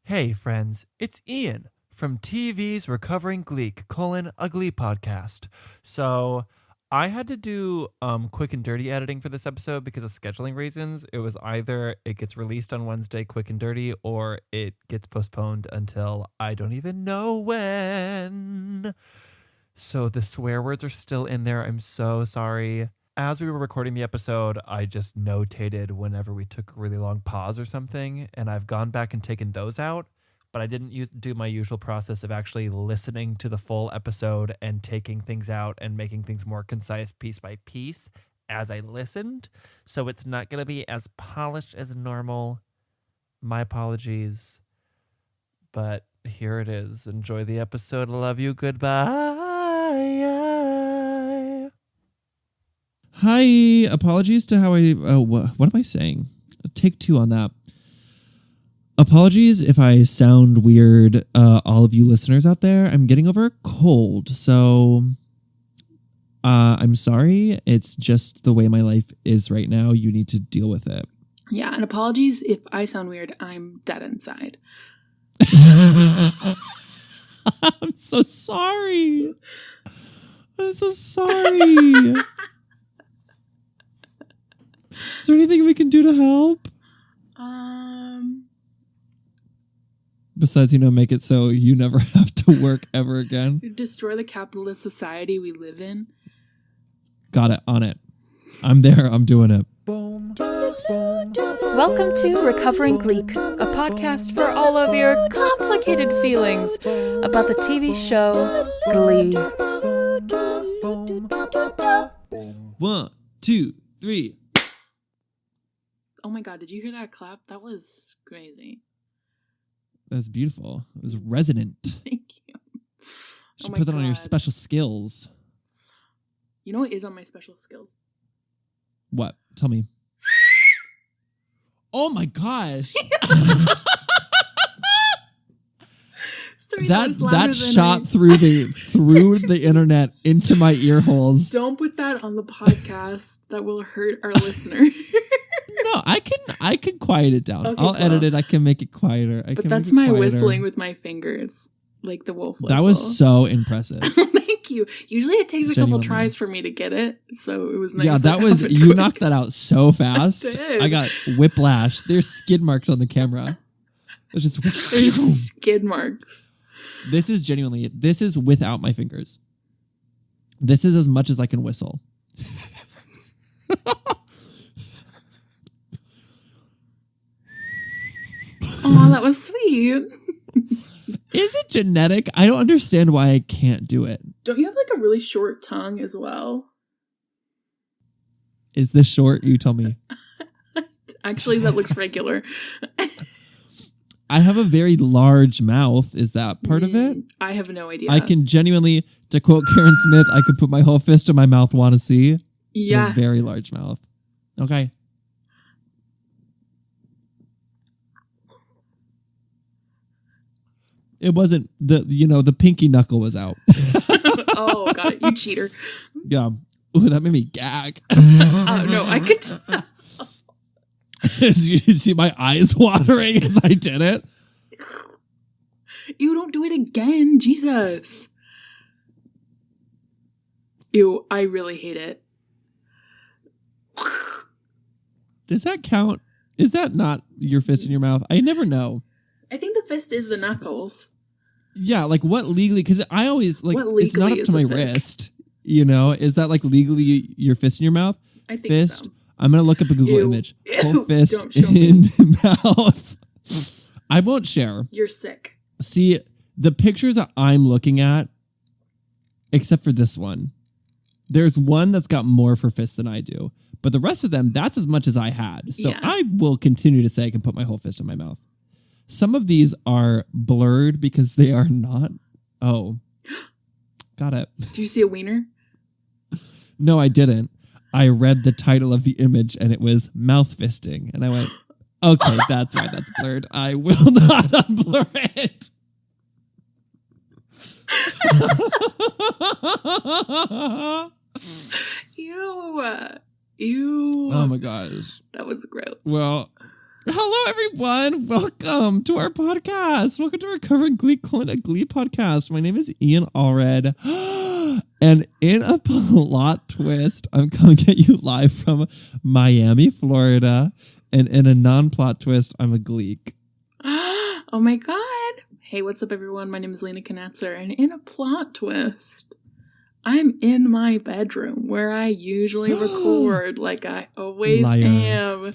Hey friends, it's Ian from TV's Recovering Gleek, a Glee podcast. So I had to do quick and dirty editing for this episode because of scheduling reasons. It was either it gets released on Wednesday quick and dirty or it gets postponed until I don't even know when. So the swear words are still in there. I'm so sorry. As we were recording the episode, I just notated whenever we took a really long pause or something, and I've gone back and taken those out, but I didn't do my usual process of actually listening to the full episode and taking things out and making things more concise piece by piece as I listened. So it's not going to be as polished as normal. My apologies. But here it is. Enjoy the episode. Love you. Goodbye. Hi, apologies to how what am I saying? Take two on that. Apologies if I sound weird, all of you listeners out there. I'm getting over a cold, so I'm sorry. It's just the way my life is right now. You need to deal with it. Yeah, and apologies if I sound weird. I'm dead inside. I'm so sorry. I'm so sorry. Is there anything we can do to help? Besides, make it so you never have to work ever again. Destroy the capitalist society we live in. Got it. On it. I'm there. I'm doing it. Welcome to Recovering Gleek, a podcast for all of your complicated feelings about the TV show Glee. 1, 2, 3. Oh my god, did you hear that clap? That was crazy. That's beautiful. It was resonant. Thank you. Should put that on your special skills. You know what is on my special skills? What? Tell me. Oh my gosh. Sorry, that shot through the internet into my ear holes. Don't put that on the podcast. That will hurt our listener. No, I can quiet it down. Okay, I'll edit it. I can make it quieter. But that's my whistling with my fingers, like the wolf whistle. That was so impressive. Thank you. Usually it takes a couple tries for me to get it, so it was nice. Yeah, that was you quick. Knocked that out so fast. I did. I got whiplash. There's skid marks on the camera. There's skid marks. This is without my fingers. This is as much as I can whistle. Oh, that was sweet. Is it genetic? I don't understand why I can't do it. Don't you have like a really short tongue as well? Is this short? You tell me. Actually, that looks regular. I have a very large mouth. Is that part of it? I have no idea. I can genuinely, to quote Karen Smith, I can put my whole fist in my mouth, want to see? Yeah. A very large mouth. Okay. It wasn't the pinky knuckle was out. Oh, got it. You cheater. Yeah. Ooh, that made me gag. No, I could. You see my eyes watering as I did it. You don't do it again. Jesus. Ew, I really hate it. Does that count? Is that not your fist in your mouth? I never know. I think the fist is the knuckles. Yeah, like what legally? Because I always it's not up to my wrist. Is that like legally your fist in your mouth? I think fist. So. I'm gonna look up a Google image. Whole fist in mouth. I won't share. You're sick. See, the pictures that I'm looking at, except for this one, there's one that's got more for fists than I do. But the rest of them, that's as much as I had. So yeah. I will continue to say I can put my whole fist in my mouth. Some of these are blurred because they are not. Oh, got it. Do you see a wiener? No, I didn't. I read the title of the image and it was mouth fisting. And I went, okay, that's why that's blurred. I will not unblur it. Ew. Ew. Oh my gosh. That was gross. Well, Hello, everyone. Welcome to our podcast. Welcome to Recovering Glee, calling a Glee podcast. My name is Ian Allred. And in a plot twist, I'm coming at you live from Miami, Florida. And in a non-plot twist, I'm a Gleek. Oh my god. Hey, what's up, everyone? My name is Lena Knatzer, and in a plot twist, I'm in my bedroom where I usually record, like I always am.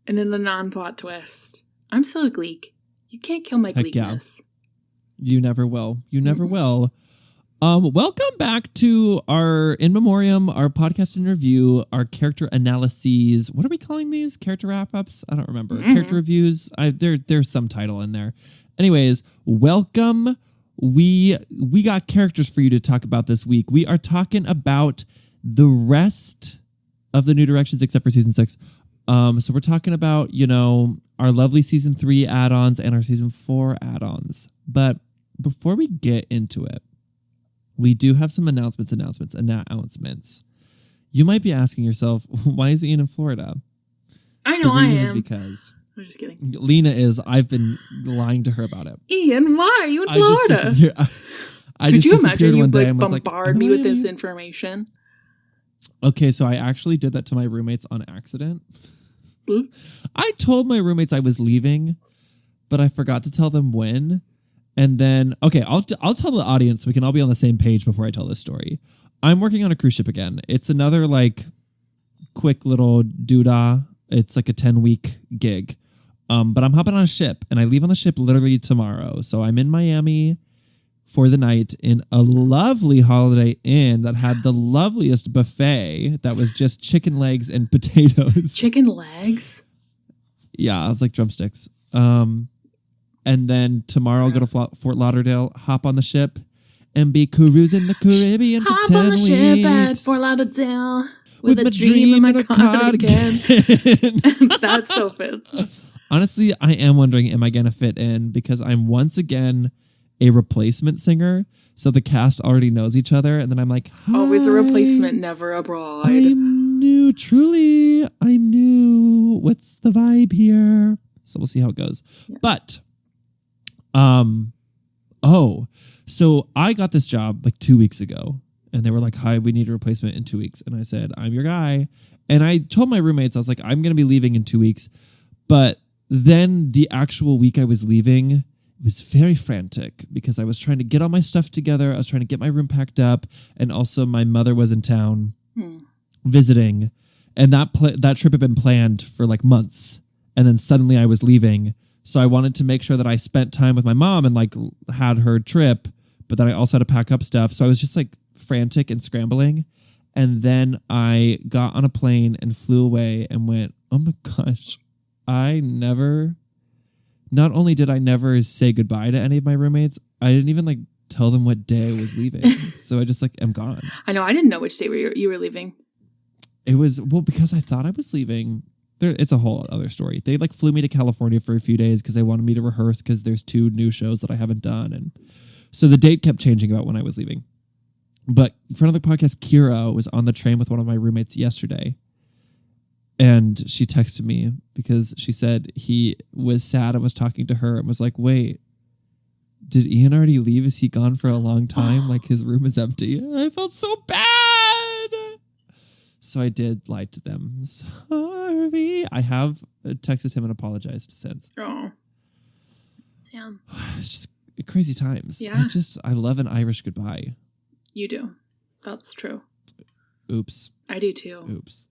And in the non-plot twist, I'm still a Gleek. You can't kill my Gleekness. Yeah. You never will. You never will. Welcome back to our In Memoriam, our podcast and review, our character analyses. What are we calling these? Character wrap-ups? I don't remember. Character reviews? There's some title in there. Anyways, welcome. We got characters for you to talk about this week. We are talking about the rest of the New Directions except for season 6. So we're talking about, our lovely season 3 add-ons and our season 4 add-ons. But before we get into it, we do have some announcements. You might be asking yourself, why is Ian in Florida? I know I am. The reason is because... I'm just kidding. Lena is. I've been lying to her about it. Ian, why are you in Florida? Could you imagine you bombard me with this information? Okay, so I actually did that to my roommates on accident. I told my roommates I was leaving, but I forgot to tell them when. And then, okay, I'll tell the audience so we can all be on the same page before I tell this story. I'm working on a cruise ship again. It's another quick little doodah. It's like a 10-week gig. But I'm hopping on a ship and I leave on the ship literally tomorrow. So I'm in Miami for the night in a lovely Holiday Inn that had the loveliest buffet that was just chicken legs and potatoes. Chicken legs? Yeah, it's like drumsticks. And then tomorrow I'll go to Fort Lauderdale, hop on the ship, and be cruising the Caribbean for 10 weeks. Hop on the ship at Fort Lauderdale with a dream in my cardigan. That so fits. Honestly, I am wondering, am I going to fit in? Because I'm once again a replacement singer. So the cast already knows each other. And then I'm like, hi. Always a replacement, never a bride. I'm new. Truly, I'm new. What's the vibe here? So we'll see how it goes. Yeah. But, so I got this job 2 weeks ago. And they were like, hi, we need a replacement in 2 weeks. And I said, I'm your guy. And I told my roommates, I was like, I'm going to be leaving in 2 weeks. But then the actual week I was leaving, it was very frantic because I was trying to get all my stuff together. I was trying to get my room packed up. And also my mother was in town visiting. And that trip had been planned for months. And then suddenly I was leaving. So I wanted to make sure that I spent time with my mom and had her trip. But then I also had to pack up stuff. So I was just frantic and scrambling. And then I got on a plane and flew away and went, oh my gosh, not only did I never say goodbye to any of my roommates, I didn't even tell them what day I was leaving. So I just am gone. I know. I didn't know which day you were leaving. It was, because I thought I was leaving. It's a whole other story. They flew me to California for a few days because they wanted me to rehearse because there's 2 new shows that I haven't done. And so the date kept changing about when I was leaving. But friend of the podcast, Kira, was on the train with one of my roommates yesterday. And she texted me because she said he was sad and was talking to her and was like, wait, did Ian already leave? Is he gone for a long time? His room is empty. And I felt so bad. So I did lie to them. Sorry. I have texted him and apologized since. Oh. Damn. It's just crazy times. Yeah. I love an Irish goodbye. You do. That's true. Oops. I do too. Oops.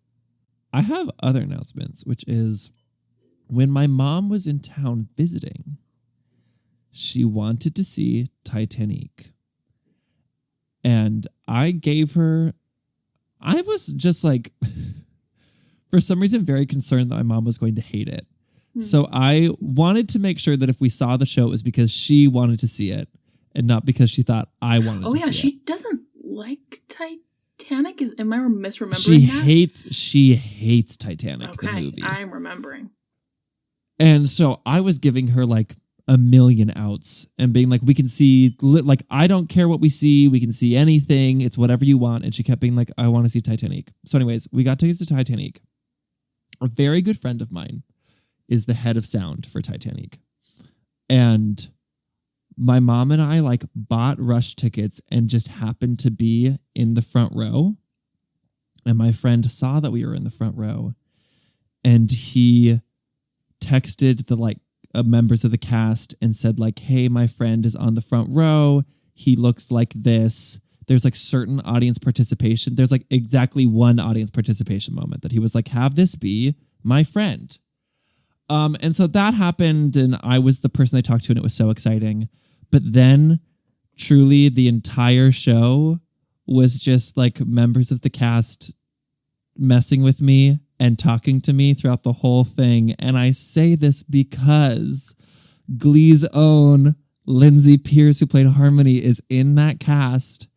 I have other announcements, which is when my mom was in town visiting, she wanted to see Titanic. And I was just for some reason, very concerned that my mom was going to hate it. So I wanted to make sure that if we saw the show, it was because she wanted to see it and not because she thought I wanted to see it. Oh yeah, she doesn't like Titanic. Am I misremembering that? She hates Titanic, the movie. I'm remembering. And so I was giving her a million outs and being we can see, I don't care what we see. We can see anything. It's whatever you want. And she kept being I want to see Titanic. So anyways, we got tickets to Titanic. A very good friend of mine is the head of sound for Titanic. And my mom and I like bought rush tickets and just happened to be in the front row. And my friend saw that we were in the front row and he texted the like members of the cast and said like, hey, my friend is on the front row. He looks like this. There's like certain audience participation. There's like exactly one audience participation moment that he was like, have this be my friend. And so that happened and I was the person they talked to and it was so exciting. But then truly the entire show was just like members of the cast messing with me and talking to me throughout the whole thing. And I say this because Glee's own Lindsay Pierce, who played Harmony, is in that cast.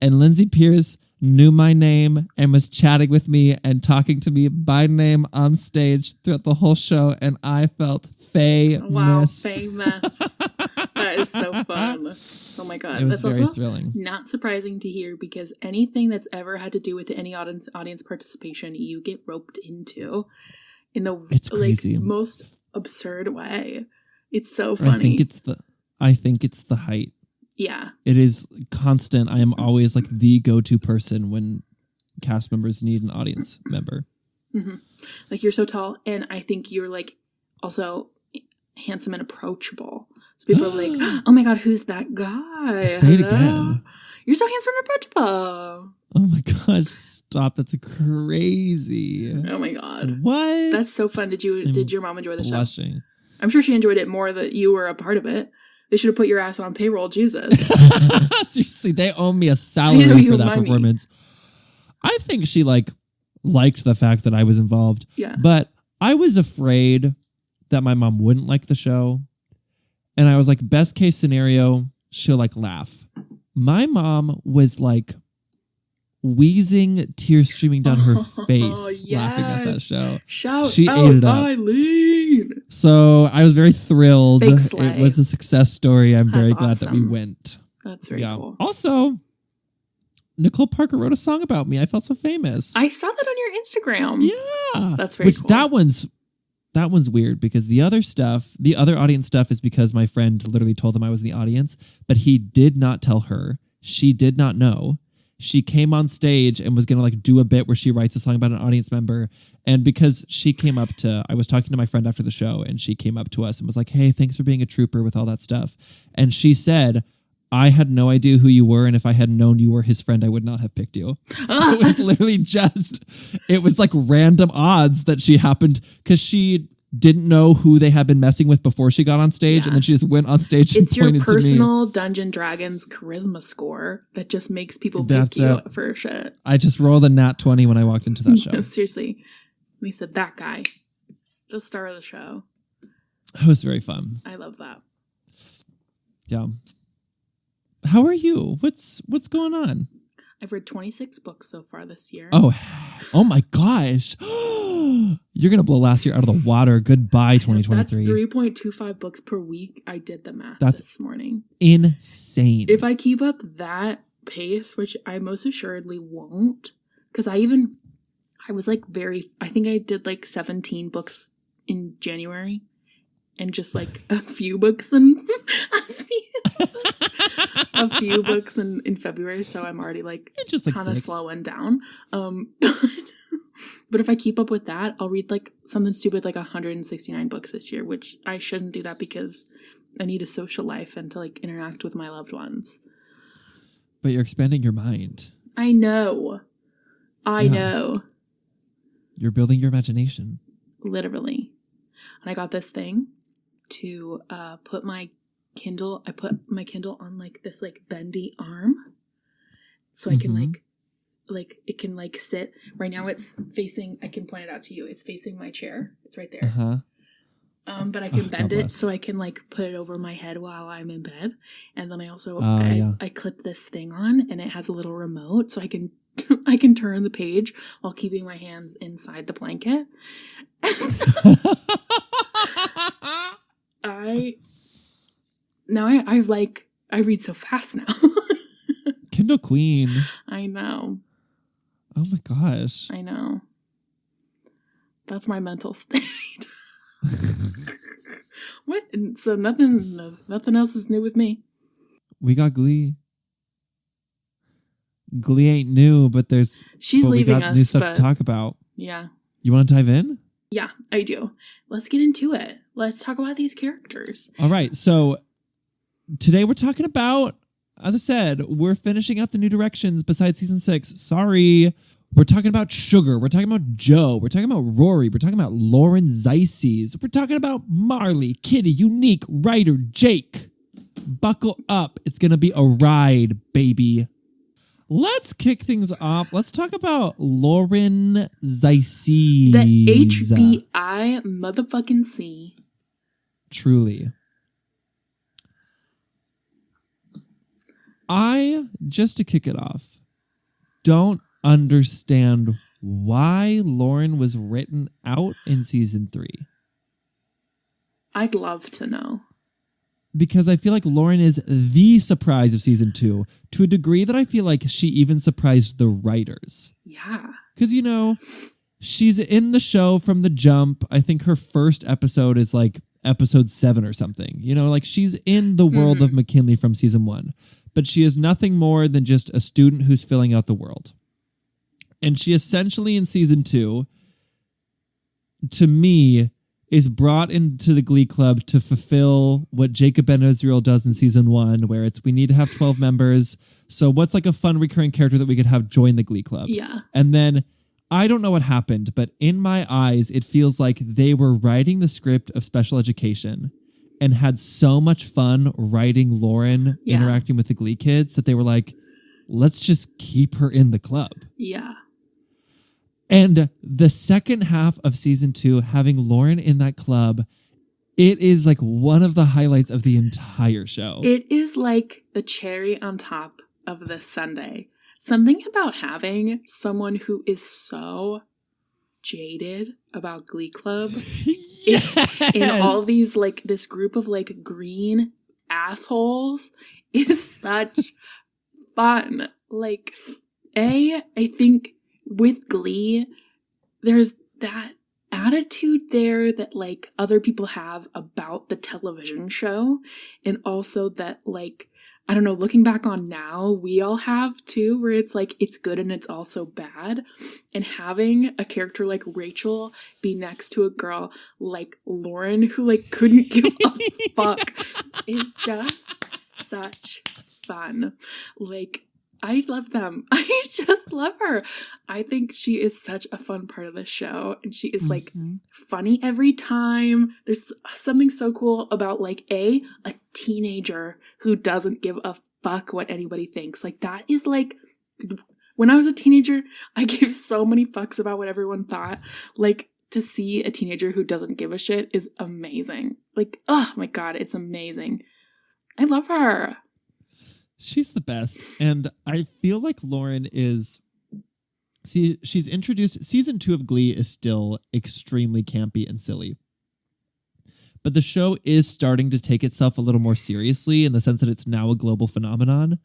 And Lindsay Pierce knew my name and was chatting with me and talking to me by name on stage throughout the whole show. And I felt famous. Wow, famous. That is so fun. Oh my God. It was That's very also thrilling. not surprising to hear because anything that's ever had to do with any audience participation, you get roped into in the It's crazy. most absurd way. It's so funny. I think it's the height. Yeah. It is constant. I am always like the go-to person when cast members need an audience member. Mm-hmm. Like you're so tall and I think you're like also handsome and approachable. So people are like, oh my God, who's that guy? Say it again. You're so handsome and approachable. Oh my gosh, stop. That's crazy. Oh my God. What? That's so fun. Did your mom enjoy the show? Blushing. I'm sure she enjoyed it more that you were a part of it. They should have put your ass on payroll, Jesus. Seriously, they owe me a salary for that performance. I think she liked the fact that I was involved. Yeah. But I was afraid that my mom wouldn't like the show. And I was like, best case scenario, she'll like laugh. My mom was like wheezing, tears streaming down her face, laughing at that show. She ate it up. Eileen. So I was very thrilled. Big slay. It was a success story. I'm very glad that we awesome. went. That's very cool. Also, Nicole Parker wrote a song about me. I felt so famous. I saw that on your Instagram. Yeah. That's very cool. That one's weird because the other audience stuff is because my friend literally told him I was in the audience, but he did not tell her. She did not know. She came on stage and was going to like do a bit where she writes a song about an audience member. And because I was talking to my friend after the show and she came up to us and was like, hey, thanks for being a trooper with all that stuff. And she said, I had no idea who you were. And if I had known you were his friend, I would not have picked you. So it was literally it was like random odds that she happened because she didn't know who they had been messing with before she got on stage. Yeah. And then she just went on stage and pointed to me. It's your personal Dungeon Dragons charisma score that just makes people pick you for shit. I just rolled a nat 20 when I walked into that show. Seriously. We said that guy, the star of the show. It was very fun. I love that. Yeah. How are you? What's going on? I've read 26 books so far this year. Oh my gosh. You're going to blow last year out of the water. Goodbye, 2023. That's 3.25 books per week. I did the math this morning. Insane. If I keep up that pace, which I most assuredly won't, because I think I did like 17 books in January and just like a few books a few books in February, so I'm already like kind of slowing down. But if I keep up with that, I'll read like something stupid like 169 books this year, which I shouldn't do that because I need a social life and to like interact with my loved ones. But you're expanding your mind. I know. I know. You're building your imagination. Literally. And I got this thing to put my Kindle. I put my Kindle on like this like bendy arm. So I can like it can like sit. Right now it's facing, I can point it out to you. It's facing my chair. It's right there. Uh-huh. But I can bend it so I can like put it over my head while I'm in bed. And then I also I clip this thing on and it has a little remote so I can turn the page while keeping my hands inside the blanket. So I read so fast now. Kindle Queen. I know. Oh my gosh. I know. That's my mental state. What? So nothing else is new with me. We got Glee. Glee ain't new, but She's we leaving got us. new stuff but to talk about. Yeah. You want to dive in? Yeah, I do. Let's get into it. Let's talk about these characters. All right. So today we're talking about, as I said, we're finishing out the new directions besides season 6. Sorry. We're talking about Sugar. We're talking about Joe. We're talking about Rory. We're talking about Lauren Zeises. We're talking about Marley, Kitty, Unique, Ryder, Jake. Buckle up. It's going to be a ride, baby. Let's kick things off. Let's talk about Lauren Zeises. The HBI motherfucking C. Truly. Just to kick it off, don't understand why Lauren was written out in season 3. I'd love to know. Because I feel like Lauren is the surprise of season 2 to a degree that I feel like she even surprised the writers. Yeah. Because, she's in the show from the jump. I think her first episode is like episode 7 or something. She's in the world of McKinley from season 1. But she is nothing more than just a student who's filling out the world. And she essentially in season 2, to me, is brought into the Glee Club to fulfill what Jacob Ben Israel does in season 1, where we need to have 12 members. So what's like a fun recurring character that we could have join the Glee Club? Yeah. And then I don't know what happened, but in my eyes, it feels like they were writing the script of Special Education and had so much fun writing Lauren interacting with the Glee kids that they were like, let's just keep her in the club. Yeah. And the second half of season 2, having Lauren in that club, it is like one of the highlights of the entire show. It is like the cherry on top of the sundae. Something about having someone who is so jaded about Glee Club Yes. in all these, this group of, green assholes is such fun. I think with Glee, there's that attitude there that other people have about the television show, and also that I don't know, looking back on now, we all have too, where it's it's good and it's also bad. And having a character like Rachel be next to a girl like Lauren who couldn't give a fuck is just such fun. I love them. I just love her. I think she is such a fun part of the show. And she is funny every time. There's something so cool about a teenager who doesn't give a fuck what anybody thinks. That is when I was a teenager, I gave so many fucks about what everyone thought. To see a teenager who doesn't give a shit is amazing. Oh my God, it's amazing. I love her. She's the best. And I feel like Lauren is... See, she's introduced... Season 2 of Glee is still extremely campy and silly. But the show is starting to take itself a little more seriously in the sense that it's now a global phenomenon.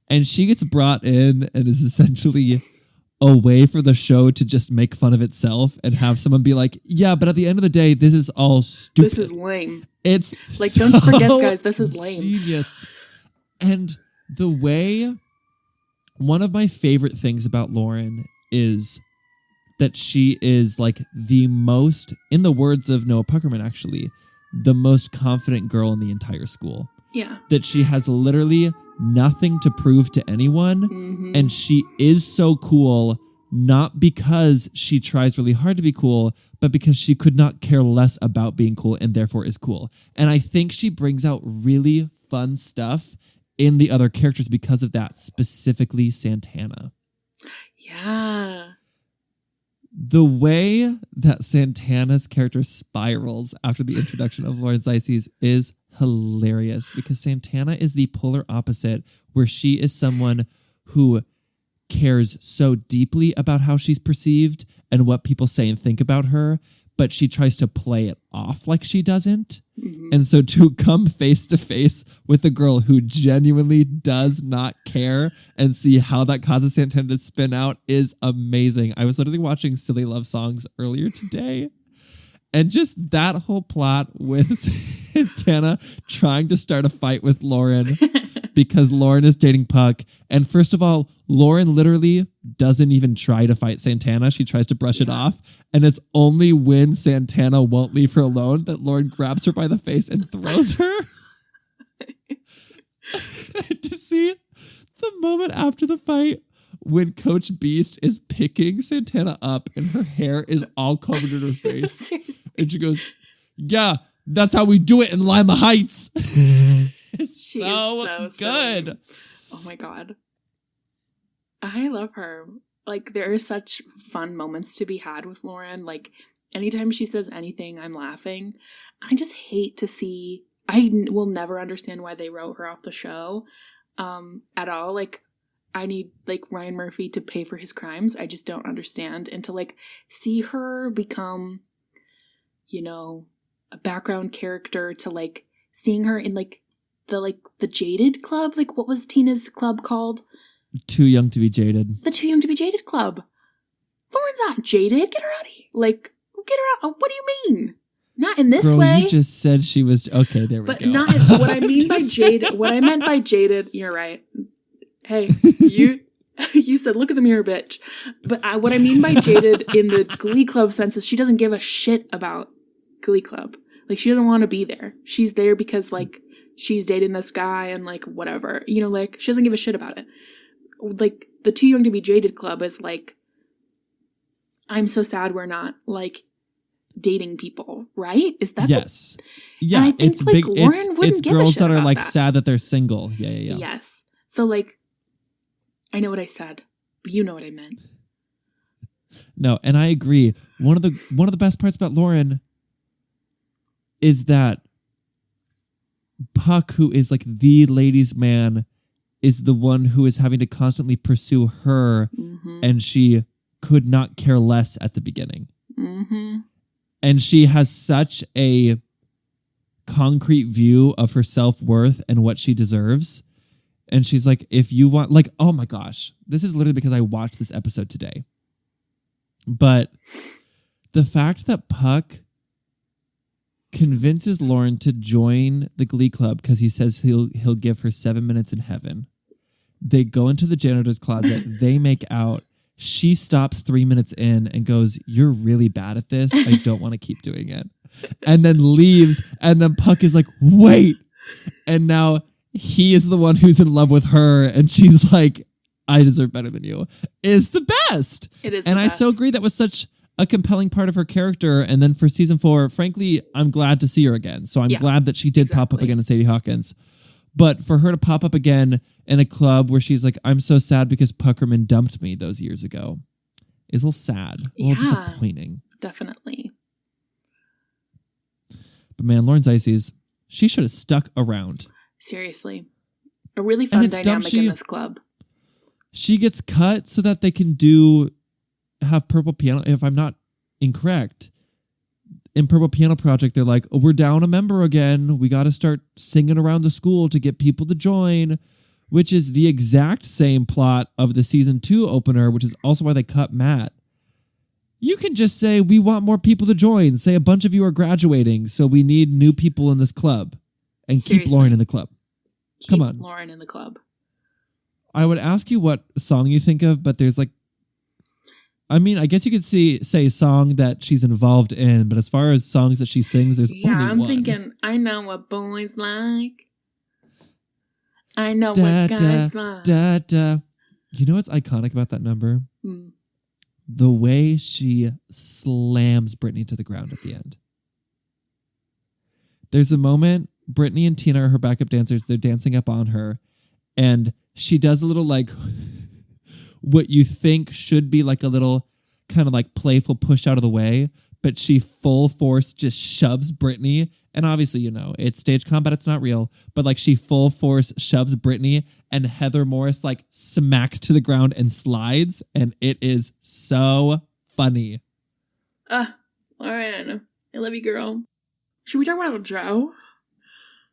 And she gets brought in and is essentially a way for the show to just make fun of itself and have someone be like, yeah, but at the end of the day, this is all stupid. This is lame. It's don't forget, guys, this is lame. Genius. And the way, one of my favorite things about Lauren is that she is the most, in the words of Noah Puckerman actually, the most confident girl in the entire school. Yeah. That she has literally nothing to prove to anyone. And she is so cool, not because she tries really hard to be cool, but because she could not care less about being cool and therefore is cool. And I think she brings out really fun stuff in the other characters because of that, specifically Santana. Yeah. The way that Santana's character spirals after the introduction of Lauren Zeises is hilarious because Santana is the polar opposite, where she is someone who cares so deeply about how she's perceived and what people say and think about her, but she tries to play it off like she doesn't. And so to come face to face with a girl who genuinely does not care and see how that causes Santana to spin out is amazing. I was literally watching Silly Love Songs earlier today, And just that whole plot with Santana trying to start a fight with Lauren because Lauren is dating Puck. And first of all, Lauren literally doesn't even try to fight Santana. She tries to brush it off. And it's only when Santana won't leave her alone that Lauren grabs her by the face and throws her. To see the moment after the fight when Coach Beast is picking Santana up and her hair is all covered in her face. Seriously. And she goes, yeah, that's how we do it in Lima Heights. It's She so is so good. silly. Oh my God. I love her. Like, there are such fun moments to be had with Lauren. Like, anytime she says anything, I'm laughing. I just hate to see, will never understand why they wrote her off the show at all. Like, I need, like, Ryan Murphy to pay for his crimes. I just don't understand. And to, like, see her become, you know, a background character, to, like, seeing her in, like, the Jaded Club. Like, what was Tina's club called? Too Young to Be Jaded. The Too Young to Be Jaded Club. Lauren's not jaded. Get her out of here. Like, get her out. What do you mean? Not in this Girl, way. you just said she was... Okay, there we But go. not what I mean by jaded. What I meant by jaded, you're right. Hey, you said, look in the mirror, bitch. But what I mean by jaded in the Glee Club sense is she doesn't give a shit about Glee Club. Like, she doesn't want to be there. She's there because, like, she's dating this guy and, like, whatever. You know, like, she doesn't give a shit about it. Like, the Too Young to Be Jaded Club is, like, I'm so sad we're not, like, dating people, right? Is that yes. Yeah, and I think, it's like, big. Lauren wouldn't It's give a girls shit that are about like that. sad that they're single. Yeah. Yes. So, like, I know what I said, but you know what I meant. No, and I agree. One of the best parts about Lauren is that Puck, who is like the ladies' man, is the one who is having to constantly pursue her, and she could not care less at the beginning. Mm-hmm. And she has such a concrete view of her self-worth and what she deserves. And she's like, if you want, like, oh my gosh, this is literally because I watched this episode today. But the fact that Puck convinces Lauren to join the Glee Club because he says he'll give her 7 minutes in heaven. They go into the janitor's closet. They make out. She stops 3 minutes in and goes, "You're really bad at this. I don't want to keep doing it." And then leaves. And then Puck is like, "Wait." And now he is the one who's in love with her. And she's like, "I deserve better than you." Is the best. It is. And the I so best. agree. That was such a compelling part of her character. And then for season 4, frankly, I'm glad to see her again. So I'm glad that she did pop up again in Sadie Hawkins. But for her to pop up again in a club where she's like, "I'm so sad because Puckerman dumped me those years ago," is a little sad, a little disappointing. Definitely. But man, Lauren Zayces, she should have stuck around. Seriously. A really fun dynamic in this club. She gets cut so that they can have Purple Piano. If I'm not incorrect, in Purple Piano Project, they're like, "Oh, we're down a member again. We got to start singing around the school to get people to join," which is the exact same plot of the season 2 opener, which is also why they cut Matt. You can just say, "We want more people to join." Say a bunch of you are graduating, so we need new people in this club, and keep Lauren in the club. Come on. Lauren in the club. I would ask you what song you think of, but there's like, I mean, I guess you could say a song that she's involved in, but as far as songs that she sings, there's only I'm one. thinking, I know what boys like. I know what guys like. Da, da. You know what's iconic about that number? The way she slams Brittany to the ground at the end. There's a moment, Brittany and Tina are her backup dancers. They're dancing up on her, and she does a little like what you think should be like a little kind of like playful push out of the way, but she full force just shoves Brittany. And obviously, you know, it's stage combat, it's not real, but like she full force shoves Brittany, and Heather Morris like smacks to the ground and slides, and it is so funny. Lauren, I love you, girl. Should we talk about Joe?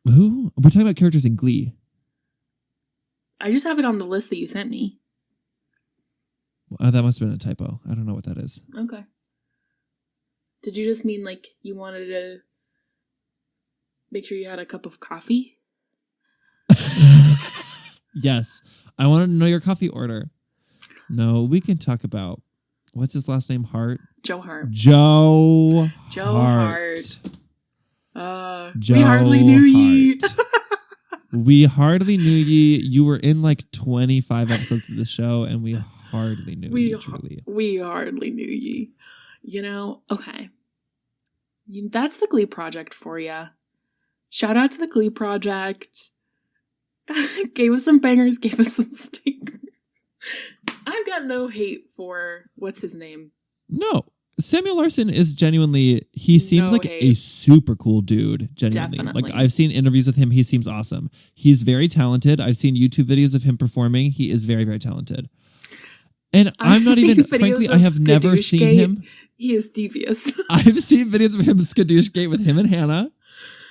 Who? We're talking about characters in Glee. I just have it on the list that you sent me. That must have been a typo. I don't know what that is. Okay. Did you just mean like you wanted to make sure you had a cup of coffee? Yes. I wanted to know your coffee order. No, we can talk about, what's his last name? Hart? Joe Hart. Joe Hart. Joe We hardly knew ye. We hardly knew ye. You were in like 25 episodes of the show, and we hardly knew ye, truly. We hardly knew ye. You know, okay. That's the Glee Project for you. Shout out to the Glee Project. Gave us some bangers, gave us some stinkers. I've got no hate for, what's his name? No. Samuel Larson is genuinely, he seems No like hate. a super cool dude, genuinely. Definitely. Like, I've seen interviews with him. He seems awesome. He's very talented. I've seen YouTube videos of him performing. He is very, very talented. And I'm not even, frankly, I have never seen him. He is devious. I've seen videos of him Skadoosh Gate with him and Hannah.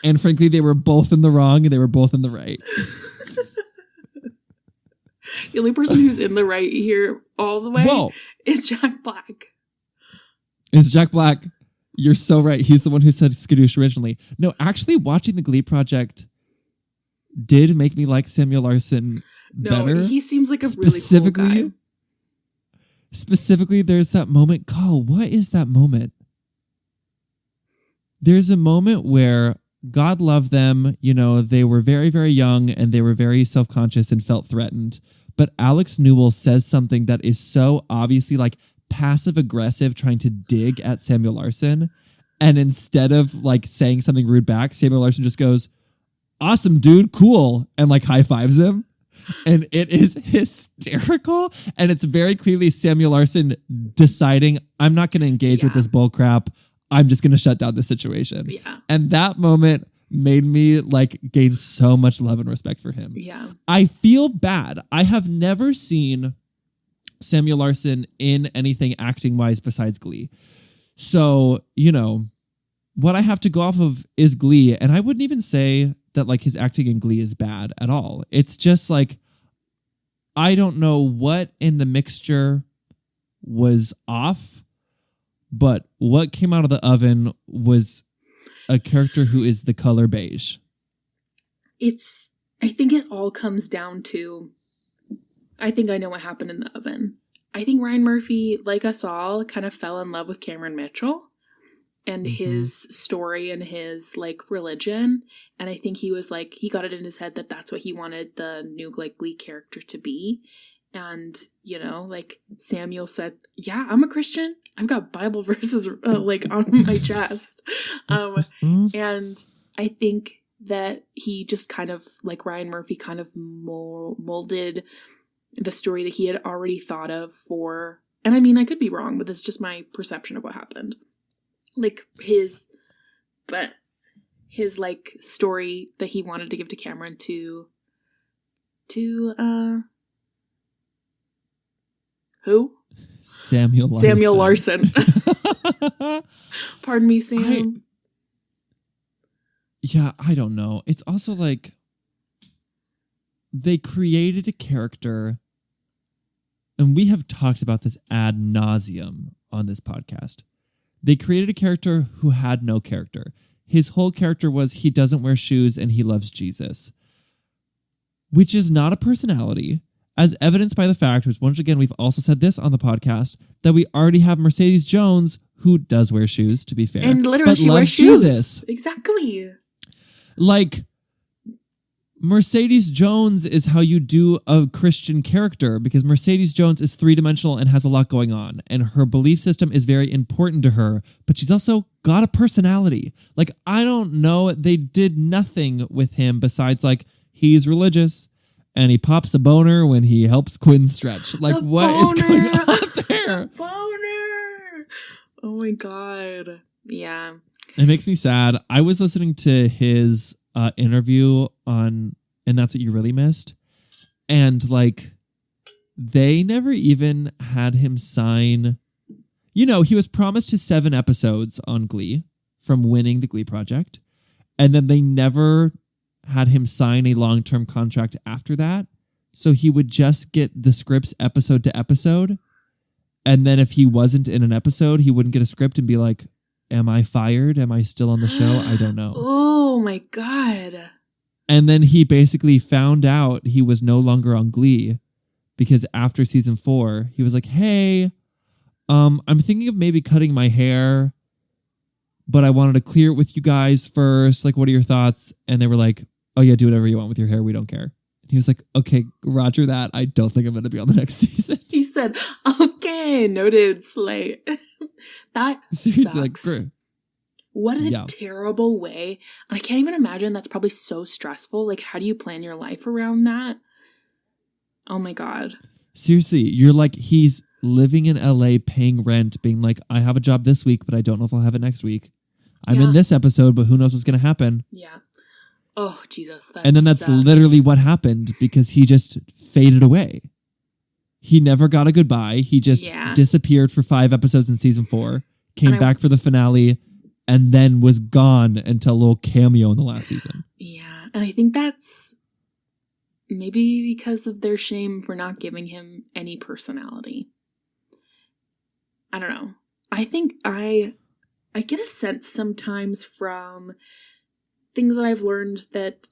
And frankly, they were both in the wrong and they were both in the right. The only person who's in the right here all the way Whoa. is Jack Black. It's Jack Black. You're so right. He's the one who said Skadoosh originally. No, actually, watching the Glee Project did make me like Samuel Larson better. He seems like a really cool guy. Specifically, there's that moment. Cole, what is that moment? There's a moment where God loved them. You know, they were very, very young and they were very self-conscious and felt threatened. But Alex Newell says something that is so obviously like passive aggressive, trying to dig at Samuel Larson. And instead of like saying something rude back, Samuel Larson just goes, "Awesome, dude, cool," and like high fives him. And it is hysterical. And it's very clearly Samuel Larson deciding, I'm not going to engage with this bull crap. I'm just going to shut down the situation. Yeah. And that moment made me like gain so much love and respect for him. Yeah. I feel bad. I have never seen Samuel Larson in anything acting wise besides Glee. So, you know, what I have to go off of is Glee. And I wouldn't even say that like his acting in Glee is bad at all. It's just like, I don't know what in the mixture was off, but what came out of the oven was a character who is the color beige. I think it all comes down to, I think I know what happened in the oven. I think Ryan Murphy, like us all, kind of fell in love with Cameron Mitchell and his story and his like religion. And I think he was like, he got it in his head that that's what he wanted the new like Glee character to be. And, you know, like Samuel said, yeah, I'm a Christian. I've got Bible verses like on my chest. And I think that he just kind of, like Ryan Murphy, kind of molded the story that he had already thought of for, and I mean, I could be wrong, but it's just my perception of what happened. Like his like story that he wanted to give to Cameron to who? Samuel Larson. Samuel Larson. Pardon me, Sam. I don't know. It's also like they created a character, and we have talked about this ad nauseum on this podcast. They created a character who had no character. His whole character was he doesn't wear shoes and he loves Jesus, which is not a personality, as evidenced by the fact, which once again, we've also said this on the podcast, that we already have Mercedes Jones, who does wear shoes, to be fair. And literally but she loves wears shoes. Jesus. Exactly. Like, Mercedes Jones is how you do a Christian character, because Mercedes Jones is three-dimensional and has a lot going on, and her belief system is very important to her, but she's also got a personality. Like, I don't know, they did nothing with him besides, like, he's religious, and he pops a boner when he helps Quinn stretch. Like, what is going on there? Boner! Oh my god. Yeah. It makes me sad. I was listening to his interview on And That's What You Really Missed. And like, they never even had him sign. You know, he was promised his 7 episodes on Glee from winning the Glee Project. And then they never had him sign a long-term contract after that. So he would just get the scripts episode to episode. And then if he wasn't in an episode, he wouldn't get a script and be like, am I fired? Am I still on the show? I don't know. Oh my God. And then he basically found out he was no longer on Glee because after season 4, he was like, hey, I'm thinking of maybe cutting my hair, but I wanted to clear it with you guys first. Like, what are your thoughts? And they were like, oh yeah, do whatever you want with your hair. We don't care. And he was like, okay, roger that. I don't think I'm going to be on the next season. He said, okay, noted, slay. That Seriously, sucks. like, What a terrible way. And I can't even imagine. That's probably so stressful. Like, how do you plan your life around that? Oh my God. Seriously, you're like, he's living in LA paying rent, being like, I have a job this week, but I don't know if I'll have it next week. I'm in this episode, but who knows what's going to happen. Yeah. Oh, Jesus. And then that's literally what happened because he just faded away. He never got a goodbye. He just disappeared for 5 episodes in season 4, came back for the finale, and then was gone until a little cameo in the last season. Yeah. And I think that's maybe because of their shame for not giving him any personality. I don't know. I think I get a sense sometimes from things that I've learned that,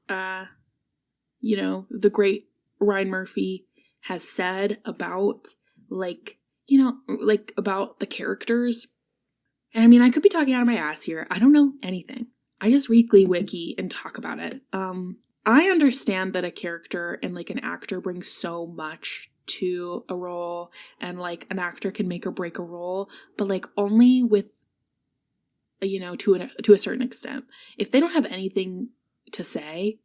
the great Ryan Murphy has said about, about the characters. And I mean, I could be talking out of my ass here. I don't know anything. I just read Glee Wiki and talk about it. I understand that a character and, an actor brings so much to a role, and, an actor can make or break a role, but, only with, to a certain extent. If they don't have anything to say,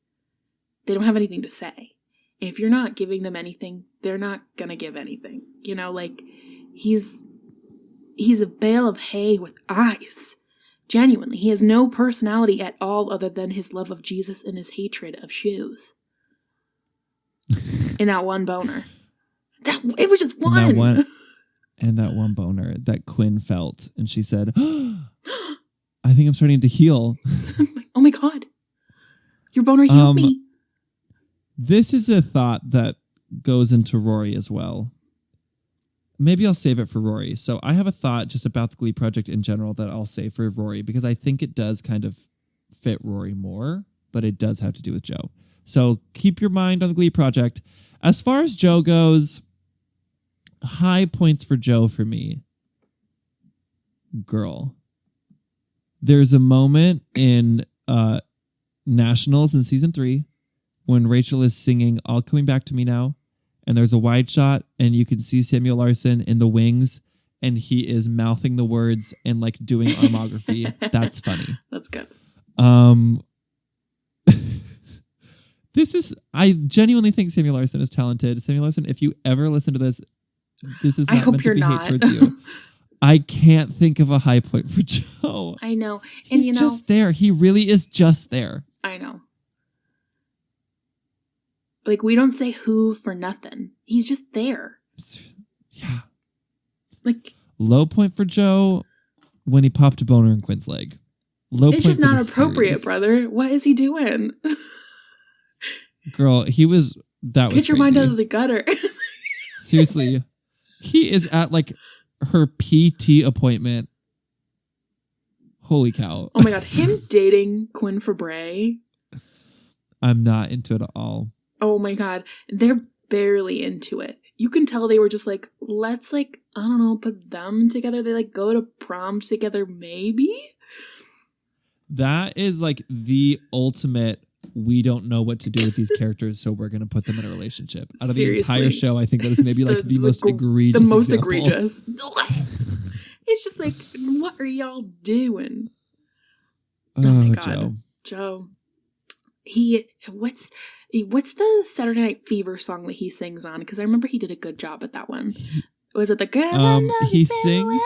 they don't have anything to say. And if you're not giving them anything, they're not gonna give anything. He's a bale of hay with eyes. Genuinely, he has no personality at all other than his love of Jesus and his hatred of shoes. In that one boner. It was just one. And that one boner that Quinn felt. And she said, I think I'm starting to heal. Oh my God. Your boner healed me. This is a thought that goes into Rory as well. Maybe I'll save it for Rory. So I have a thought just about the Glee Project in general that I'll save for Rory because I think it does kind of fit Rory more, but it does have to do with Joe. So keep your mind on the Glee Project. As far as Joe goes, high points for Joe for me. Girl. There's a moment in Nationals in season 3 when Rachel is singing All Coming Back to Me Now. And there's a wide shot, and you can see Samuel Larson in the wings, and he is mouthing the words and doing armography. That's funny. That's good. I genuinely think Samuel Larson is talented. Samuel Larson, if you ever listen to this is not meant to be hate towards you. I can't think of a high point for Joe. I know. And he's just there. He really is just there. I know. We don't say who for nothing. He's just there. Yeah. Low point for Joe when he popped a boner in Quinn's leg. Low it's point just not appropriate, series. Brother. What is he doing? Girl, he was... That was Get your crazy. mind out of the gutter. Seriously. He is at, her PT appointment. Holy cow. Oh my God. Him dating Quinn Fabray. I'm not into it at all. Oh my God. They're barely into it. You can tell they were just let's I don't know, put them together. They go to prom together maybe? That is the ultimate, we don't know what to do with these characters, so we're going to put them in a relationship. Out of Seriously. the entire show, I think that is maybe the most egregious The most example. egregious. It's just what are y'all doing? Oh my God. Joe. What's the Saturday Night Fever song that he sings on? Because I remember he did a good job at that one. Was it the girl? He sings.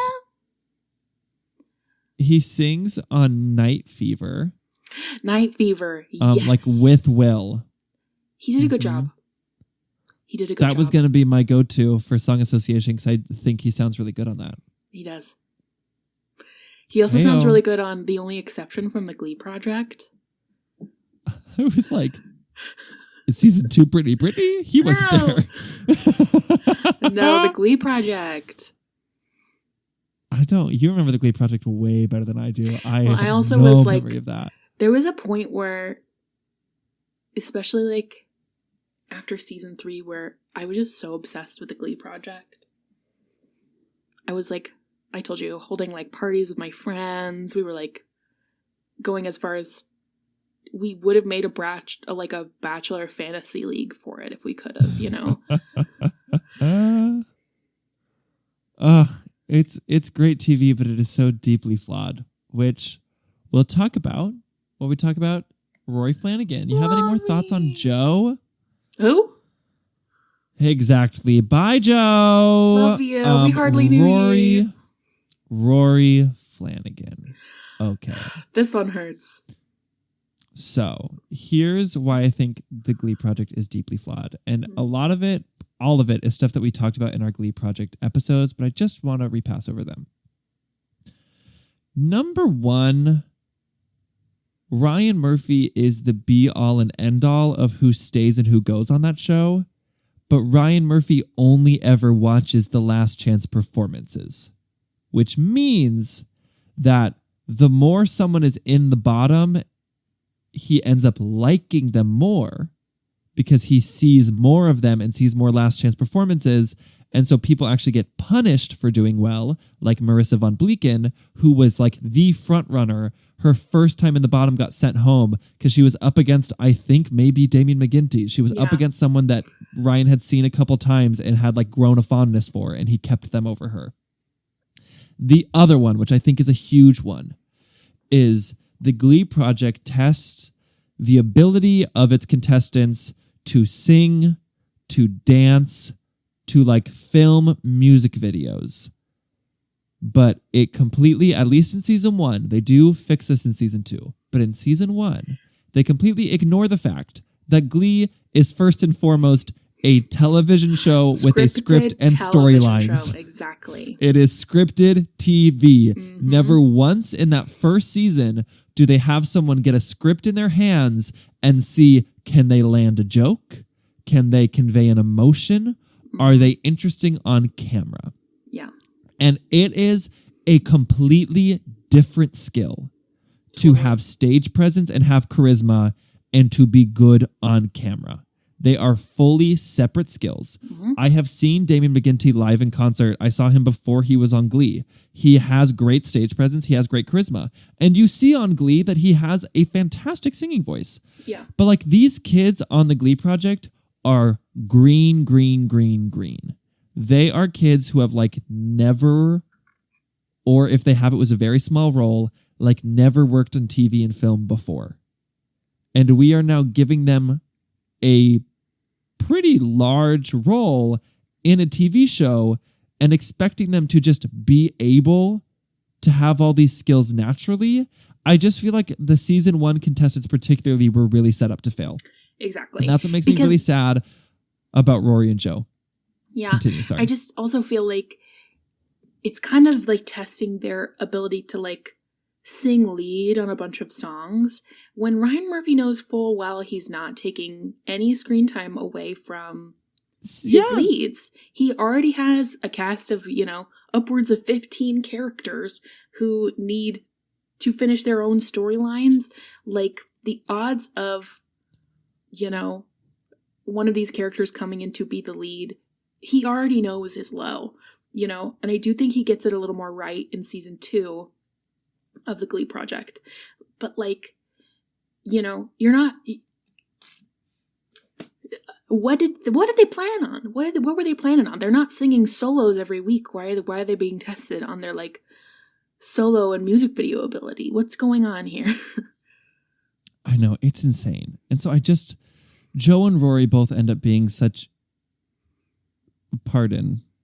He sings on Night Fever. Night Fever. Yes. With Will. He did a good job. He did a good job. That was going to be my go-to for song association because I think he sounds really good on that. He does. He also sounds really good on The Only Exception from the Glee Project. I was is season 2 Britney? He wasn't there. No, the Glee Project. I don't. You remember the Glee Project way better than I do. I Well, have I also no was like, memory of that. there was a point where, especially like after season 3, where I was just so obsessed with the Glee Project. I was like, I told you, holding like parties with my friends. We were like going as far as we would have made a bachelor fantasy league for it if we could have, you know. It's great TV, but it is so deeply flawed, which we'll talk about when we talk about Rory Flanagan. You have any more thoughts on Joe? Who? Exactly. Bye, Joe. Love you. We hardly knew you. Rory Flanagan. Okay. This one hurts. So here's why I think the Glee Project is deeply flawed. And a lot of it, all of it, is stuff that we talked about in our Glee Project episodes, but I just want to repass over them. Number 1, Ryan Murphy is the be-all and end-all of who stays and who goes on that show, but Ryan Murphy only ever watches the Last Chance performances, which means that the more someone is in the bottom, he ends up liking them more because he sees more of them and sees more Last Chance performances. And so people actually get punished for doing well, like Marissa Von Bleeken, who was like the front runner. Her first time in the bottom got sent home because she was up against, I think, maybe Damien McGinty. She was up against someone that Ryan had seen a couple times and had like grown a fondness for, and he kept them over her. The other one, which I think is a huge one, is the Glee Project tests the ability of its contestants to sing, to dance, to like film music videos. But it completely, at least in season 1, they do fix this in season 2, but in season 1, they completely ignore the fact that Glee is first and foremost a television show with a script and storylines. Exactly. It is scripted TV. Mm-hmm. Never once in that first season do they have someone get a script in their hands and see, can they land a joke? Can they convey an emotion? Mm-hmm. Are they interesting on camera? Yeah. And it is a completely different skill to have stage presence and have charisma and to be good on camera. They are fully separate skills. Mm-hmm. I have seen Damien McGinty live in concert. I saw him before he was on Glee. He has great stage presence. He has great charisma. And you see on Glee that he has a fantastic singing voice. Yeah. But like these kids on the Glee Project are green. They are kids who have like never, or if they have, it was a very small role, like never worked on TV and film before. And we are now giving them a pretty large role in a TV show and expecting them to just be able to have all these skills naturally. I just feel like the season 1 contestants particularly were really set up to fail. Exactly. And that's what makes me really sad about Rory and Joe. Yeah. Continue, sorry. I just also feel like it's kind of like testing their ability to like sing lead on a bunch of songs when Ryan Murphy knows full well he's not taking any screen time away from his leads. He already has a cast of, upwards of 15 characters who need to finish their own storylines. Like the odds of, one of these characters coming in to be the lead, he already knows is low, and I do think he gets it a little more right in season 2 of the Glee Project. But like, you're not, what did they plan on? What were they planning on? They're not singing solos every week. Why are they being tested on their like solo and music video ability? What's going on here? I know, it's insane. And so Joe and Rory both end up being such,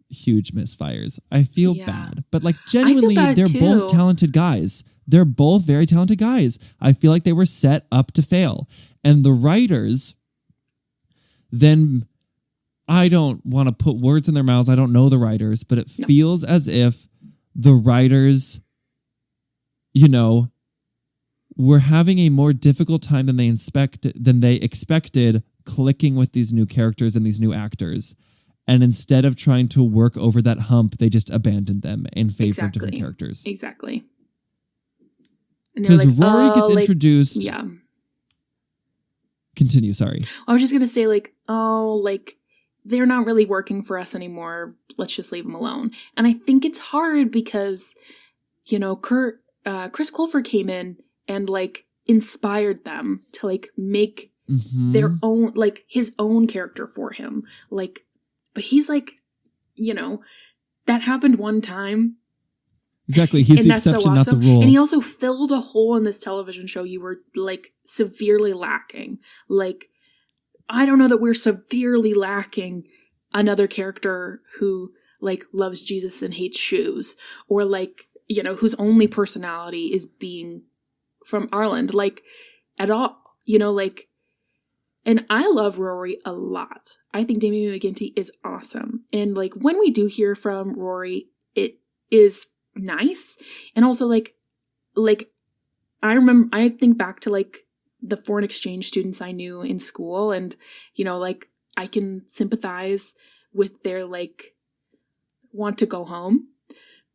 huge misfires. I feel bad, but like genuinely, they're both talented guys. They're both very talented guys. I feel like they were set up to fail. And the writers, then I don't want to put words in their mouths. I don't know the writers, but it feels as if the writers, were having a more difficult time than they expected clicking with these new characters and these new actors. And instead of trying to work over that hump, they just abandoned them in favor of different characters. Exactly. Because Rory gets introduced. Yeah. Continue, sorry. I was just going to say, they're not really working for us anymore. Let's just leave them alone. And I think it's hard because, Chris Colfer came in and, inspired them to, make their own, his own character for him. But he's that happened one time. Exactly. He's the exception, not the rule. And he also filled a hole in this television show you were, severely lacking. I don't know that we're severely lacking another character who, loves Jesus and hates shoes. Or, whose only personality is being from Ireland. At all. And I love Rory a lot. I think Damien McGinty is awesome. And, when we do hear from Rory, it is nice. And also, I think back to, the foreign exchange students I knew in school. And, I can sympathize with their, want to go home.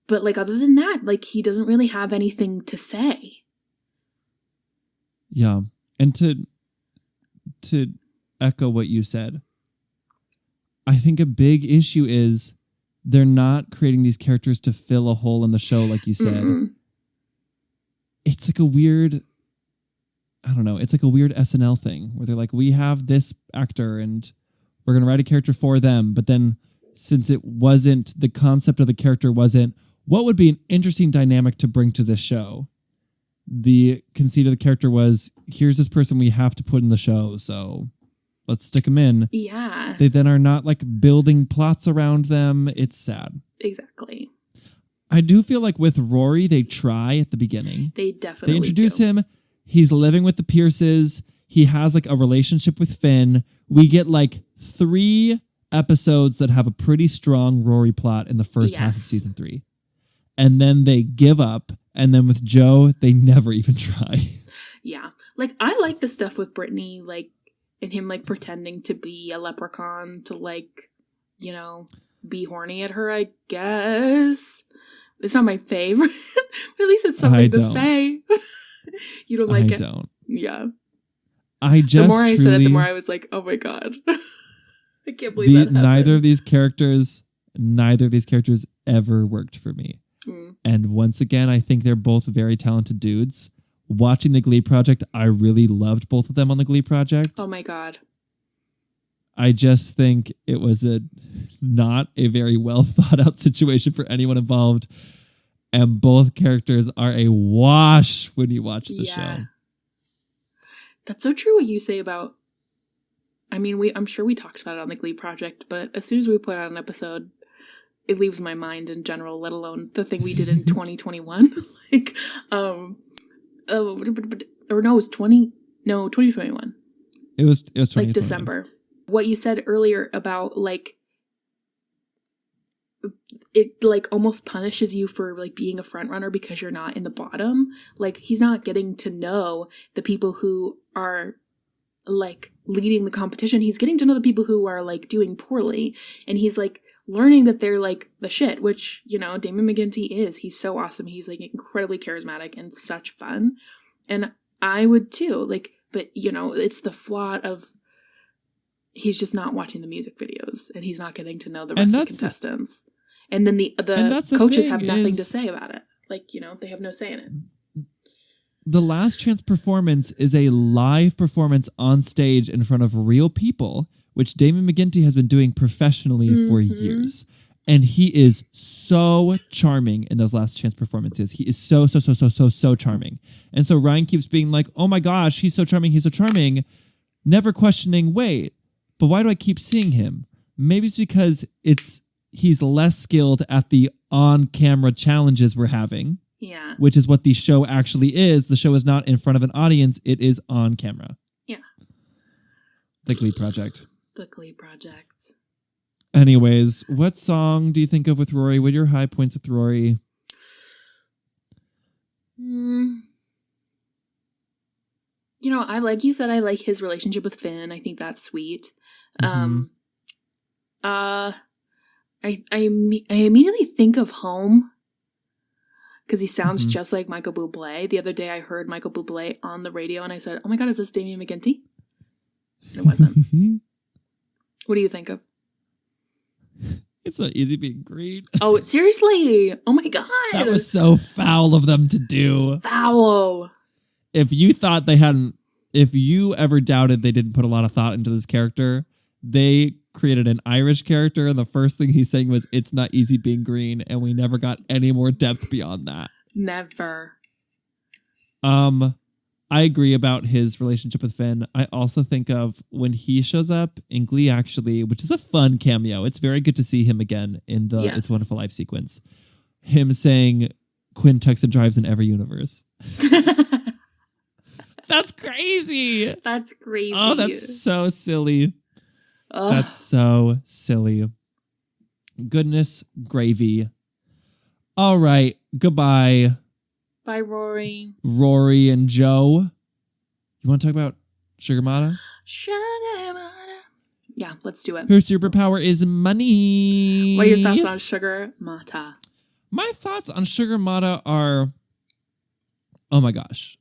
But, other than that, he doesn't really have anything to say. Yeah. And to echo what you said, I think a big issue is they're not creating these characters to fill a hole in the show, like you said. Mm-hmm. It's a weird, it's a weird SNL thing where they're we have this actor and we're going to write a character for them. But then since the concept of the character wasn't, what would be an interesting dynamic to bring to this show? The conceit of the character was, here's this person we have to put in the show, so let's stick them in. Yeah. They then are not building plots around them. It's sad. Exactly. I do feel with Rory, they try at the beginning. They definitely introduce do. him. He's living with the Pierces. He has a relationship with Finn. We get 3 episodes that have a pretty strong Rory plot in the first half of season 3. And then they give up. And then with Joe, they never even try. Yeah. I like the stuff with Brittany, and him, pretending to be a leprechaun to, be horny at her, I guess. It's not my favorite. But at least it's something to say. You don't like it? I don't. Yeah. The more I said it, the more I was oh my God. I can't believe that happened. Neither of these characters ever worked for me. And once again, I think they're both very talented dudes. Watching the Glee Project, I really loved both of them on the Glee Project. Oh my God. I just think it was not a very well thought out situation for anyone involved. And both characters are a wash when you watch the show. That's so true what you say about, I'm sure we talked about it on the Glee Project, but as soon as we put out an episode, it leaves my mind in general, let alone the thing we did in 2021. Or no, it was 2021. It was 2021. December. What you said earlier about it almost punishes you for being a front runner because you're not in the bottom. He's not getting to know the people who are leading the competition. He's getting to know the people who are doing poorly, and he's learning that they're the shit, which, Damon McGinty is. He's so awesome. He's incredibly charismatic and such fun. And I would too, but it's the flaw of he's just not watching the music videos and he's not getting to know the rest of the contestants. And then the coaches have nothing to say about it. They have no say in it. The Last Chance performance is a live performance on stage in front of real people, which Damon McGinty has been doing professionally for years. And he is so charming in those Last Chance performances. He is so charming. And so Ryan keeps being oh my gosh, he's so charming, never questioning, wait, but why do I keep seeing him? Maybe it's because he's less skilled at the on-camera challenges we're having. Yeah. Which is what the show actually is. The show is not in front of an audience, it is on camera. Yeah. The Glee Project. The Glee Project. Anyways, what song do you think of with Rory? What are your high points with Rory? Like you said, I like his relationship with Finn. I think that's sweet. I immediately think of Home because he sounds just like Michael Bublé. The other day I heard Michael Bublé on the radio and I said, oh my God, is this Damian McGinty? And it wasn't. What do you think of? It's not easy being green. Oh, seriously? Oh my God. That was so foul of them to do. Foul. If you ever doubted they didn't put a lot of thought into this character, they created an Irish character, and the first thing he's saying was, it's not easy being green, and we never got any more depth beyond that. Never. I agree about his relationship with Finn. I also think of when he shows up in Glee, actually, which is a fun cameo. It's very good to see him again in the It's a Wonderful Life sequence. Him saying, Quinn tucks and drives in every universe. That's crazy. That's crazy. Oh, that's so silly. Ugh. That's so silly. Goodness gravy. All right. Goodbye, Bye, Rory. Rory and Joe. You want to talk about Sugar Mata? Sugar Mata. Yeah, let's do it. Her superpower is money. What are your thoughts on Sugar Mata? My thoughts on Sugar Mata are, oh my gosh.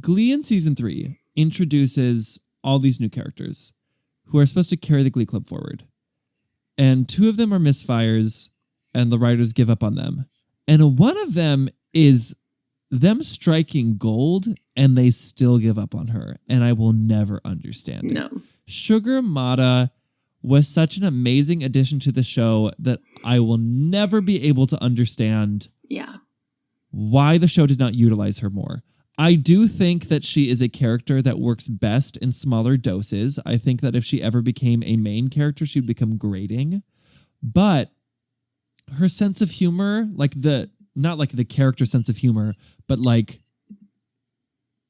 Glee in season 3 introduces all these new characters who are supposed to carry the Glee Club forward. And 2 of them are misfires, and the writers give up on them. And one of them is them striking gold, and they still give up on her. And I will never understand it. No. Sugar Mata was such an amazing addition to the show that I will never be able to understand why the show did not utilize her more. I do think that she is a character that works best in smaller doses. I think that if she ever became a main character, she'd become grating. But her sense of humor, not like the character sense of humor, but like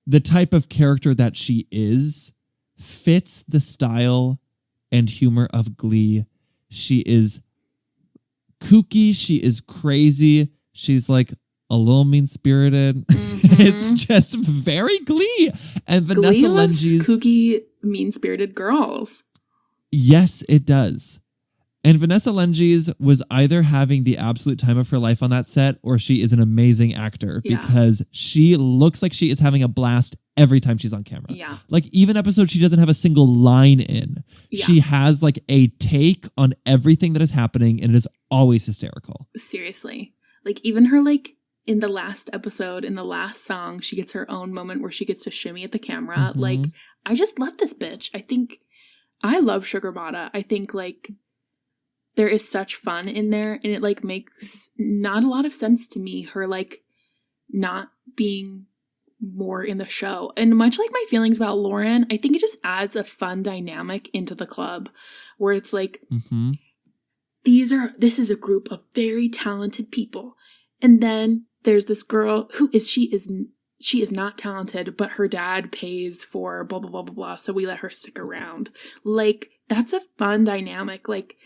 the type of character that she is, fits the style and humor of Glee. She is kooky. She is crazy. She's like a little mean-spirited. It's just very Glee. And Vanessa Glee loves Lengy's kooky, mean-spirited girls. Yes, it does. And Vanessa Lengy's was either having the absolute time of her life on that set, or she is an amazing actor because she looks like she is having a blast every time she's on camera. Yeah. Like even episodes she doesn't have a single line in. Yeah. She has like a take on everything that is happening, and it is always hysterical. Seriously. Like even her like in the last episode, in the last song, she gets her own moment where she gets to shimmy at the camera. Like, I just love this bitch. I love Sugar Mata. I think like there is such fun in there, and it like makes not a lot of sense to me, her like not being more in the show. And much like my feelings about Lauren, I think it just adds a fun dynamic into the club where it's like, this is a group of very talented people. And then there's this girl who she is not talented, but her dad pays for blah, blah, blah, blah, blah. So we let her stick around. Like, that's a fun dynamic. Like,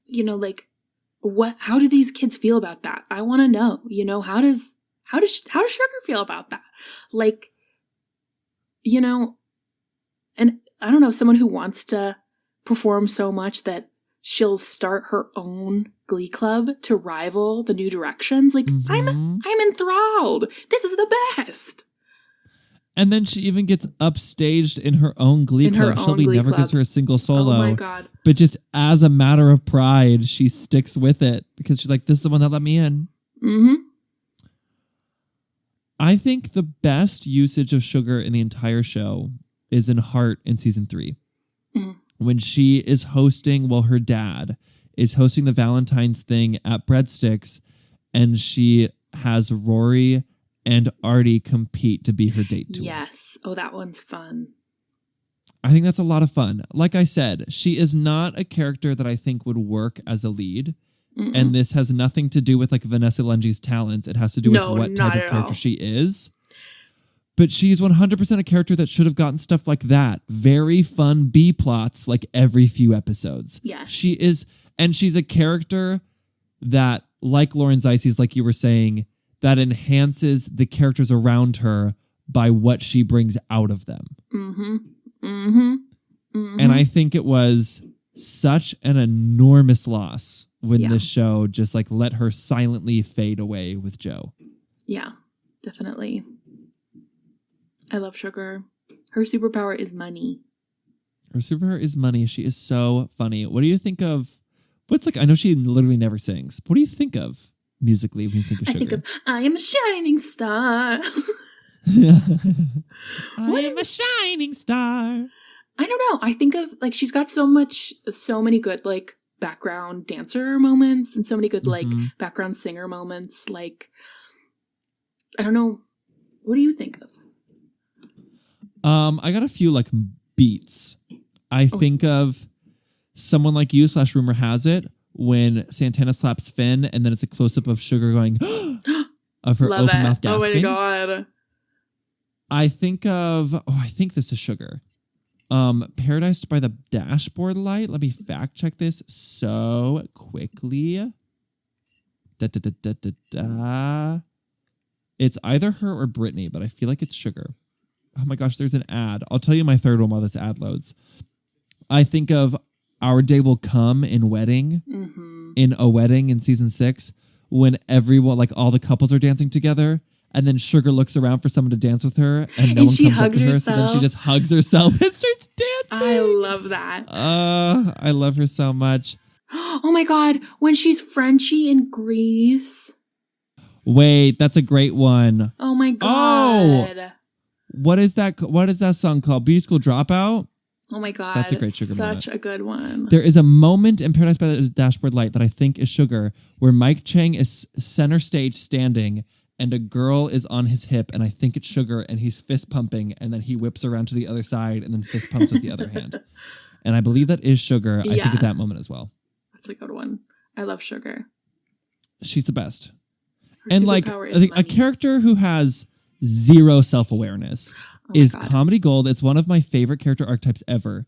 you know, like how do these kids feel about that? I want to know, you know, how does Sugar feel about that? Like, you know, and I don't know, someone who wants to perform so much that she'll start her own Glee Club to rival the New Directions. Like, I'm enthralled. This is the best. And then she even gets upstaged in her own Glee Club. Shelby never gives her a single solo. Oh my God. But just as a matter of pride, she sticks with it because she's like, this is the one that let me in. I think the best usage of Sugar in the entire show is in Heart in season 3. When she is hosting, her dad is hosting the Valentine's thing at Breadsticks, and she has Rory and Artie compete to be her date tour. Yes. Oh, that one's fun. I think that's a lot of fun. Like I said, she is not a character that I think would work as a lead. And this has nothing to do with like Vanessa Lengy's talents. It has to do with what type of character she is. But she's 100% a character that should have gotten stuff like that. Very fun B plots like every few episodes. Yes. She is, and she's a character that, like Lauren Zeisey's, like you were saying, that enhances the characters around her by what she brings out of them. And I think it was such an enormous loss when Yeah. this show just like let her silently fade away with Joe. Yeah, definitely. I love Sugar. Her superpower is money. Her superpower is money. She is so funny. What do you think of? What's like? I know she literally never sings. What do you think of musically when you think of Sugar? I think of I am a shining star. I am a shining star. I don't know. I think of like she's got so many good like background dancer moments and so many good like background singer moments. Like, I don't know. What do you think of? I got a few like beats. I think of Someone Like You / Rumor Has It when Santana slaps Finn and then it's a close up of Sugar going of her Love open it. mouth Oh gasping. my god. I think of I think this is Sugar. Paradise by the Dashboard Light. Let me fact check this so quickly. Da, da, da, da, da, da. It's either her or Brittany, but I feel like it's Sugar. Oh my gosh, there's an ad. I'll tell you my third one while this ad loads. I think of Our Day Will Come in Wedding, in A Wedding in season 6, when everyone, like all the couples are dancing together. And then Sugar looks around for someone to dance with her, and no one she comes up hugs to her. So then she herself. just hugs herself and starts dancing. I love that. I love her so much. Oh my god, when she's Frenchie in Grease. Wait, that's a great one. Oh my god. What is that? What is that song called? Beauty School Dropout? Oh my god. That's a great Sugar moment. Such a good one. There is a moment in Paradise by the Dashboard Light that I think is Sugar, where Mike Chang is center stage standing, and a girl is on his hip, and I think it's Sugar, and he's fist pumping, and then he whips around to the other side, and then fist pumps with the other hand. And I believe that is Sugar. I think at that moment as well. That's a good one. I love Sugar. She's the best. Her And like superpower I is think a money. character who has zero self-awareness is God. comedy gold. It's one of my favorite character archetypes ever.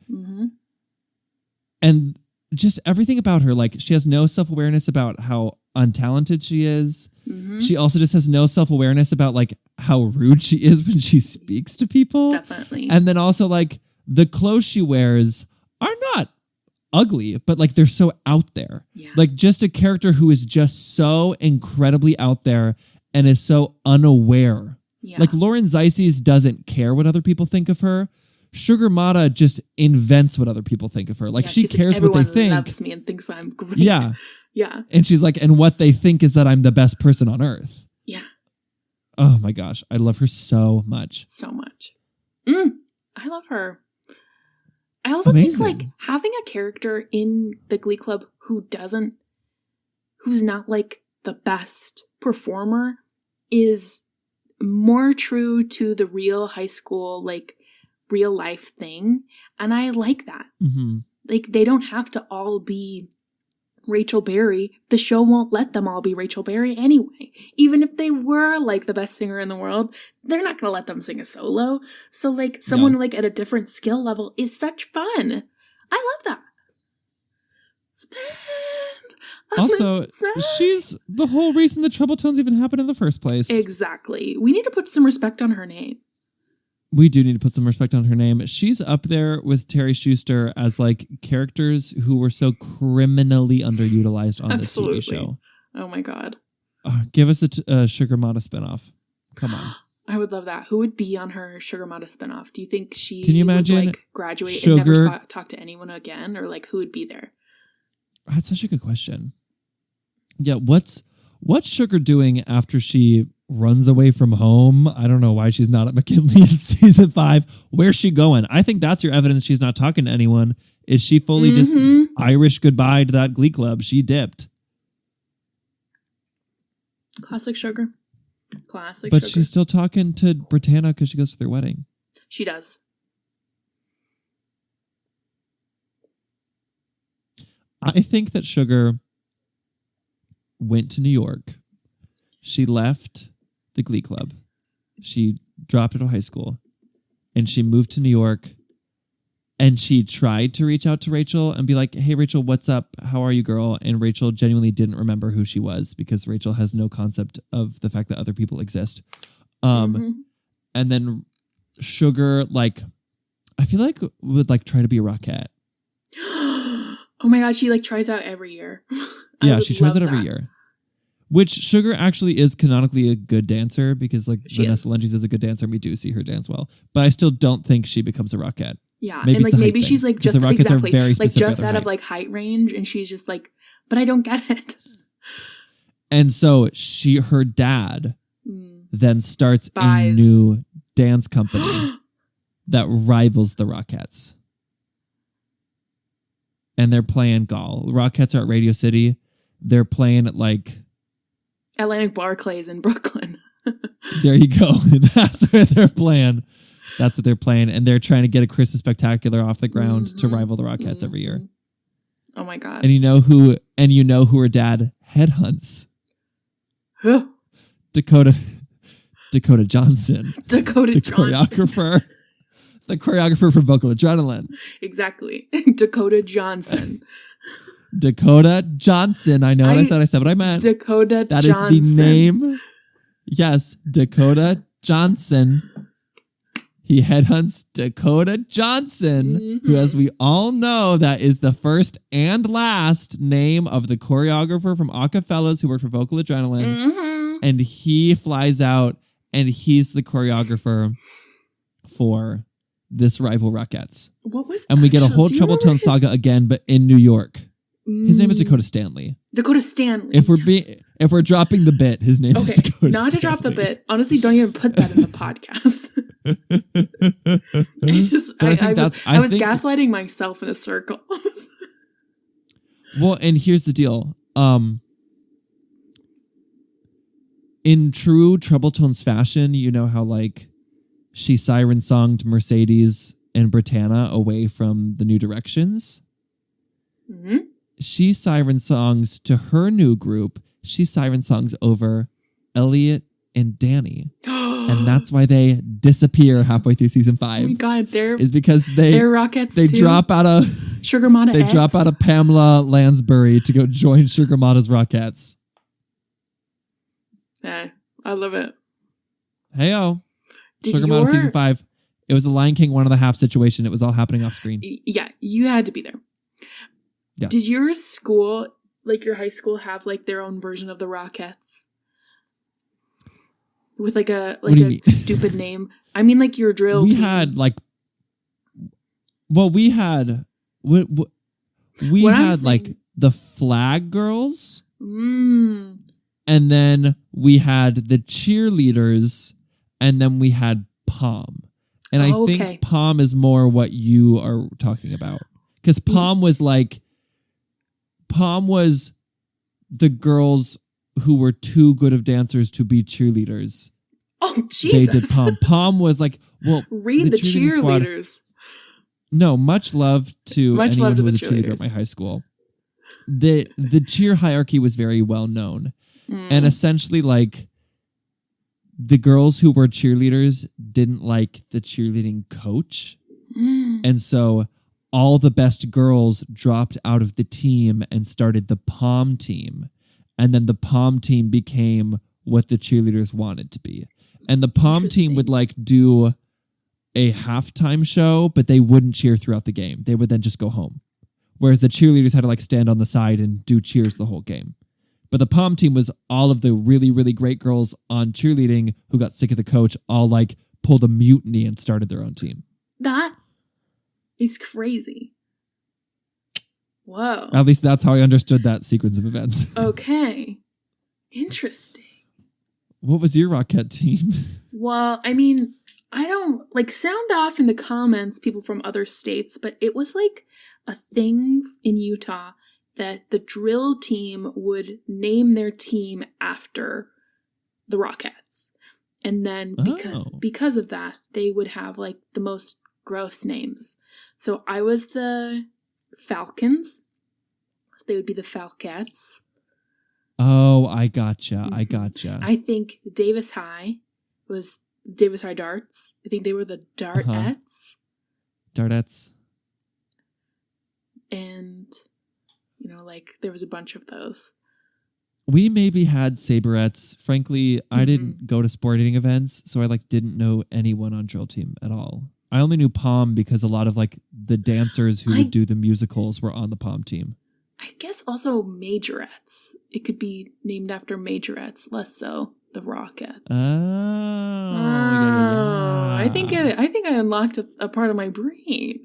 And just everything about her, like she has no self-awareness about how untalented she is. She also just has no self-awareness about like how rude she is when she speaks to people. Definitely. And then also like the clothes she wears are not ugly, but like they're so out there. Yeah. Like just a character who is just so incredibly out there and is so unaware. Yeah. Like Lauren Zaises doesn't care what other people think of her. Sugar Mata just invents what other people think of her. Like she she's cares what they everyone think. loves me and thinks I'm great. Yeah. Yeah. And she's like, and what they think is that I'm the best person on earth. Yeah. Oh my gosh. I love her so much. So much. I love her. I also Amazing. think like having a character in the Glee Club who's not like the best performer is more true to the real high school, like real life thing. And I like that. Like they don't have to all be Rachel Berry. The show won't let them all be Rachel Berry anyway. Even if they were like the best singer in the world, they're not going to let them sing a solo. So like someone like at a different skill level is such fun. I love that. Also, she's the whole reason the Trouble Tones even happened in the first place. Exactly. We need to put some respect on her name. We do need to put some respect on her name. She's up there with Terry Schuster as like characters who were so criminally underutilized on this TV show. Oh my God. Give us a Sugar Mata spinoff. Come on. I would love that. Who would be on her Sugar Mata spinoff? Do you think she Can you imagine would like graduate Sugar- and never talk to anyone again? Or like who would be there? That's such a good question. Yeah, what's Sugar doing after she runs away from home? I don't know why she's not at McKinley in season 5. Where's she going? I think that's your evidence she's not talking to anyone. Is she fully just Irish goodbye to that Glee Club? She dipped. Classic Sugar. Classic But Sugar. she's still talking to Britannia because she goes to their wedding. She does. I think that Sugar went to New York. She left the Glee Club. She dropped out of high school. And she moved to New York. And she tried to reach out to Rachel and be like, hey, Rachel, what's up? How are you, girl? And Rachel genuinely didn't remember who she was because Rachel has no concept of the fact that other people exist. And then Sugar, like, I feel like would like try to be a Rockette. Oh my god, she like tries out every year. Yeah, she tries it every year. Which Sugar actually is canonically a good dancer because like Vanessa Lenges is a good dancer and we do see her dance well. But I still don't think she becomes a Rockette. Yeah, and like maybe she's like just exactly like just out of like height range, and she's just like, but I don't get it. And so her dad then starts a new dance company that rivals the Rockettes. And they're playing Gall. The Rockettes are at Radio City. They're playing at like Atlantic Barclays in Brooklyn. There you go. That's where they're playing. That's what they're playing. And they're trying to get a Christmas Spectacular off the ground to rival the Rockettes every year. Oh my God. And you know who her dad headhunts? Who? Dakota Johnson. Dakota Johnson. Choreographer. The choreographer from Vocal Adrenaline. Exactly. Dakota Johnson. Dakota Johnson. I know what I said. I said what I meant. Dakota That Johnson. That is the name. Yes, Dakota Johnson. He headhunts Dakota Johnson, who, as we all know, that is the first and last name of the choreographer from Acafellas who worked for Vocal Adrenaline. And he flies out and he's the choreographer for this rival Rockettes. What was And we get a whole Trouble Tone saga again, but in New York. His name is Dakota Stanley. Dakota Stanley. If we're dropping the bit, his name is Dakota Stanley. Not to drop the bit. Honestly, don't even put that in the podcast. I was gaslighting myself in a circle. Well, and here's the deal. In true Trouble Tones fashion, you know how like she siren songed Mercedes and Britannia away from the New Directions? Mm-hmm. She siren songs to her new group. She siren songs over Elliot and Danny. And that's why they disappear halfway through season 5. Oh my God, is because they're Rockettes they too. drop out of Sugar Mata. They drop out of Pamela Lansbury to go join Sugar Mata's Rockettes. Yeah, I love it. Hey-o. Sugar Mata season 5. It was a Lion King 1.5 situation. It was all happening off screen. Yeah, you had to be there. Yes. Did your school, like your high school, have like their own version of the Rockettes? With like a stupid name? I mean, like your drill team. We had like the Flag Girls. And then we had the cheerleaders, and then we had Pom. And I think Pom is more what you are talking about. Because Pom was the girls who were too good of dancers to be cheerleaders. Oh, Jesus. They did Pom. Pom was like, well, read the cheerleaders. Squad, no, much love to anyone who was a cheerleader at my high school. The cheer hierarchy was very well known. And essentially, like, the girls who were cheerleaders didn't like the cheerleading coach. And so all the best girls dropped out of the team and started the Pom team. And then the Pom team became what the cheerleaders wanted to be. And the Pom team would like do a halftime show, but they wouldn't cheer throughout the game. They would then just go home. Whereas the cheerleaders had to like stand on the side and do cheers the whole game. But the Pom team was all of the really, really great girls on cheerleading who got sick of the coach, all like pulled a mutiny and started their own team. That is crazy. Whoa. At least that's how I understood that sequence of events. Okay. Interesting. What was your Rockette team? Well, I mean, I don't like sound off in the comments, people from other states, but it was like a thing in Utah that the drill team would name their team after the Rockettes. And then because of that, they would have like the most gross names. So I was the Falcons. So they would be the Falkettes. Oh, I gotcha. I gotcha. I think Davis High was Davis High Darts. I think they were the Dartettes. Dartettes. And, you know, like there was a bunch of those. We maybe had Saberettes. Frankly, I didn't go to sporting events, so I like didn't know anyone on drill team at all. I only knew Pom because a lot of like the dancers who would do the musicals were on the Pom team. I guess also majorettes. It could be named after majorettes, less so the Rockettes. I think I unlocked a part of my brain.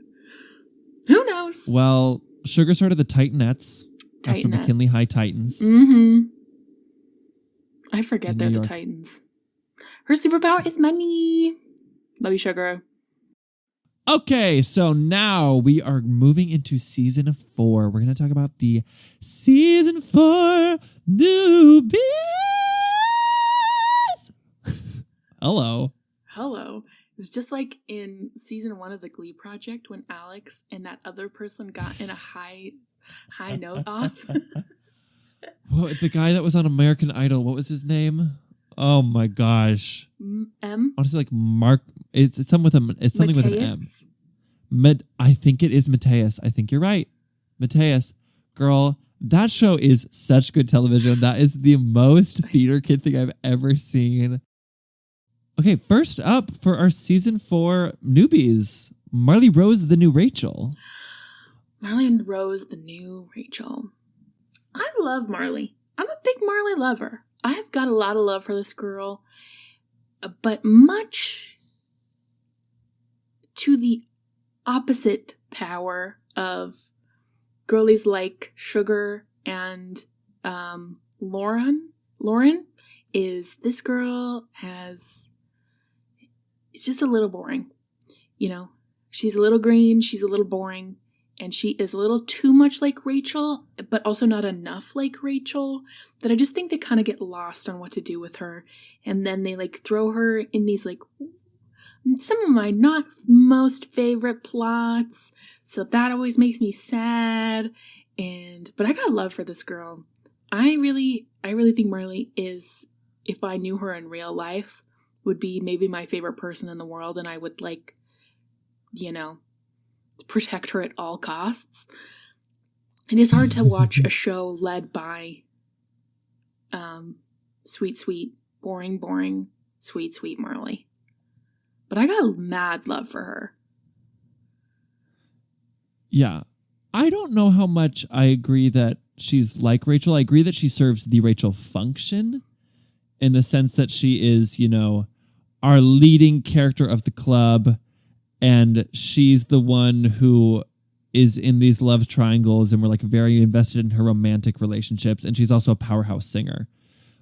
Who knows? Well, Sugar started the Titanettes after Titanettes. McKinley High Titans. Mm-hmm. I forget In they're New the York. Titans. Her superpower is money. Love you, Sugar. Okay, so now we are moving into season 4. We're going to talk about the season 4 newbies. Hello. Hello. It was just like in season 1 of the Glee Project when Alex and that other person got in a high note off. What, the guy that was on American Idol, what was his name? Oh my gosh. M? Honestly, like Mark, it's something with an M. I think it is Mateus. I think you're right. Mateus. Girl, that show is such good television. That is the most theater kid thing I've ever seen. Okay, first up for our season 4 newbies, Marley Rose, the new Rachel. Marley and Rose, the new Rachel. I love Marley. I'm a big Marley lover. I have got a lot of love for this girl, but much to the opposite power of girlies like Sugar and Lauren is this girl it's just a little boring. You know, she's a little green, she's a little boring, and she is a little too much like Rachel, but also not enough like Rachel, that I just think they kind of get lost on what to do with her. And then they like throw her in these like some of my not most favorite plots. So that always makes me sad. But I got love for this girl. I really think Marley is, if I knew her in real life, would be maybe my favorite person in the world, and I would like, protect her at all costs. It is hard to watch a show led by sweet, boring, sweet Marley. But I got mad love for her. Yeah. I don't know how much I agree that she's like Rachel. I agree that she serves the Rachel function in the sense that she is, our leading character of the club, and she's the one who is in these love triangles, and we're like very invested in her romantic relationships, and she's also a powerhouse singer.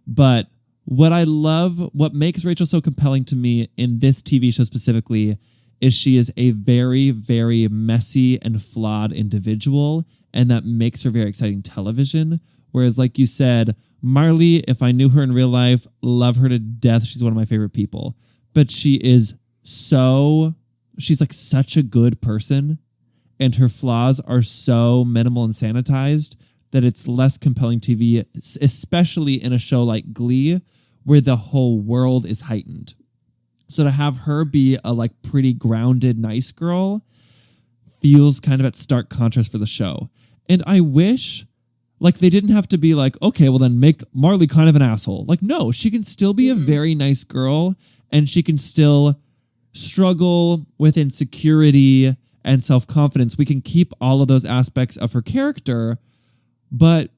But what makes Rachel so compelling to me in this TV show specifically is she is a very, very messy and flawed individual, and that makes her very exciting television. Whereas, like you said, Marley, if I knew her in real life, love her to death. She's one of my favorite people. But she's like such a good person, and her flaws are so minimal and sanitized that it's less compelling TV, especially in a show like Glee, where the whole world is heightened. So to have her be a like pretty grounded, nice girl feels kind of at stark contrast for the show. And I wish like they didn't have to be like, okay, well then make Marley kind of an asshole. Like, no, she can still be a very nice girl, and she can still struggle with insecurity and self-confidence. We can keep all of those aspects of her character, but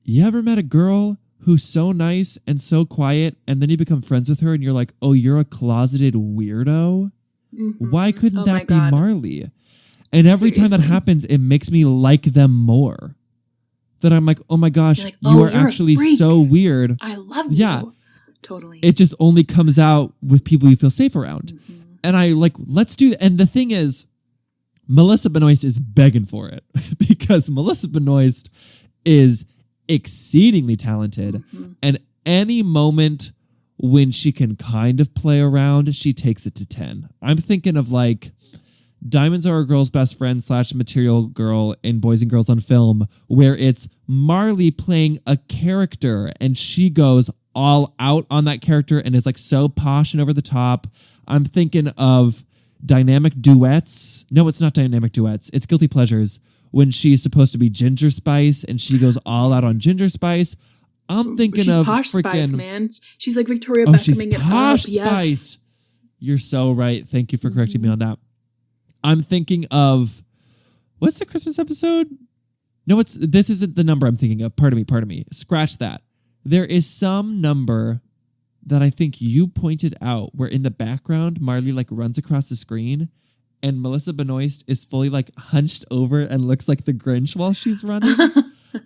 you ever met a girl who's so nice and so quiet, and then you become friends with her and you're like, oh, you're a closeted weirdo? Mm-hmm. Why couldn't that be Marley? And every time that happens, it makes me like them more. That I'm like, oh my gosh, like, you are actually so weird. I love you. Yeah. Totally. It just only comes out with people you feel safe around. Mm-hmm. And I like, let's do that. And the thing is, Melissa Benoist is begging for it because Melissa Benoist is exceedingly talented. Mm-hmm. And any moment when she can kind of play around, she takes it to 10. I'm thinking of like Diamonds Are a Girl's Best Friend / Material Girl in Boys and Girls on Film, where it's Marley playing a character and she goes all out on that character and is like so posh and over the top. I'm thinking of Dynamic Duets. No, it's not Dynamic Duets. It's Guilty Pleasures, when she's supposed to be Ginger Spice and she goes all out on Ginger Spice. I'm thinking she's of Posh freaking Spice, man. She's like Victoria Beckhaming it up. Posh Spice. You're so right. Thank you for correcting me on that. I'm thinking of, what's the Christmas episode? No, this isn't the number I'm thinking of. Pardon me. Scratch that. There is some number that I think you pointed out where in the background, Marley like runs across the screen and Melissa Benoist is fully like hunched over and looks like the Grinch while she's running.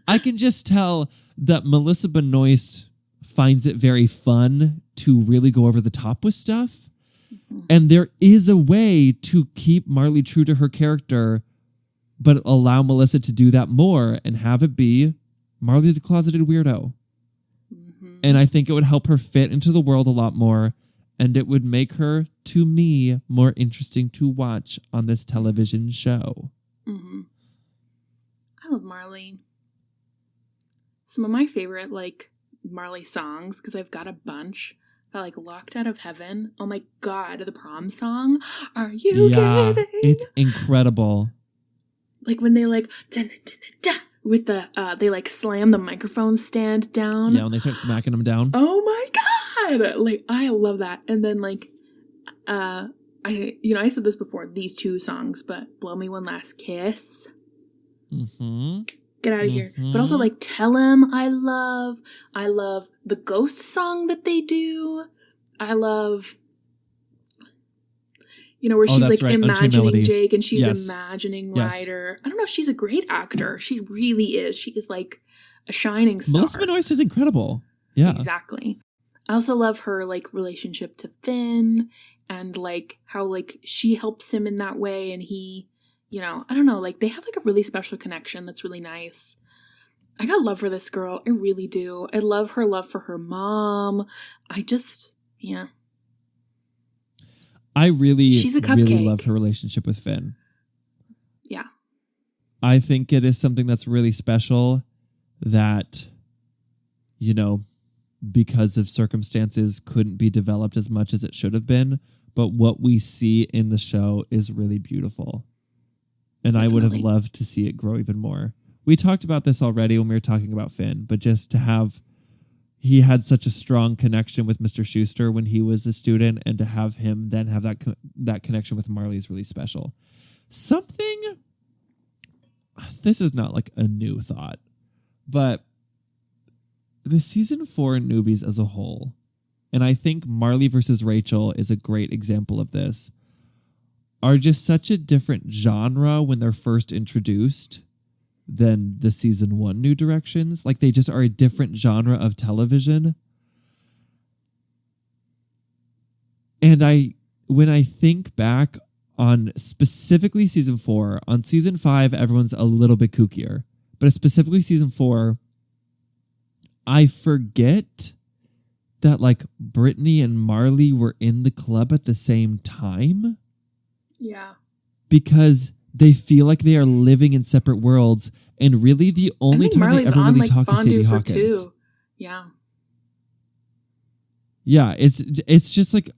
I can just tell that Melissa Benoist finds it very fun to really go over the top with stuff. And there is a way to keep Marley true to her character, but allow Melissa to do that more and have it be Marley's a closeted weirdo. And I think it would help her fit into the world a lot more. And it would make her, to me, more interesting to watch on this television show. Mm-hmm. I love Marley. Some of my favorite, like, Marley songs, because I've got a bunch, are like Locked Out of Heaven. Oh my God, the prom song. Are you kidding? It's incredible. Like when they like, dun, dun, dun, dun, with the, they like slam the microphone stand down. Yeah, when they start smacking them down. Oh my God. Like, I love that. And then like, I said this before, these two songs, but Blow Me One Last Kiss. Mm-hmm. Get out of here. But also like Tell 'Em I love the Ghost song that they do. I love, where she's like right. Imagining Jake and she's imagining Ryder. I don't know. She's a great actor. She really is. She is like a shining star. Melissa Benoist is incredible. Yeah. Exactly. I also love her like relationship to Finn and like how like she helps him in that way and he, I don't know, like they have like a really special connection that's really nice. I got love for this girl. I really do. I love her love for her mom. I really, she's a cupcake. Really love her relationship with Finn. Yeah. I think it is something that's really special that, because of circumstances couldn't be developed as much as it should have been. But what we see in the show is really beautiful. And definitely. I would have loved to see it grow even more. We talked about this already when we were talking about Finn, but just to have, he had such a strong connection with Mr. Schuster when he was a student, and to have him then have that connection with Marley is really special. This is not like a new thought, but the season 4 newbies as a whole, and I think Marley versus Rachel is a great example of this, are just such a different genre when they're first introduced than the season 1 New Directions. Like they just are a different genre of television. And when I think back on specifically season 4, on season 5, everyone's a little bit kookier, but specifically season 4, I forget that like Brittany and Marley were in the club at the same time. Yeah. Because they feel like they are living in separate worlds, and really the only time Marley's they ever really like talk is Sadie Hawkins. Two. Yeah. Yeah, it's just like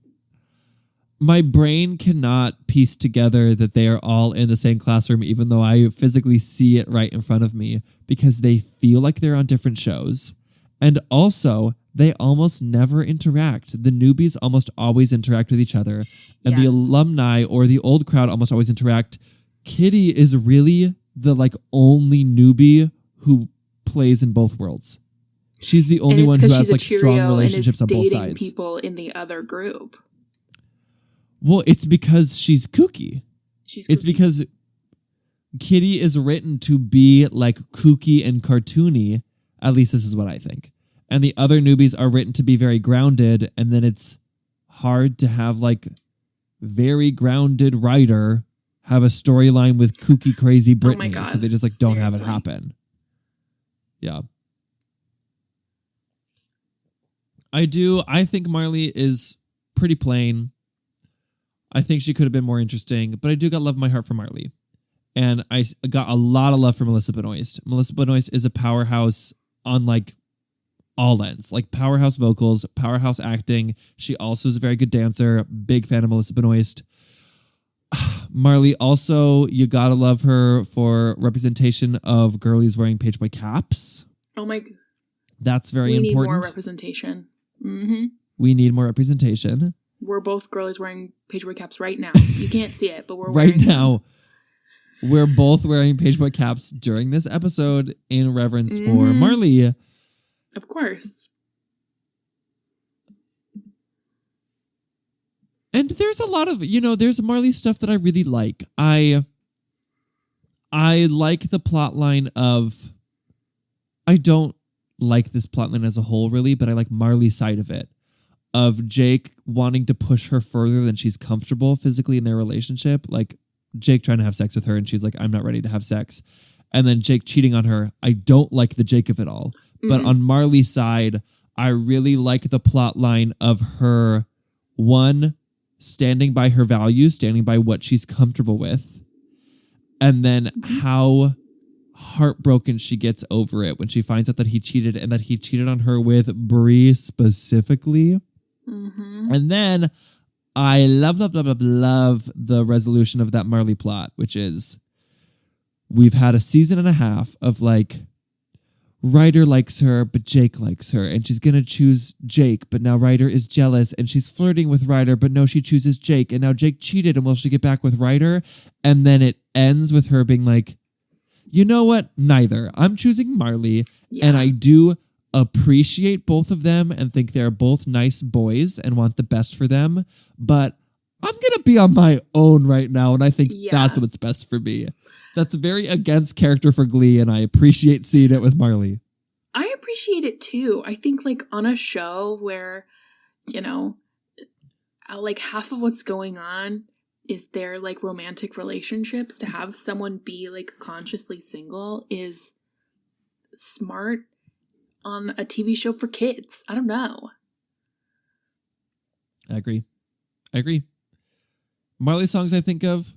my brain cannot piece together that they are all in the same classroom, even though I physically see it right in front of me, because they feel like they're on different shows. And also, they almost never interact. The newbies almost always interact with each other. And the alumni or the old crowd almost always interact. Kitty is really the like only newbie who plays in both worlds. She's the only one who has like strong relationships on both sides. People in the other group. Well, it's because she's kooky. It's because Kitty is written to be like kooky and cartoony. At least this is what I think. And the other newbies are written to be very grounded, and then it's hard to have like very grounded writer have a storyline with kooky, crazy Brittany. Oh my God. So they just like don't have it happen. Yeah. I think Marley is pretty plain. I think she could have been more interesting, but I do got love in my heart for Marley. And I got a lot of love for Melissa Benoist. Melissa Benoist is a powerhouse on like all ends, like powerhouse vocals, powerhouse acting. She also is a very good dancer. Big fan of Melissa Benoist. Marley also, you gotta love her for representation of girlies wearing page boy caps. Oh my God. That's very important. We need more representation. Mm-hmm. We need more representation. We're both girlies wearing pageboy caps right now. You can't see it, but we're Right wearing now, we're both wearing pageboy caps during this episode in reverence for Marley. Of course. And there's a lot of, there's Marley stuff that I really like. I like the plot line of, I don't like this plot line as a whole really, but I like Marley's side of it. Of Jake wanting to push her further than she's comfortable physically in their relationship. Like Jake trying to have sex with her and she's like, I'm not ready to have sex. And then Jake cheating on her. I don't like the Jake of it all. But on Marley's side, I really like the plot line of her, one, standing by her values, standing by what she's comfortable with. And then how heartbroken she gets over it when she finds out that he cheated and that he cheated on her with Bree specifically. And then I love the resolution of that Marley plot, which is we've had a season and a half of like Ryder likes her, but Jake likes her, and she's going to choose Jake, but now Ryder is jealous, and she's flirting with Ryder, but no, she chooses Jake, and now Jake cheated, and will she get back with Ryder? And then it ends with her being like, you know what? Neither. I'm choosing Marley, and I do appreciate both of them and think they're both nice boys and want the best for them, but I'm going to be on my own right now, and I think that's what's best for me. That's very against character for Glee, and I appreciate seeing it with Marley. I appreciate it too. I think like on a show where, like half of what's going on is their like romantic relationships, to have someone be like consciously single is smart on a TV show for kids. I don't know. I agree. Marley songs I think of,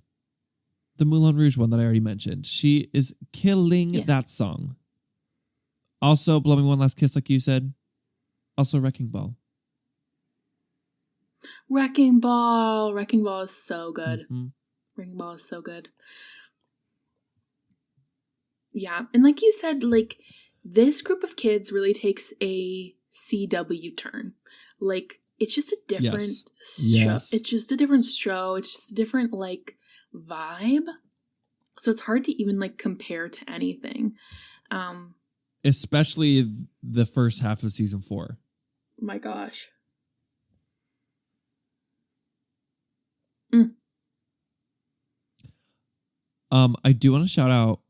the Moulin Rouge one that I already mentioned. She is killing that song. Also, Blowing One Last Kiss, like you said. Also, Wrecking Ball. Wrecking Ball is so good. Wrecking Ball is so good. Yeah, and like you said, like this group of kids really takes a CW turn. Like it's just a different show. It's just a different show. It's just a different like vibe, so it's hard to even like compare to anything, especially the first half of season 4. My gosh. I do want to shout out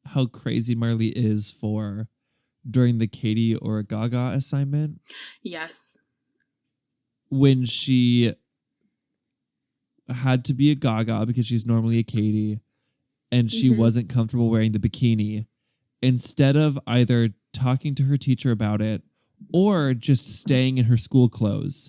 how crazy Marley is for during the Katie or Gaga assignment. Yes, when she had to be a Gaga because she's normally a Katie, and she wasn't comfortable wearing the bikini. Instead of either talking to her teacher about it or just staying in her school clothes,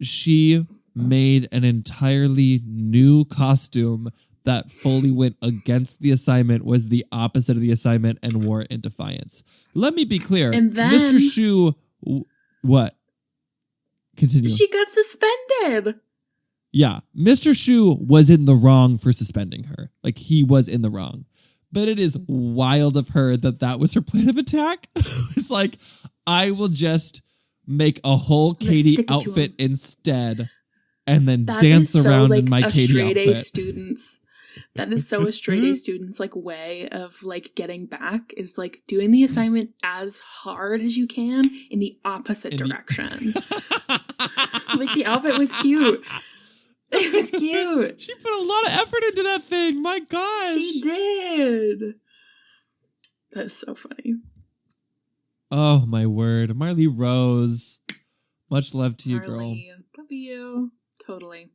she made an entirely new costume that fully went against the assignment, was the opposite of the assignment, and wore it in defiance. Let me be clear. And then Mr. Shu, what? Continue. She got suspended. Yeah, Mr. Shu was in the wrong for suspending her. Like, he was in the wrong. But it is wild of her that was her plan of attack. It's like, I will just make a whole Katie outfit instead and then dance around in my Katie outfit. Students. That is so a straight A student's like way of like getting back, is like doing the assignment as hard as you can in the opposite direction. Like the outfit was cute. It was cute. She put a lot of effort into that thing. My gosh. She did. That's so funny. Oh, my word. Marley Rose. Much love to you, Marley, girl. love you. Totally.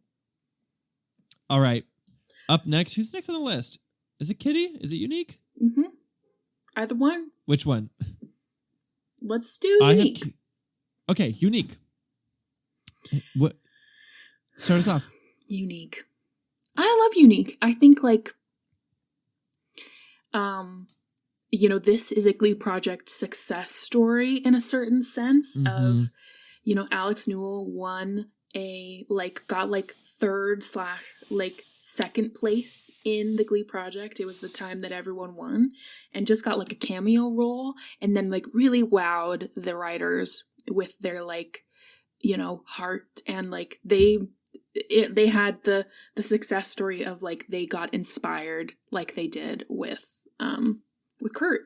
All right. Up next. Who's next on the list? Is it Kitty? Is it Unique? Mm-hmm. Either one. Which one? Let's do Unique. Okay, Unique. What? Start us off. Unique. I love Unique. I think like, this is a Glee Project success story in a certain sense of, Alex Newell won got third / second place in the Glee Project. It was the time that everyone won, and just got like a cameo role, and then like really wowed the writers with their heart, and like they had the success story of like they got inspired like they did with Kurt,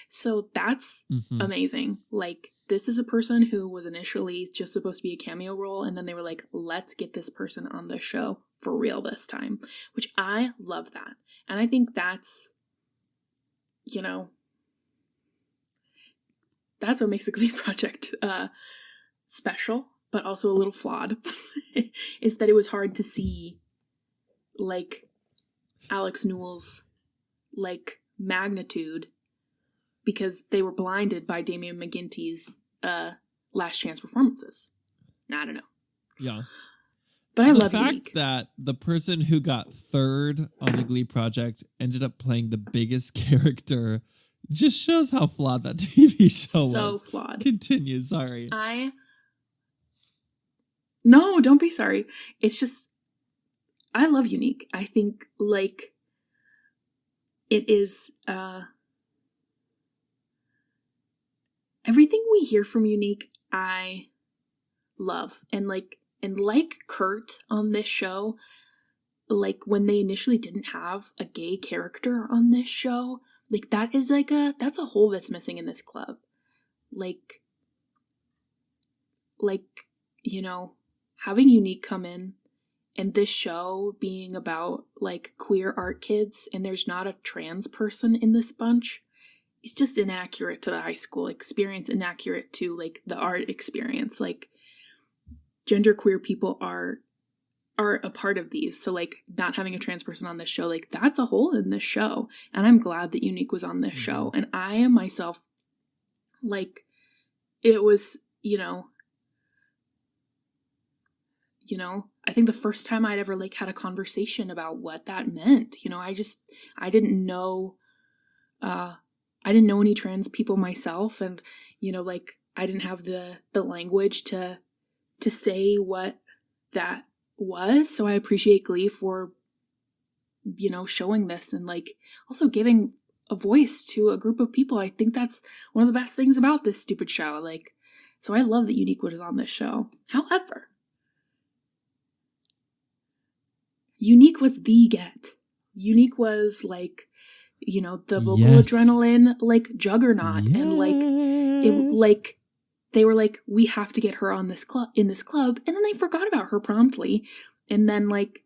so that's amazing. Like, this is a person who was initially just supposed to be a cameo role, and then they were like, let's get this person on the show for real this time, which I love that. And I think that's what makes the Glee Project special, but also a little flawed, is that it was hard to see, like, Alex Newell's, like, magnitude, because they were blinded by Damian McGinty's last chance performances. I don't know. Yeah. But I love the fact Unique. that the person who got third on the Glee Project ended up playing the biggest character just shows how flawed that TV show was. So flawed. Continue, sorry. No, don't be sorry. It's just, I love Unique. I think, like, it is, everything we hear from Unique, I love. And like Kurt on this show, like, when they initially didn't have a gay character on this show, like, that is like that's a hole that's missing in this club. Like, having Unique come in, and this show being about, like, queer art kids, and there's not a trans person in this bunch, it's just inaccurate to the high school experience, inaccurate to, like, the art experience. Like, genderqueer people are a part of these, so, like, not having a trans person on this show, like, that's a hole in this show. And I'm glad that Unique was on this show. And I am myself, like, it was, I think the first time I'd ever, like, had a conversation about what that meant, I didn't know any trans people myself, and, like, I didn't have the language to say what that was. So I appreciate Glee for, showing this, and, like, also giving a voice to a group of people. I think that's one of the best things about this stupid show. Like, so I love that Unique was on this show. However, Unique was the get. Unique was, like, the vocal adrenaline, like, juggernaut. Yes. And, like, it, like, they were like, we have to get her on this club, and then they forgot about her promptly. And then, like,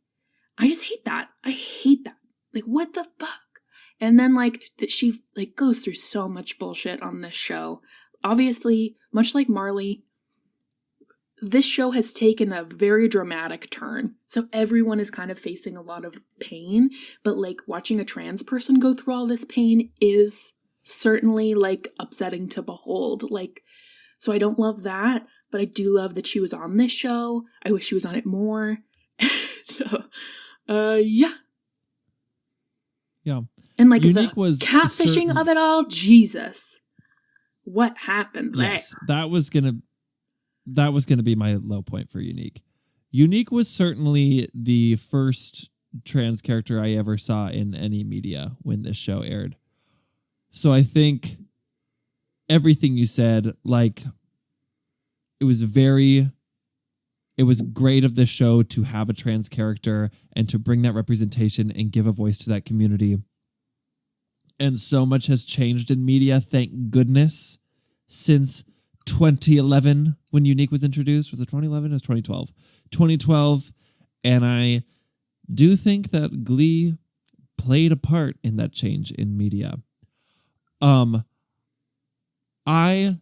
I just hate that. I hate that. Like, what the fuck? And then, like, that she, like, goes through so much bullshit on this show. Obviously, much like Marley, this show has taken a very dramatic turn. So everyone is kind of facing a lot of pain, but, like, watching a trans person go through all this pain is certainly, like, upsetting to behold. Like, so I don't love that, but I do love that she was on this show. I wish she was on it more. So, yeah. Yeah. And, like, Unique the was catfishing of it all, Jesus. What happened there? Yes, that was gonna be my low point for Unique. Unique was certainly the first trans character I ever saw in any media when this show aired. So I think everything you said, like, it was great of this show to have a trans character and to bring that representation and give a voice to that community. And so much has changed in media, thank goodness, since 2011 when Unique was introduced. Was it 2011? It was 2012. 2012. And I do think that Glee played a part in that change in media. I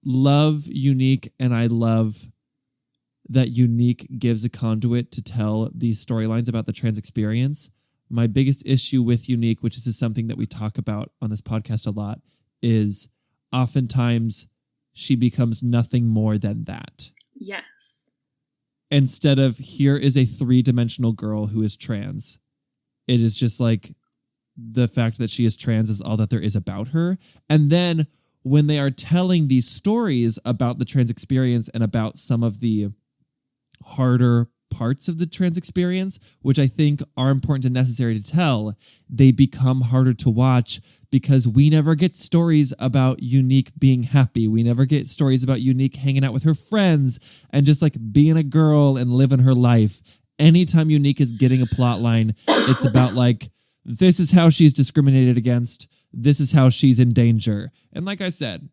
love Unique, and I love that Unique gives a conduit to tell these storylines about the trans experience. My biggest issue with Unique, which is something that we talk about on this podcast a lot, is oftentimes she becomes nothing more than that. Yes. Instead of, here is a 3-dimensional girl who is trans, it is just like the fact that she is trans is all that there is about her. And then when they are telling these stories about the trans experience and about some of the harder parts of the trans experience, which I think are important and necessary to tell, they become harder to watch because we never get stories about Unique being happy. We never get stories about Unique hanging out with her friends and just like being a girl and living her life. Anytime Unique is getting a plot line, it's about like, this is how she's discriminated against. This is how she's in danger. And like I said,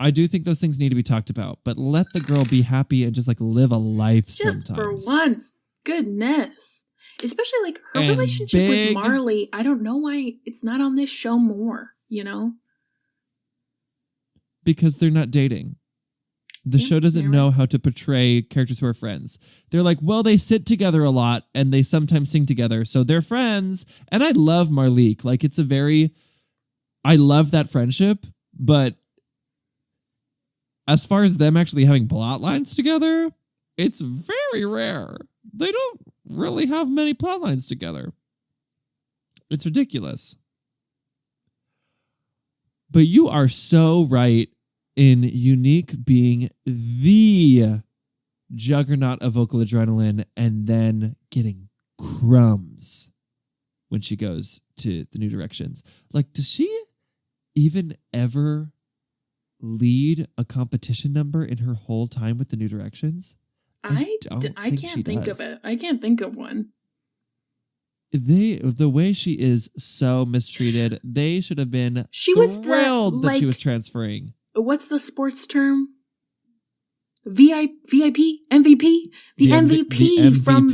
I do think those things need to be talked about, but let the girl be happy and just like live a life just sometimes. For once. Goodness. Especially like her And relationship big- with Marley. I don't know why it's not on this show more, you know? Because they're not dating. The Yeah, show doesn't you're know how to portray characters who are friends. They're like, well, they sit together a lot and they sometimes sing together, so they're friends. And I love Marlique. Like, it's a very... I love that friendship, but as far as them actually having plot lines together, it's very rare. They don't really have many plot lines together. It's ridiculous. But you are so right in Unique being the juggernaut of vocal adrenaline and then getting crumbs when she goes to the New Directions. Like, does she even ever lead a competition number in her whole time with the New Directions? I think can't she think does. of it. I can't think of one. The way she is so mistreated, they should have been She was thrilled that she like- was transferring. What's the sports term? VIP? MVP? The MVP, from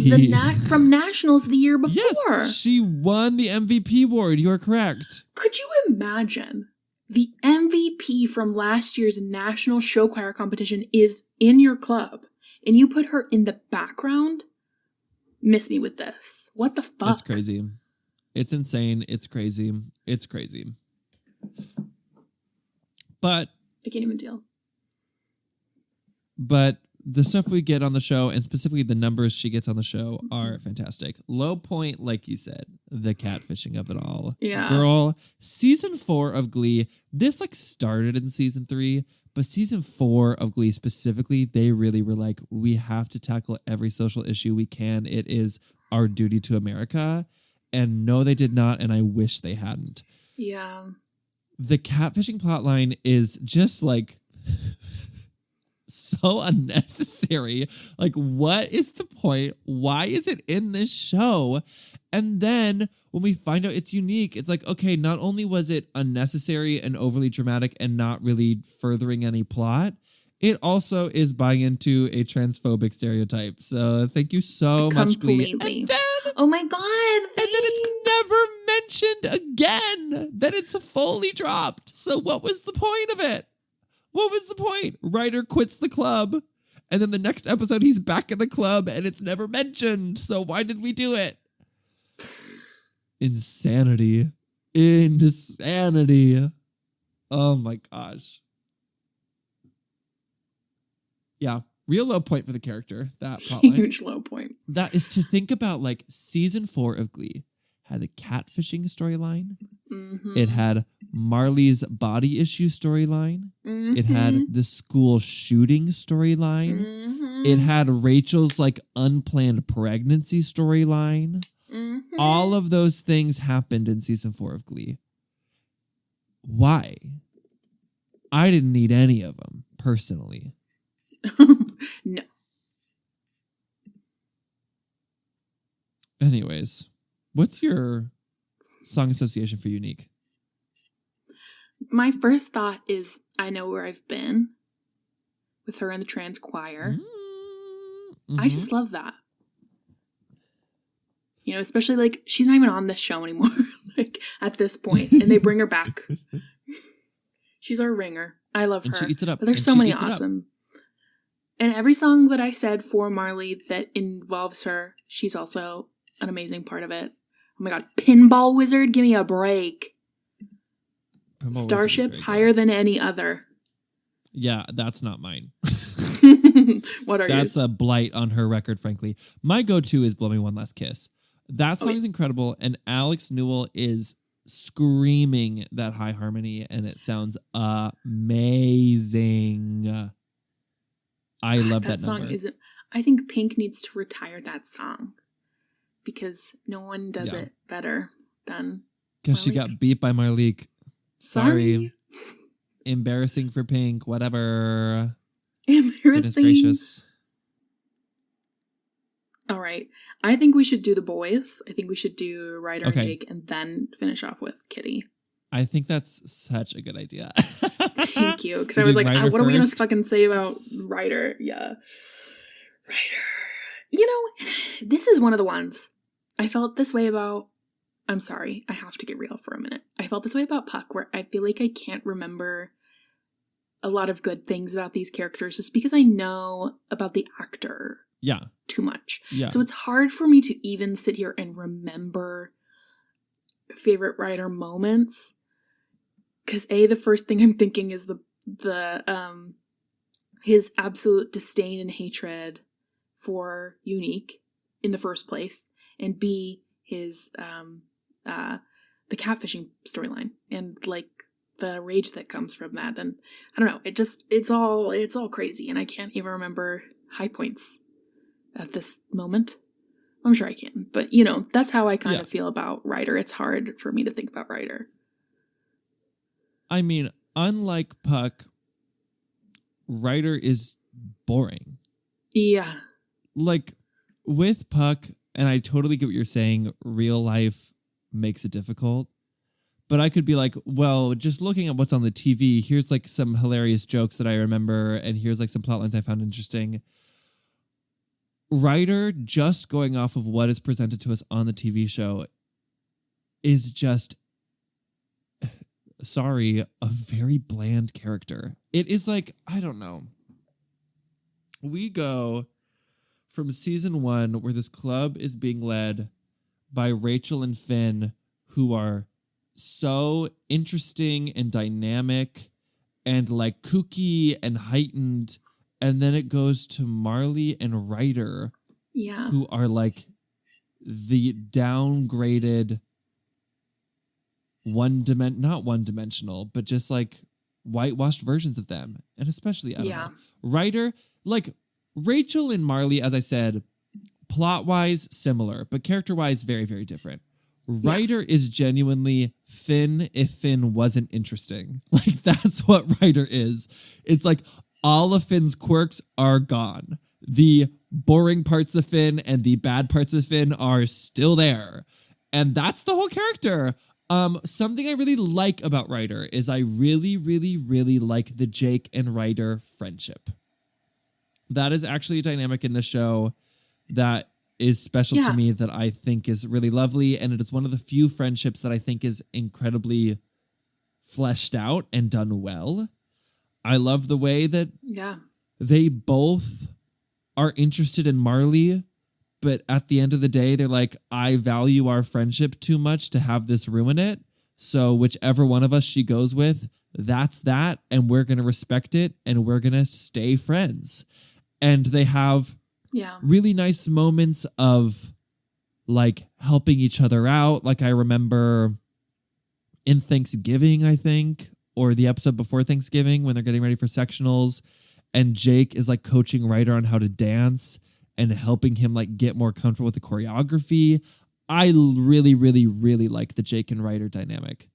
from Nationals the year before. Yes, she won the MVP award. You are correct. Could you imagine the MVP from last year's National Show Choir competition is in your club and you put her in the background? Miss me with this. What the fuck? That's crazy. It's insane. It's crazy. It's crazy. But I can't even deal. the stuff we get on the show, and specifically the numbers she gets on the show, are fantastic. Low point, like you said, the catfishing of it all. Yeah. Girl, season 4 of Glee, this like started in season 3, but season 4 of Glee specifically, they really were like, we have to tackle every social issue we can. It is our duty to America. And no, they did not, and I wish they hadn't. Yeah. The catfishing plotline is just like so unnecessary. Like, what is the point? Why is it in this show? And then when we find out it's Unique, it's like, okay, not only was it unnecessary and overly dramatic and not really furthering any plot, it also is buying into a transphobic stereotype. So thank you so much, Glee. Completely. And then, Oh my god. and then it's never mentioned again that it's fully dropped. So what was the point of it? What was the point? Ryder quits the club, and then the next episode he's back in the club, and it's never mentioned. So why did we do it? Insanity. Insanity. Oh my gosh. Yeah, real low point for the character, that plotline. Huge low point. That is to think about, like, season 4 of Glee had the catfishing storyline. Mm-hmm. It had Marley's body issue storyline. Mm-hmm. It had the school shooting storyline. Mm-hmm. It had Rachel's like unplanned pregnancy storyline. Mm-hmm. All of those things happened in season 4 of Glee. Why? I didn't need any of them personally. No. Anyways, what's your song association for Unique? My first thought is I know where I've been with her in the trans choir. Mm-hmm. I just love that. You know, especially like she's not even on this show anymore, like at this point, and they bring her back. She's our ringer. I love And her. she eats it up. But there's And so she many eats it up. awesome. And every song that I said for Marley that involves her, she's also an amazing part of it. Oh my god, Pinball Wizard, give me a break. Pinball Wizard is Starships very good. higher than any other. Yeah, that's not mine. What are That's yours? a blight on her record, frankly. My go-to is Blow Me One Last Kiss. That song Okay. is incredible, and Alex Newell is screaming that high harmony, and it sounds amazing. I love that song number. isn't. I think Pink needs to retire that song because no one does it better than Because she got beat by Marlique. Sorry. Embarrassing for Pink. Whatever. Embarrassing. Goodness gracious. All right. I think we should do the boys. I think we should do Ryder Okay. and Jake and then finish off with Kitty. I think that's such a good idea. Thank you. Because You I was did like, Ryder what are we going to first? fucking say about Ryder? Yeah. Ryder. You know, this is one of the ones I felt this way about. I'm sorry. I have to get real for a minute. I felt this way about Puck, where I feel like I can't remember a lot of good things about these characters just because I know about the actor Yeah. too much. Yeah. So it's hard for me to even sit here and remember favorite Ryder moments. Because the first thing I'm thinking is the his absolute disdain and hatred for Unique in the first place, and B, his the catfishing storyline and like the rage that comes from that. And I don't know, it's all crazy, and I can't even remember high points at this moment. I'm sure I can, but you know, that's how I kind of feel about Ryder. It's hard for me to think about Ryder. I mean, unlike Puck, Ryder is boring. Yeah. Like, with Puck, and I totally get what you're saying, real life makes it difficult. But I could be like, well, just looking at what's on the TV, here's like some hilarious jokes that I remember, and here's like some plot lines I found interesting. Ryder, just going off of what is presented to us on the TV show, is just, sorry, a very bland character. It is like, I don't know. We go from season 1, where this club is being led by Rachel and Finn, who are so interesting and dynamic and like kooky and heightened. And then it goes to Marley and Ryder, who are like the downgraded not one-dimensional, but just like whitewashed versions of them. And especially, I don't know. Ryder, like Rachel and Marley, as I said, plot-wise similar, but character-wise very, very different. Ryder is genuinely Finn if Finn wasn't interesting. Like, that's what Ryder is. It's like all of Finn's quirks are gone. The boring parts of Finn and the bad parts of Finn are still there. And that's the whole character. Something I really like about Ryder is I really, really, really like the Jake and Ryder friendship. That is actually a dynamic in the show that is special to me, that I think is really lovely. And it is one of the few friendships that I think is incredibly fleshed out and done well. I love the way that they both are interested in Marley, but at the end of the day, they're like, I value our friendship too much to have this ruin it. So whichever one of us she goes with, that's that. And we're going to respect it. And we're going to stay friends. And they have really nice moments of like helping each other out. Like I remember in Thanksgiving, I think, or the episode before Thanksgiving when they're getting ready for sectionals, and Jake is like coaching Ryder on how to dance and helping him like get more comfortable with the choreography. I really, really, really like the Jake and Ryder dynamic.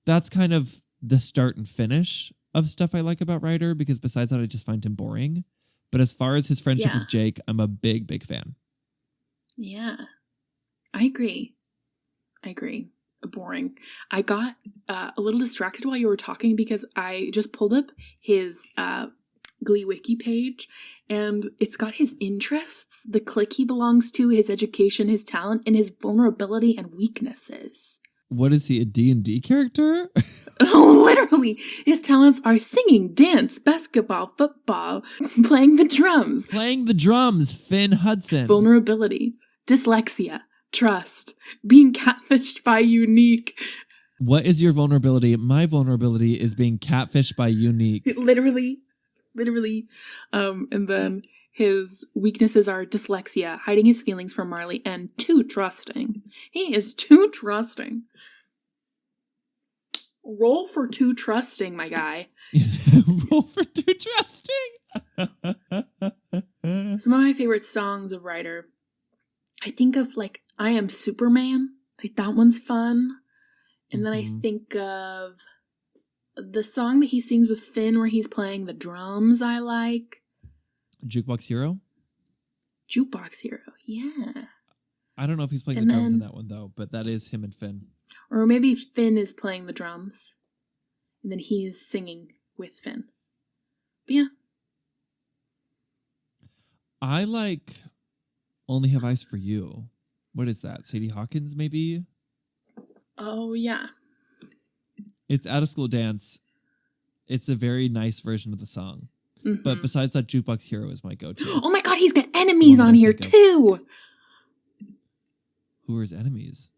That's kind of the start and finish of stuff I like about Ryder, because besides that, I just find him boring. But as far as his friendship with Jake, I'm a big, big fan. Yeah, I agree. Boring. I got a little distracted while you were talking because I just pulled up his Glee Wiki page, and it's got his interests, the clique he belongs to, his education, his talent, and his vulnerability and weaknesses. What is he, a D&D character? Oh, literally. His talents are singing, dance, basketball, football, playing the drums. Playing the drums, Finn Hudson. Vulnerability, dyslexia, trust, being catfished by Unique. What is your vulnerability? My vulnerability is being catfished by Unique. Literally. And then his weaknesses are dyslexia, hiding his feelings from Marley, and too trusting. He is too trusting. Roll for too trusting, my guy. Roll for too trusting. Some of my favorite songs of Ryder, I think of like I Am Superman. Like that one's fun. And then I think of the song that he sings with Finn where he's playing the drums I like. Jukebox Hero? Jukebox Hero, yeah. I don't know if he's playing the drums in that one, though, but that is him and Finn. Or maybe Finn is playing the drums, and then he's singing with Finn. But yeah. I like Only Have Eyes for You. What is that? Sadie Hawkins, maybe? Oh, yeah. It's Out of School Dance. It's a very nice version of the song. But besides that, Jukebox Hero is my go-to. Oh my god, he's got enemies on here too! Who are his enemies?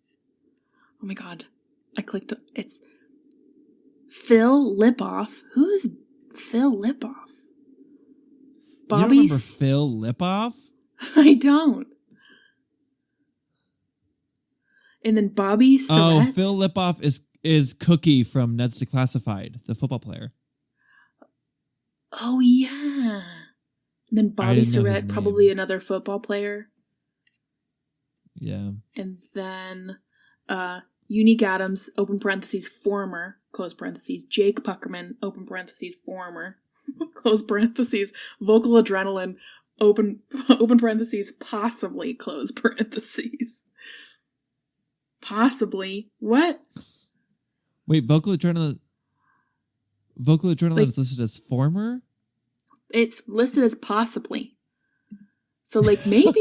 Oh my god. I clicked. It's Phil Lipoff. Who is Phil Lipoff? You don't remember Phil Lipoff? I don't. And then Bobby Surratt. Oh, Phil Lipoff is Cookie from Ned's Declassified, the football player. Oh, yeah. And then Bobby Surratt, probably another football player. Yeah. And then Unique Adams, open parentheses, former, close parentheses. Jake Puckerman, open parentheses, former, close parentheses. Vocal Adrenaline, open parentheses, possibly, close parentheses. Possibly. What? Wait, Vocal Adrenaline is listed as former? It's listed as possibly. So, like, maybe.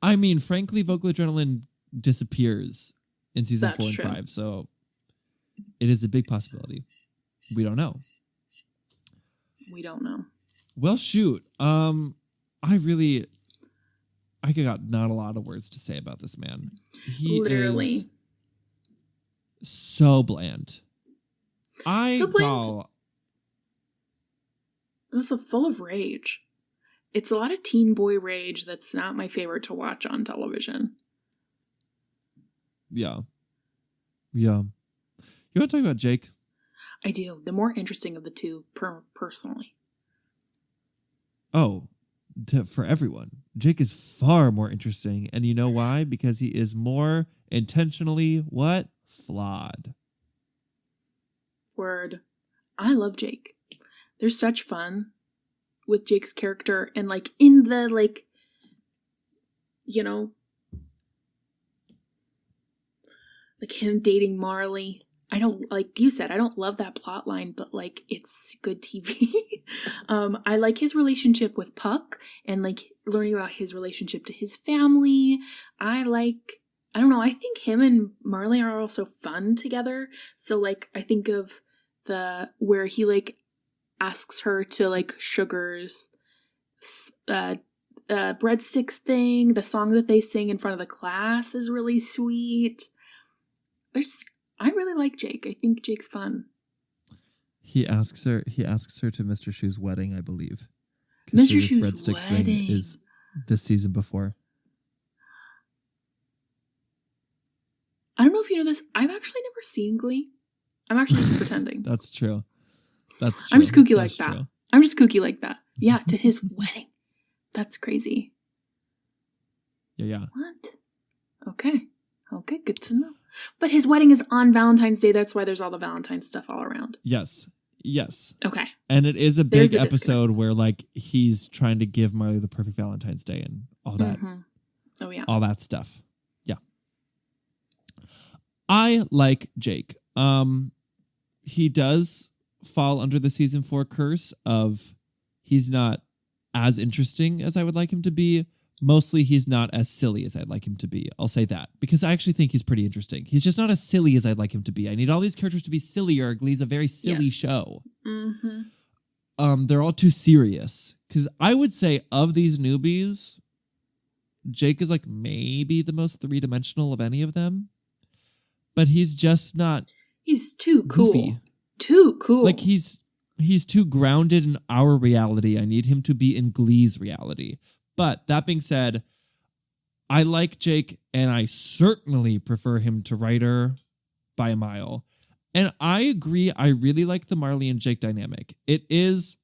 I mean, frankly, Vocal Adrenaline disappears in season That's 4 and true. 5, so it is a big possibility. We don't know. We don't know. Well, shoot. I got not a lot of words to say about this man. He Literally. is so bland. Also full of rage. It's a lot of teen boy rage that's not my favorite to watch on television. Yeah. You want to talk about Jake? I do. The more interesting of the two, personally. Oh, for everyone. Jake is far more interesting. And you know why? Because he is more intentionally, what? Flawed. Word. I love Jake. There's such fun with Jake's character and like in the like, you know, like him dating Marley. I don't, like you said, I don't love that plot line, but like it's good TV. I like his relationship with Puck and like learning about his relationship to his family. I don't know, I think him and Marley are also fun together. So like I think of where he like asks her to like Sugar's breadsticks thing. The song that they sing in front of the class is really sweet. I really like Jake. I think Jake's fun. He asks her to Mr. Shu's wedding, I believe. Mr. Shu's breadsticks wedding thing is this season before. I don't know if you know this. I've actually never seen Glee. I'm actually just pretending. That's true. I'm just kooky like that. True. I'm just kooky like that. Yeah, to his wedding. That's crazy. Yeah. What? Okay, good to know. But his wedding is on Valentine's Day. That's why there's all the Valentine's stuff all around. Yes. Okay. And it is a big episode where like he's trying to give Marley the perfect Valentine's Day and all that. Mm-hmm. Oh yeah. All that stuff. Yeah. I like Jake. He does fall under the season 4 curse of he's not as interesting as I would like him to be. Mostly he's not as silly as I'd like him to be. I'll say that because I actually think he's pretty interesting. He's just not as silly as I'd like him to be. I need all these characters to be sillier. Glee's a very silly show. Mm-hmm. They're all too serious because I would say of these newbies, Jake is like maybe the most 3-dimensional of any of them, but he's just not. He's too goofy. Cool. Too cool. Like he's too grounded in our reality. I need him to be in Glee's reality. But that being said, I like Jake and I certainly prefer him to Ryder by a mile. And I agree. I really like the Marley and Jake dynamic. It is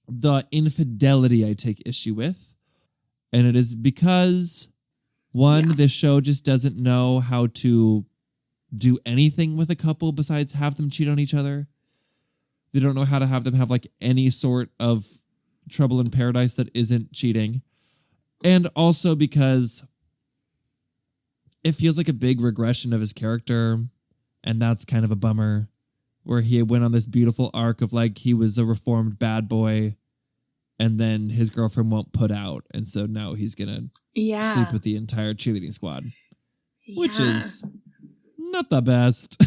the infidelity I take issue with. And it is because, one, this show just doesn't know how to do anything with a couple besides have them cheat on each other. They don't know how to have them have like any sort of trouble in paradise that isn't cheating. And also because it feels like a big regression of his character. And that's kind of a bummer, where he went on this beautiful arc of like he was a reformed bad boy and then his girlfriend won't put out. And so now he's going to sleep with the entire cheerleading squad, which is not the best.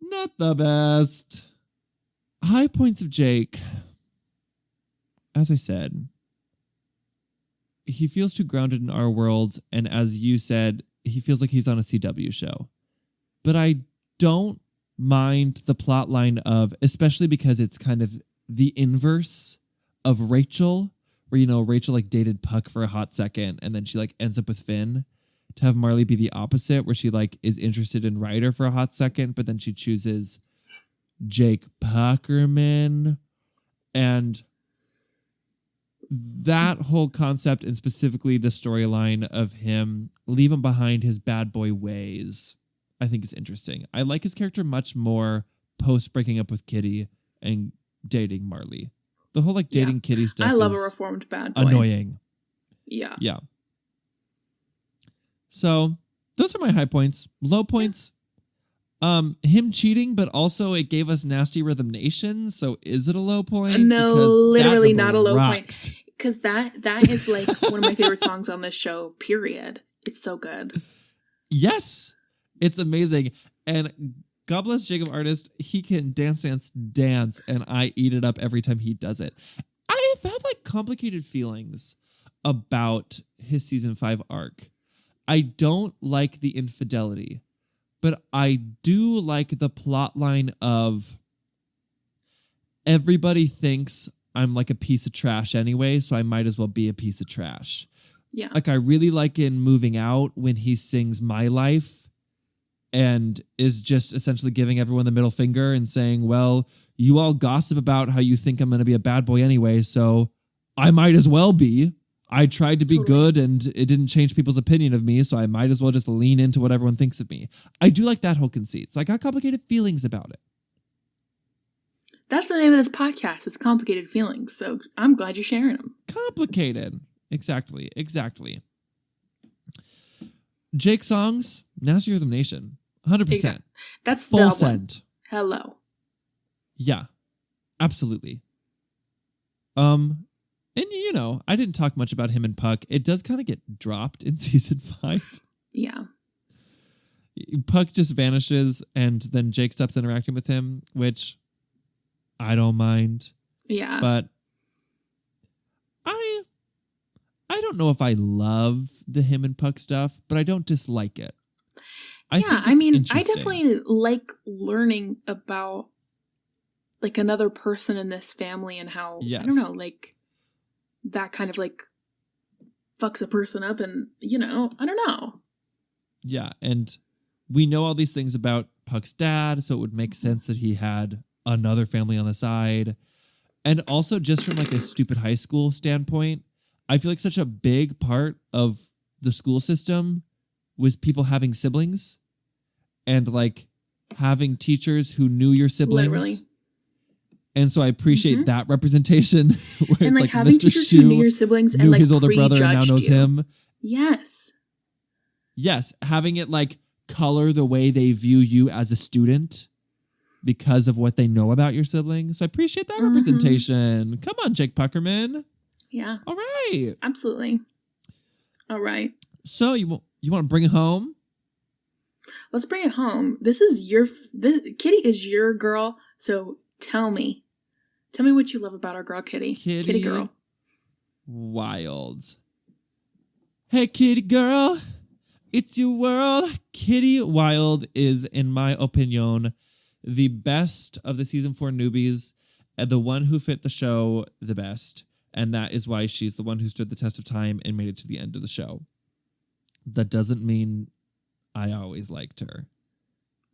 Not the best. High points of Jake. As I said, he feels too grounded in our world. And as you said, he feels like he's on a CW show. But I don't mind the plot line of, especially because it's kind of the inverse of Rachel, where, you know, Rachel like dated Puck for a hot second and then she like ends up with Finn. To have Marley be the opposite, where she like is interested in Ryder for a hot second, but then she chooses Jake Puckerman. And that whole concept, and specifically the storyline of him leaving behind his bad boy ways, I think is interesting. I like his character much more post breaking up with Kitty and dating Marley. The whole like dating Kitty stuff. I love a reformed bad boy. Annoying. Yeah. Yeah. So those are my high points. Low points. Him cheating, but also it gave us Nasty Rhythm Nation. So is it a low point? No, Because literally that not a low rocks. point. Because that is like one of my favorite songs on this show, period. It's so good. Yes, it's amazing. And God bless Jacob Artist. He can dance, and I eat it up every time he does it. I have had like complicated feelings about his season 5 arc. I don't like the infidelity, but I do like the plot line of everybody thinks I'm like a piece of trash anyway, so I might as well be a piece of trash. Yeah. Like I really like in Moving Out when he sings My Life and is just essentially giving everyone the middle finger and saying, well, you all gossip about how you think I'm going to be a bad boy anyway, so I might as well be. I tried to be good and it didn't change people's opinion of me, so I might as well just lean into what everyone thinks of me. I do like that whole conceit. So I got complicated feelings about it. That's the name of this podcast. It's Complicated Feelings. So I'm glad you're sharing them. Complicated. Exactly. Jake songs, Nasty Rhythm Nation. 100%. Exactly. That's full the send. One. Hello. Yeah. Absolutely. And, you know, I didn't talk much about him and Puck. It does kind of get dropped in season 5. Yeah. Puck just vanishes, and then Jake stops interacting with him, which I don't mind. Yeah. But I don't know if I love the him and Puck stuff, but I don't dislike it. I definitely like learning about like another person in this family and how, I don't know, like that kind of like fucks a person up and, you know, I don't know. Yeah, and we know all these things about Puck's dad, so it would make sense that he had another family on the side. And also just from like a stupid high school standpoint, I feel like such a big part of the school system was people having siblings and like having teachers who knew your siblings. Literally. And so I appreciate that representation. Where and it's like having Mr. teachers Shu who knew your siblings knew and like his older brother and now knows you. him. Yes. Yes, having it like color the way they view you as a student because of what they know about your siblings. So I appreciate that representation. Come on, Jake Puckerman. Yeah. All right. Absolutely. All right. So you want to bring it home? Let's bring it home. Kitty is your girl. So tell me what you love about our girl Kitty. Kitty girl. Wild. Hey, Kitty girl. It's your world. Kitty Wild is, in my opinion, the best of the season 4 newbies, and the one who fit the show the best. And that is why she's the one who stood the test of time and made it to the end of the show. That doesn't mean I always liked her.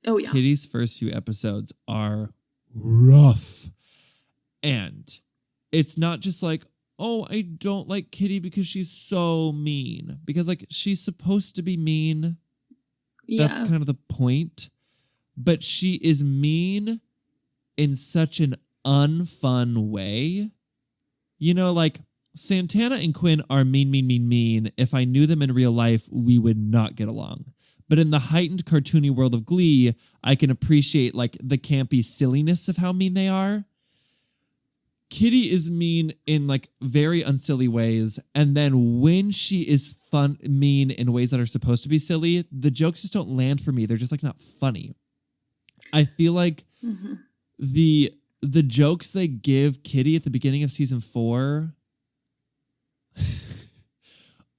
Oh, yeah. Kitty's first few episodes are rough. And it's not just like, oh, I don't like Kitty because she's so mean. Because like she's supposed to be mean. Yeah. That's kind of the point. But she is mean in such an unfun way. You know, like Santana and Quinn are mean. If I knew them in real life, we would not get along. But in the heightened cartoony world of Glee, I can appreciate like the campy silliness of how mean they are. Kitty is mean in like very unsilly ways. And then when she is mean in ways that are supposed to be silly, the jokes just don't land for me. They're just like not funny. I feel like the jokes they give Kitty at the beginning of season 4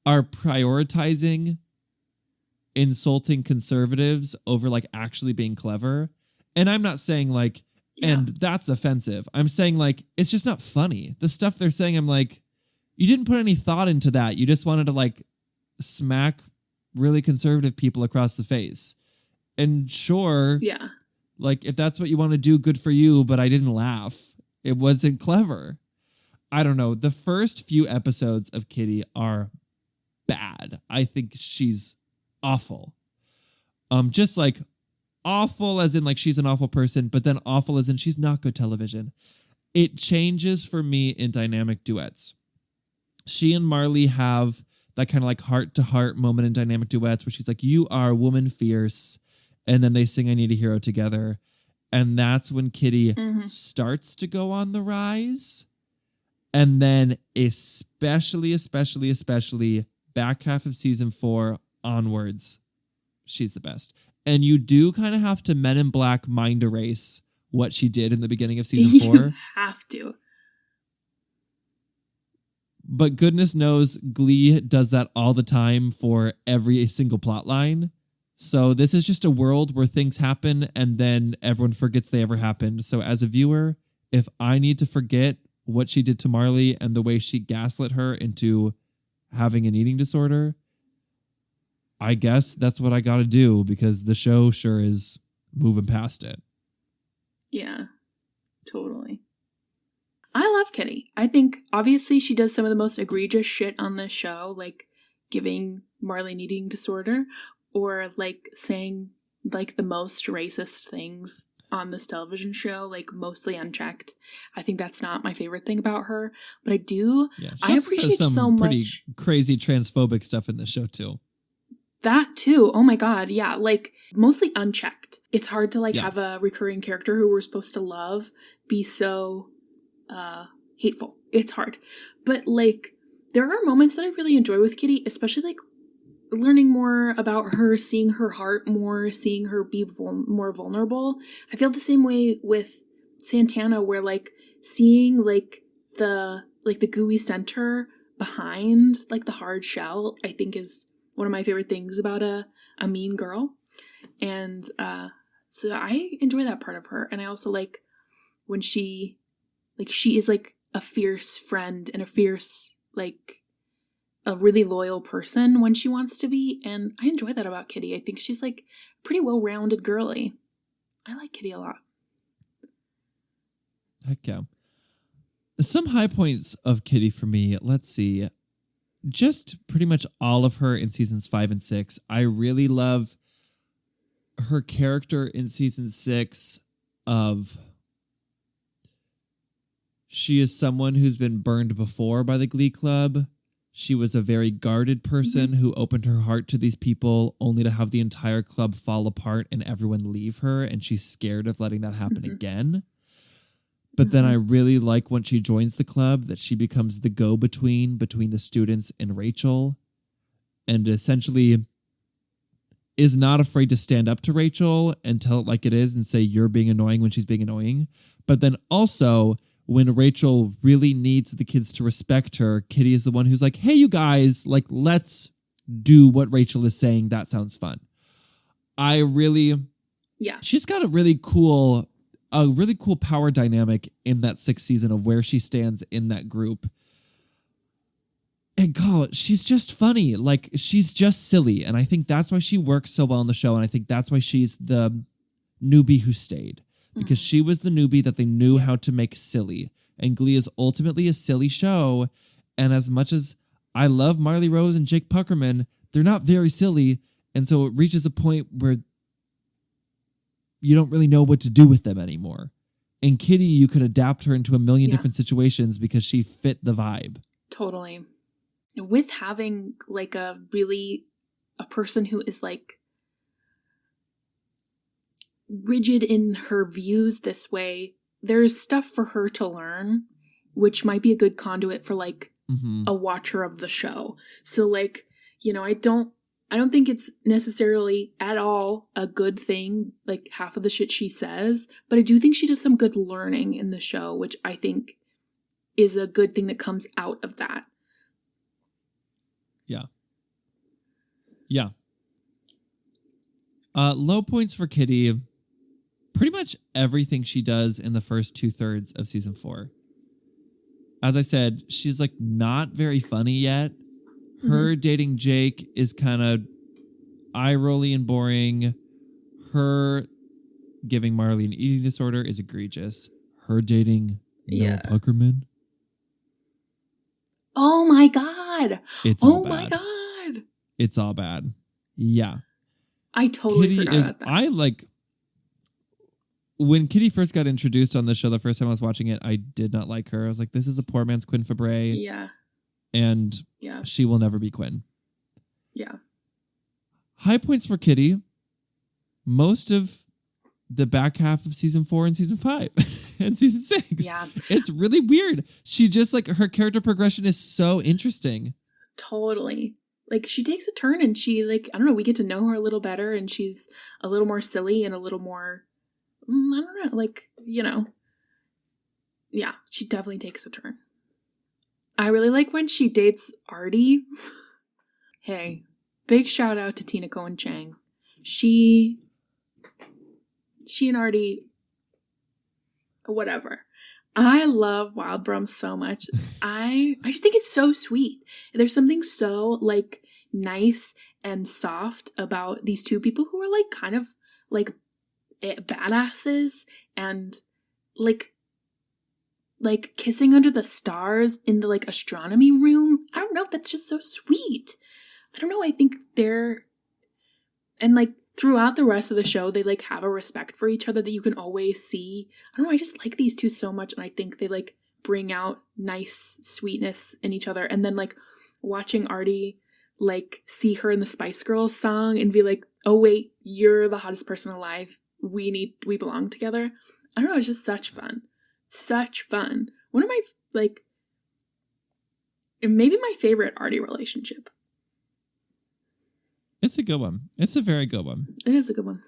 are prioritizing insulting conservatives over like actually being clever. And I'm not saying like, and that's offensive. I'm saying like, it's just not funny. The stuff they're saying, I'm like, you didn't put any thought into that. You just wanted to like smack really conservative people across the face. And sure, like if that's what you want to do, good for you, but I didn't laugh. It wasn't clever. I don't know. The first few episodes of Kitty are bad. I think she's awful. Just like awful as in like she's an awful person, but then awful as in she's not good television. It changes for me in dynamic duets. She and Marley have that kind of like heart-to-heart moment in dynamic duets where she's like, you are woman fierce. And then they sing I Need a Hero together. And that's when Kitty starts to go on the rise. And then especially back half of season 4 onwards, she's the best. And you do kind of have to Men in Black mind erase what she did in the beginning of season 4. You have to. But goodness knows Glee does that all the time for every single plot line. So this is just a world where things happen and then everyone forgets they ever happened. So as a viewer, if I need to forget what she did to Marley and the way she gaslit her into having an eating disorder, I guess that's what I got to do because the show sure is moving past it. Yeah, totally. I love Kitty. I think obviously she does some of the most egregious shit on this show, like giving Marley an eating disorder or like saying like the most racist things on this television show, like mostly unchecked. I think that's not my favorite thing about her, but I do. Yeah, I appreciate some so much. Pretty crazy transphobic stuff in the show too. That too. Oh my God. Yeah. Like mostly unchecked. It's hard to like have a recurring character who we're supposed to love be so hateful. It's hard. But like there are moments that I really enjoy with Kitty, especially like learning more about her, seeing her heart more, seeing her be more vulnerable. I feel the same way with Santana, where like seeing like the gooey center behind like the hard shell, I think is one of my favorite things about a mean girl. And so I enjoy that part of her. And I also like when she is like a fierce friend and a fierce, like a really loyal person when she wants to be. And I enjoy that about Kitty. I think she's like pretty well-rounded girly. I like Kitty a lot. Heck yeah. Some high points of Kitty for me. Let's see. Just pretty much all of her in seasons 5 and 6. I really love her character in season 6 of she is someone who's been burned before by the Glee Club. She was a very guarded person who opened her heart to these people only to have the entire club fall apart and everyone leave her. And she's scared of letting that happen again. But then I really like when she joins the club that she becomes the go-between between the students and Rachel. And essentially is not afraid to stand up to Rachel and tell it like it is and say you're being annoying when she's being annoying. But then also when Rachel really needs the kids to respect her, Kitty is the one who's like, hey, you guys, like, let's do what Rachel is saying. That sounds fun. She's got a really cool power dynamic in that 6th season of where she stands in that group. And God, she's just funny. Like, she's just silly. And I think that's why she works so well on the show. And I think that's why she's the newbie who stayed. Because she was the newbie that they knew how to make silly. and Glee is ultimately a silly show. And as much as I love Marley Rose and Jake Puckerman, they're not very silly. And so it reaches a point where you don't really know what to do with them anymore. And Kitty, you could adapt her into a million different situations because she fit the vibe. Totally. With having like a person who is like rigid in her views this way, there's stuff for her to learn, which might be a good conduit for like a watcher of the show. So like, you know, I don't think it's necessarily at all a good thing, like half of the shit she says, but I do think she does some good learning in the show, which I think is a good thing that comes out of that. Yeah. Yeah. Low points for Kitty. Pretty much everything she does in the first 2/3 of season 4. As I said, she's like not very funny yet. Her dating Jake is kind of eye-rolly and boring. Her giving Marley an eating disorder is egregious. Her dating Noah Puckerman. Oh my God. It's all bad. My God. It's all bad. Yeah. I totally forgot about that. I like when Kitty first got introduced on the show the first time I was watching it, I did not like her. I was like, this is a poor man's Quinn Fabray. Yeah. And she will never be Quinn. Yeah. High points for Kitty. Most of the back half of season 4 and season 5 and season 6. Yeah. It's really weird. She just like her character progression is so interesting. Totally. Like she takes a turn and she like, I don't know, we get to know her a little better and she's a little more silly and a little more, I don't know, like, you know. Yeah, she definitely takes a turn. I really like when she dates Artie. Hey, big shout out to Tina Cohen Chang. She and Artie, whatever. I love Wild Brum so much. I just think it's so sweet. There's something so like nice and soft about these two people who are like kind of like badasses and like kissing under the stars in the like astronomy room. I don't know, that's just so sweet. I don't know, I think and like throughout the rest of the show they like have a respect for each other that you can always see. I don't know, I just like these two so much and I think they like bring out nice sweetness in each other. And then like watching Artie like see her in the Spice Girls song and be like, oh wait, you're the hottest person alive. We belong together. I don't know, it's just such fun. Such fun. One of my, like, maybe my favorite Artie relationship. It's a good one. It's a very good one. It is a good one.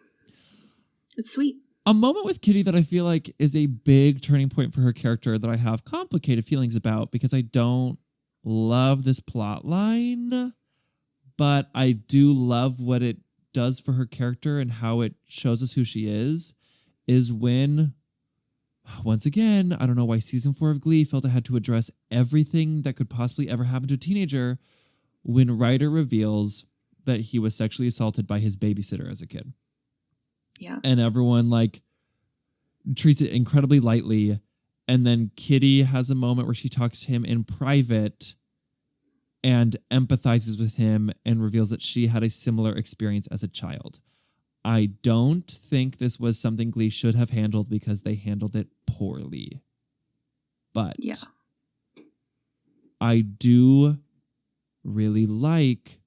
It's sweet. A moment with Kitty that I feel like is a big turning point for her character that I have complicated feelings about because I don't love this plot line, but I do love what it does for her character and how it shows us who she is when, once again, I don't know why season 4 of Glee felt it had to address everything that could possibly ever happen to a teenager when Ryder reveals that he was sexually assaulted by his babysitter as a kid. Yeah. And everyone like treats it incredibly lightly. And then Kitty has a moment where she talks to him in private and empathizes with him and reveals that she had a similar experience as a child. I don't think this was something Glee should have handled because they handled it poorly. But yeah. I do really like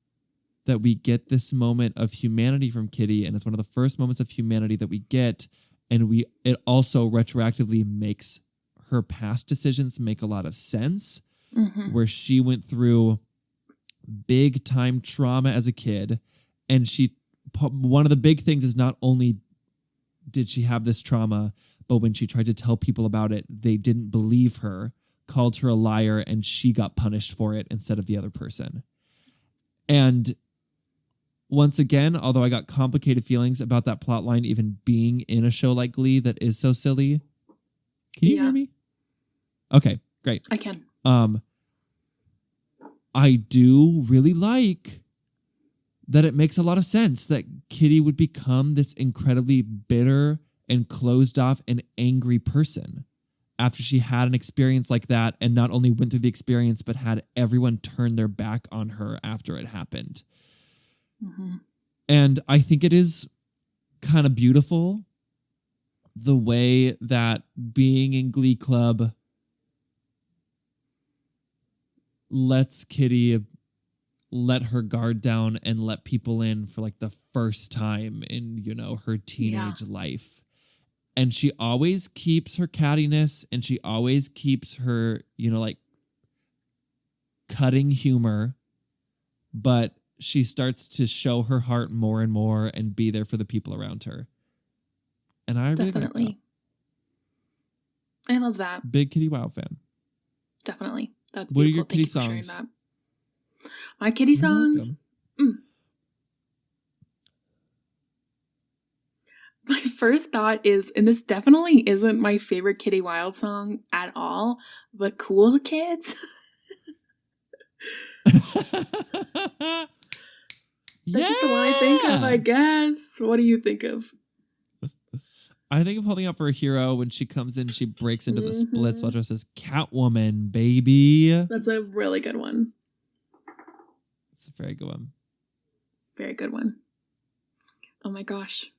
that we get this moment of humanity from Kitty, and it's one of the first moments of humanity that we get, and it also retroactively makes her past decisions make a lot of sense, where she went through big time trauma as a kid, and one of the big things is not only did she have this trauma, but when she tried to tell people about it, they didn't believe her, called her a liar, and she got punished for it instead of the other person. And once again, although I got complicated feelings about that plot line even being in a show like Glee that is so silly. Can you hear me? Okay, great. I can. I do really like that it makes a lot of sense that Kitty would become this incredibly bitter and closed off and angry person. after she had an experience like that and not only went through the experience, but had everyone turn their back on her after it happened. Mm-hmm. And I think it is kind of beautiful the way that being in Glee Club lets Kitty let her guard down and let people in for like the first time in, you know, her teenage life. And she always keeps her cattiness and she always keeps her, you know, like cutting humor, but she starts to show her heart more and more and be there for the people around her. And I really Definitely. like I love that. that. Big Kitty Wow fan. Definitely. That's What are beautiful. your kitty Thank you for sharing songs? that. My kitty You're songs. welcome. My first thought is, and this definitely isn't my favorite Kitty Wild song at all, but Cool Kids. That's just the one I think of, I guess. What do you think of? I think of Holding Out for a Hero when she comes in, she breaks into the splits Mhm. while dressed as Catwoman, baby. That's a really good one. It's a very good one. Very good one. Oh my gosh.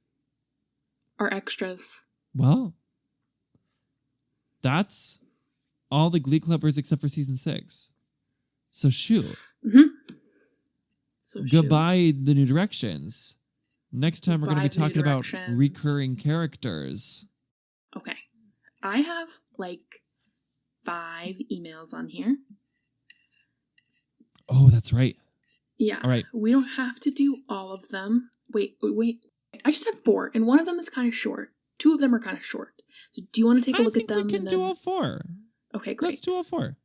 Our extras. Well, that's all the Glee Clubbers except for season 6. So shoot. Mm-hmm. So shoot. Goodbye, the New Directions. Next time we're going to be Goodbye, New talking about Directions. recurring characters. Okay. I have like 5 emails on here. Oh, that's right. Yeah. All right. We don't have to do all of them. Wait. I just have 4, and one of them is kind of short. 2 of them are kind of short. So do you want to take a look at them? We can do all 4. Okay, great. Let's do all 4.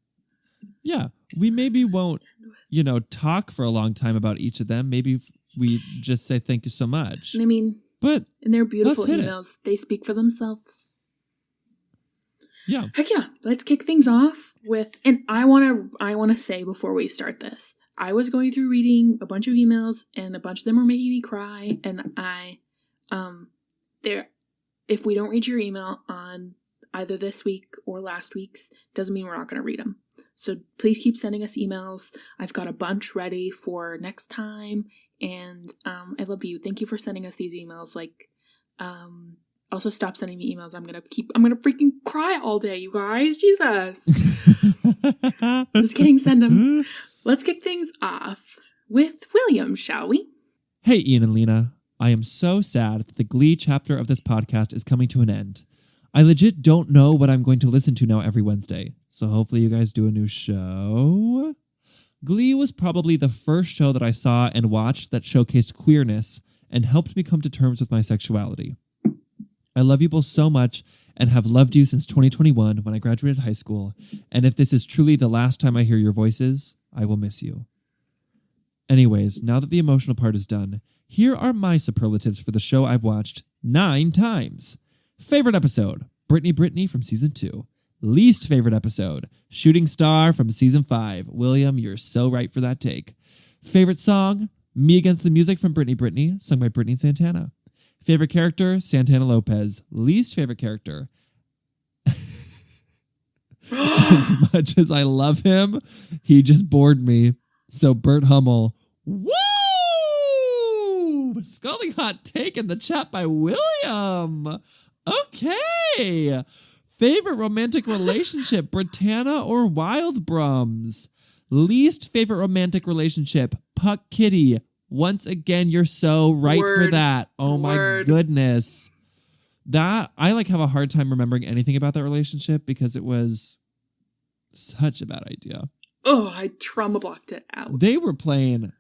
Yeah, we maybe won't, you know, talk for a long time about each of them. Maybe we just say thank you so much. And I mean, But and they're beautiful let's hit it. emails. They speak for themselves. Yeah. Heck yeah. Let's kick things off with, and I wanna say before we start this, I was going through reading a bunch of emails and a bunch of them were making me cry, and if we don't read your email on either this week or last week's, doesn't mean we're not going to read them. So please keep sending us emails. I've got a bunch ready for next time, and I love you. Thank you for sending us these emails. Like, also stop sending me emails. I'm gonna freaking cry all day, you guys. Jesus. Just kidding. Send them. Let's kick things off with William, shall we? Hey, Ian and Lena. I am so sad that the Glee chapter of this podcast is coming to an end. I legit don't know what I'm going to listen to now every Wednesday. So hopefully you guys do a new show. Glee was probably the first show that I saw and watched that showcased queerness and helped me come to terms with my sexuality. I love you both so much and have loved you since 2021 when I graduated high school. And if this is truly the last time I hear your voices, I will miss you. Anyways, now that the emotional part is done, here are my superlatives for the show I've watched 9 times. Favorite episode, Brittany from season 2. Least favorite episode, Shooting Star from season 5. William, you're so right for that take. Favorite song, Me Against the Music from Brittany, sung by Brittany Santana. Favorite character, Santana Lopez. Least favorite character. As much as I love him, he just bored me. So Bert Hummel. Woo! Scalding hot take in the chat by William. Okay. Favorite romantic relationship, Britannia or Wildbrums? Least favorite romantic relationship, Puck Kitty. Once again, you're so right for Word. that. Oh my Word. goodness. That, I like have a hard time remembering anything about that relationship because it was such a bad idea. Oh, I trauma blocked it out. They were playing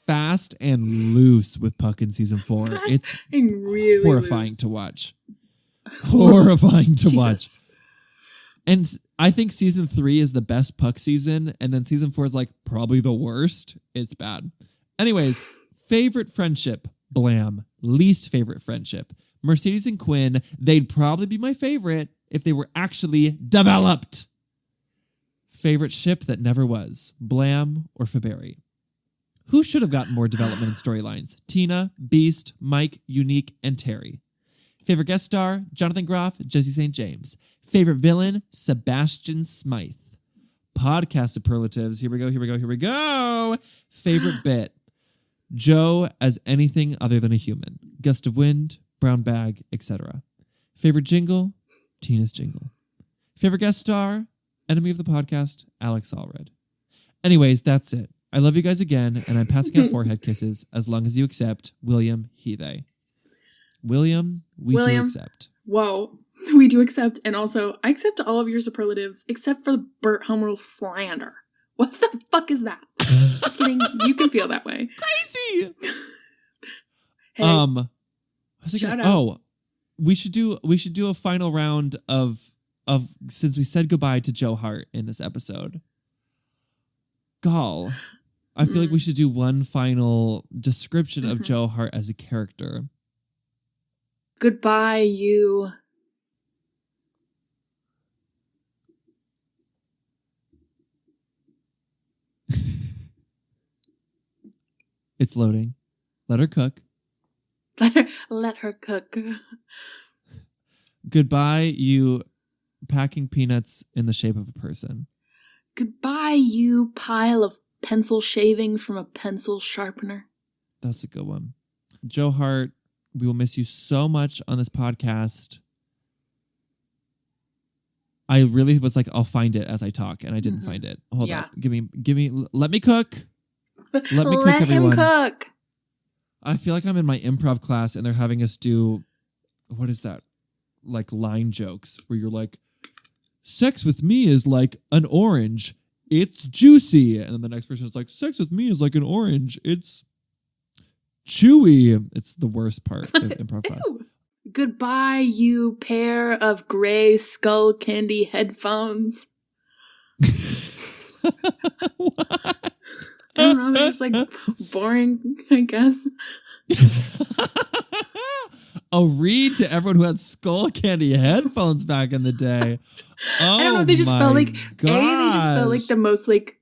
fast and loose with Puck in season 4. Fast It's and really horrifying loose. to watch. Horrifying to Jesus. watch. And I think season 3 is the best Puck season, and then season 4 is like probably the worst. It's bad. Anyways, favorite friendship, Blam. Least favorite friendship, Mercedes and Quinn. They'd probably be my favorite if they were actually developed. Favorite ship that never was, Blam or Faberry. Who should have gotten more development and storylines? Tina, Beast, Mike, Unique, and Terry. Favorite guest star, Jonathan Groff, Jesse St. James. Favorite villain, Sebastian Smythe. Podcast superlatives. Here we go. Favorite bit, Joe as anything other than a human. Gust of wind, brown bag, etc. Favorite jingle, Tina's jingle. Favorite guest star, enemy of the podcast, Alex Allred. Anyways, that's it. I love you guys again, and I'm passing out forehead kisses as long as you accept William, he, they. William, we do accept. Whoa, we do accept, and also I accept all of your superlatives except for the Burt Hummel slander. What the fuck is that? Just kidding. You can feel that way. Crazy. Hey, shout out. Oh, we should do a final round of since we said goodbye to Joe Hart in this episode. Gall. I feel like we should do one final description of Joe Hart as a character. Goodbye, you. It's loading. Let her cook. Let her cook. Goodbye, you packing peanuts in the shape of a person. Goodbye, you pile of pencil shavings from a pencil sharpener. That's a good one. Joe Hart, we will miss you so much on this podcast. I really was like, I'll find it as I talk, and I didn't find it. Hold on. Give me, let me cook. Let me cook, everyone. Him cook. I feel like I'm in my improv class, and they're having us do, what is that? Like line jokes, where you're like, sex with me is like an orange. It's juicy. And then the next person is like, sex with me is like an orange. It's chewy. It's the worst part of improv class. Goodbye, you pair of gray skull candy headphones. What? I don't know. They're just like boring, I guess. A read to everyone who had skull candy headphones back in the day. Oh, I don't know. They just felt like gosh. they just felt like the most like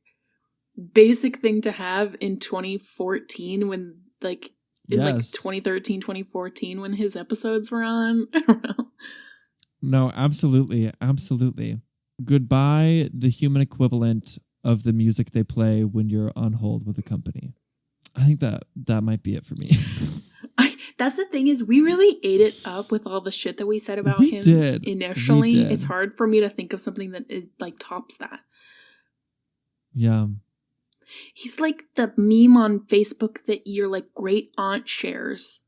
basic thing to have in 2014 when like in like 2013, 2014 when his episodes were on. I don't know. No, absolutely, absolutely. Goodbye, the human equivalent of the music they play when you're on hold with a company. I think that might be it for me. That's the thing is we really ate it up with all the shit that we said about him initially. It's hard for me to think of something that is like tops that. Yeah. He's like the meme on Facebook that your like great aunt shares.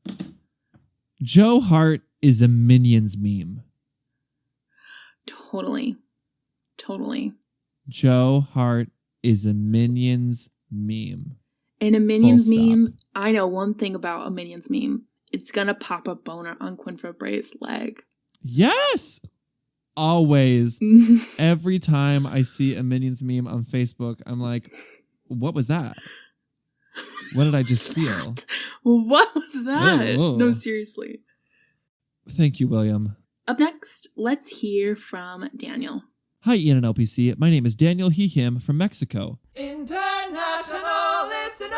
Joe Hart is a Minions meme. Totally. Joe Hart is a Minions meme. And a Minions meme, I know one thing about a Minions meme. It's gonna pop a boner on Quinn Fabre's leg. Yes! Always. Every time I see a Minions meme on Facebook, I'm like, what was that? What did I just feel? What was that? Whoa. No, seriously. Thank you, William. Up next, let's hear from Daniel. Hi, Ian and LPC. My name is Daniel, he, him, from Mexico. International listener!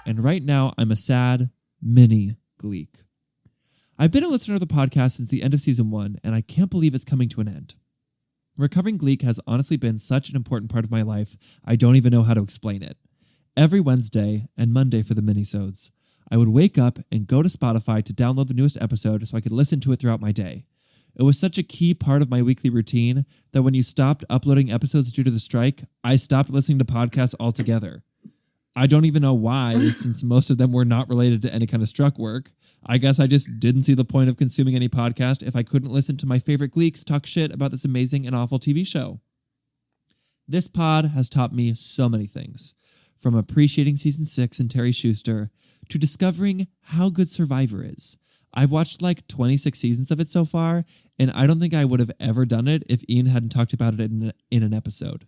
And right now, I'm a sad mini Gleek. I've been a listener of the podcast since the end of season 1, and I can't believe it's coming to an end. Recovering Gleek has honestly been such an important part of my life, I don't even know how to explain it. Every Wednesday and Monday for the minisodes, I would wake up and go to Spotify to download the newest episode so I could listen to it throughout my day. It was such a key part of my weekly routine that when you stopped uploading episodes due to the strike, I stopped listening to podcasts altogether. I don't even know why, since most of them were not related to any kind of struck work. I guess I just didn't see the point of consuming any podcast if I couldn't listen to my favorite Gleeks talk shit about this amazing and awful TV show. This pod has taught me so many things, from appreciating season 6 and Terry Schuster to discovering how good Survivor is. I've watched like 26 seasons of it so far, and I don't think I would have ever done it if Ian hadn't talked about it in an episode.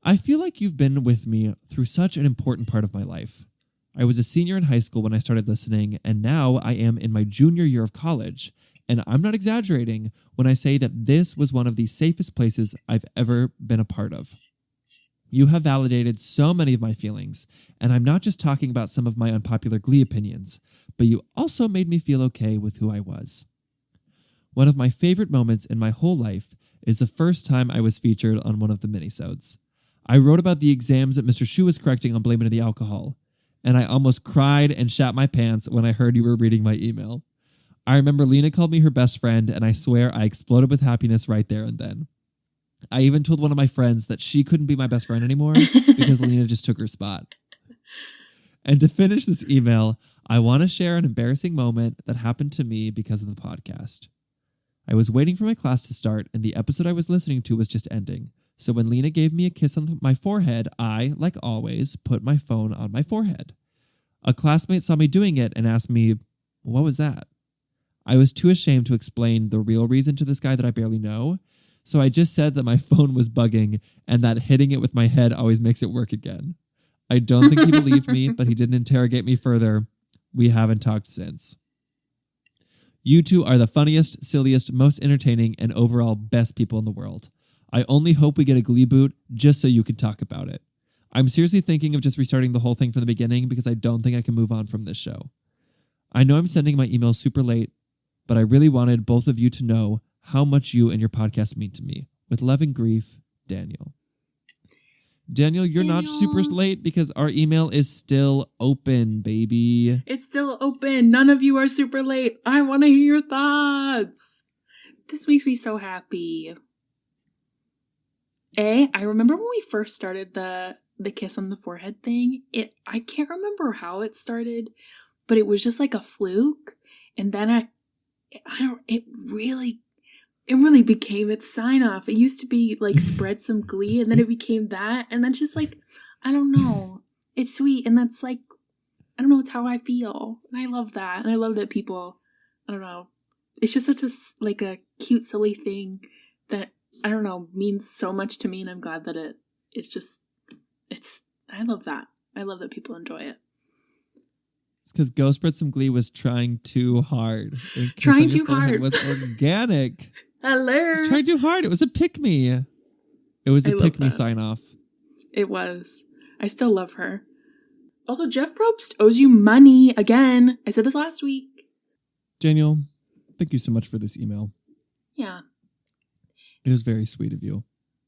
I feel like you've been with me through such an important part of my life. I was a senior in high school when I started listening, and now I am in my junior year of college. And I'm not exaggerating when I say that this was one of the safest places I've ever been a part of. You have validated so many of my feelings, and I'm not just talking about some of my unpopular Glee opinions, but you also made me feel okay with who I was. One of my favorite moments in my whole life is the first time I was featured on one of the minisodes. I wrote about the exams that Mr. Shu was correcting on blaming the alcohol, and I almost cried and shat my pants when I heard you were reading my email. I remember Lena called me her best friend, and I swear I exploded with happiness right there and then. I even told one of my friends that she couldn't be my best friend anymore because Lena just took her spot. And to finish this email, I want to share an embarrassing moment that happened to me because of the podcast. I was waiting for my class to start, and the episode I was listening to was just ending. So when Lena gave me a kiss on my forehead, I, like always, put my phone on my forehead. A classmate saw me doing it and asked me, "What was that?" I was too ashamed to explain the real reason to this guy that I barely know, so I just said that my phone was bugging and that hitting it with my head always makes it work again. I don't think he believed me, but he didn't interrogate me further. We haven't talked since. You two are the funniest, silliest, most entertaining, and overall best people in the world. I only hope we get a Glee boot just so you can talk about it. I'm seriously thinking of just restarting the whole thing from the beginning because I don't think I can move on from this show. I know I'm sending my email super late, but I really wanted both of you to know how much you and your podcast mean to me. With love and grief, Daniel. Daniel, you're not super late because our email is still open, baby. It's still open. None of you are super late. I want to hear your thoughts. This makes me so happy. I remember when we first started the kiss on the forehead thing. I can't remember how it started, but it was just like a fluke. And then it really became its sign off. It used to be like spread some glee, and then it became that, and that's just like, I don't know. It's sweet, and that's like, I don't know, it's how I feel. And I love that. And I love that people, I don't know. It's just such a cute, silly thing that, I don't know, means so much to me, and I'm glad that I love that. I love that people enjoy it. It's because Go Spread Some Glee was trying too hard. Trying too hard. It was organic. Hello. It was trying too hard. It was a pick-me. It was a pick-me sign-off. It was. I still love her. Also, Jeff Probst owes you money again. I said this last week. Daniel, thank you so much for this email. Yeah. It was very sweet of you.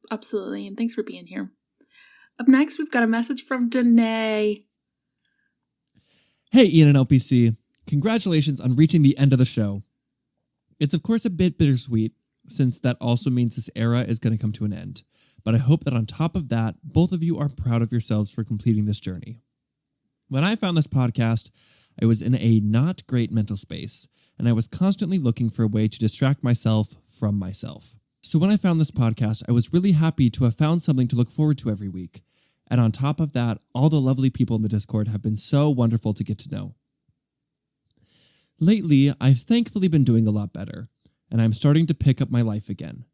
Absolutely. And thanks for being here. Up next, we've got a message from Danae. Hey, Ian and LPC. Congratulations on reaching the end of the show. It's of course a bit bittersweet, since that also means this era is going to come to an end. But I hope that on top of that, both of you are proud of yourselves for completing this journey. When I found this podcast, I was in a not great mental space, and I was constantly looking for a way to distract myself from myself. So when I found this podcast, I was really happy to have found something to look forward to every week. And on top of that, all the lovely people in the Discord have been so wonderful to get to know. Lately, I've thankfully been doing a lot better, and I'm starting to pick up my life again.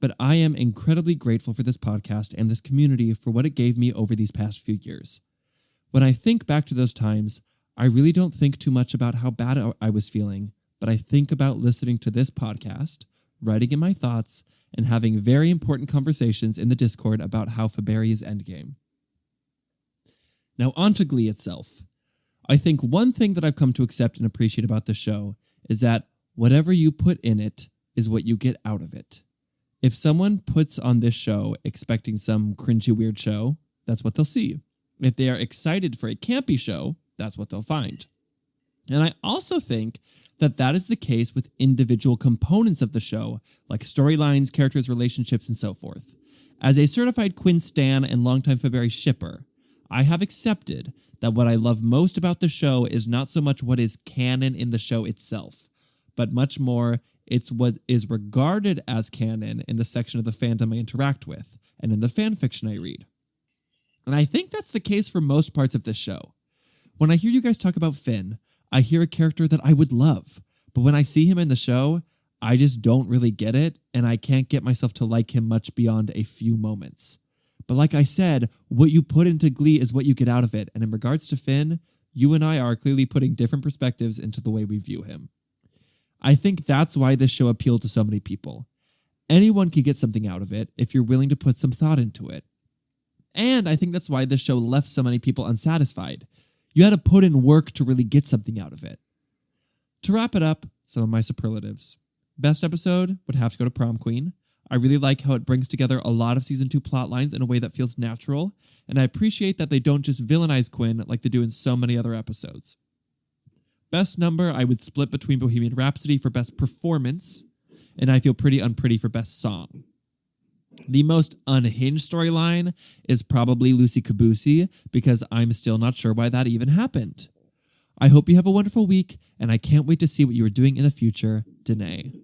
But I am incredibly grateful for this podcast and this community for what it gave me over these past few years. When I think back to those times, I really don't think too much about how bad I was feeling, but I think about listening to this podcast, writing in my thoughts, and having very important conversations in the Discord about how Faberry is endgame. Now on to Glee itself. I think one thing that I've come to accept and appreciate about the show is that whatever you put in it is what you get out of it. If someone puts on this show expecting some cringy weird show, that's what they'll see. If they are excited for a campy show, that's what they'll find. And I also think that that is the case with individual components of the show, like storylines, characters, relationships, and so forth. As a certified Quinn stan and longtime Faberry shipper, I have accepted that what I love most about the show is not so much what is canon in the show itself, but much more it's what is regarded as canon in the section of the fandom I interact with and in the fan fiction I read. And I think that's the case for most parts of this show. When I hear you guys talk about Finn, I hear a character that I would love, but when I see him in the show, I just don't really get it, and I can't get myself to like him much beyond a few moments. But like I said, what you put into Glee is what you get out of it, and in regards to Finn, you and I are clearly putting different perspectives into the way we view him. I think that's why this show appealed to so many people. Anyone can get something out of it if you're willing to put some thought into it. And I think that's why this show left so many people unsatisfied. You had to put in work to really get something out of it. To wrap it up, some of my superlatives. Best episode would have to go to Prom Queen. I really like how it brings together a lot of season 2 plot lines in a way that feels natural, and I appreciate that they don't just villainize Quinn like they do in so many other episodes. Best number, I would split between Bohemian Rhapsody for best performance, and I Feel Pretty Unpretty for best song. The most unhinged storyline is probably Lucy Caboose, because I'm still not sure why that even happened. I hope you have a wonderful week, and I can't wait to see what you are doing in the future, Danae.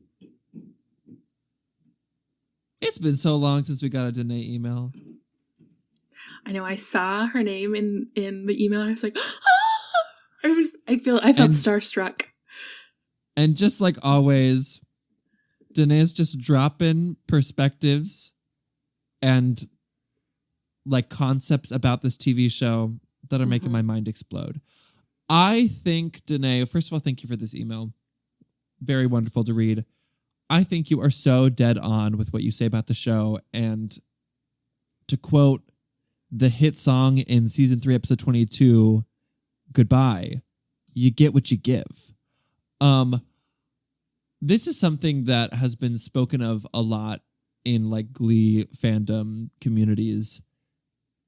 It's been so long since we got a Danae email. I know, I saw her name in the email, and I was like, I felt starstruck. And just like always, Danae's just dropping perspectives and like concepts about this TV show that are making my mind explode. I think, Danae, first of all, thank you for this email. Very wonderful to read. I think you are so dead on with what you say about the show. And to quote the hit song in season 3, episode 22, Goodbye, you get what you give. This is something that has been spoken of a lot in like Glee fandom communities.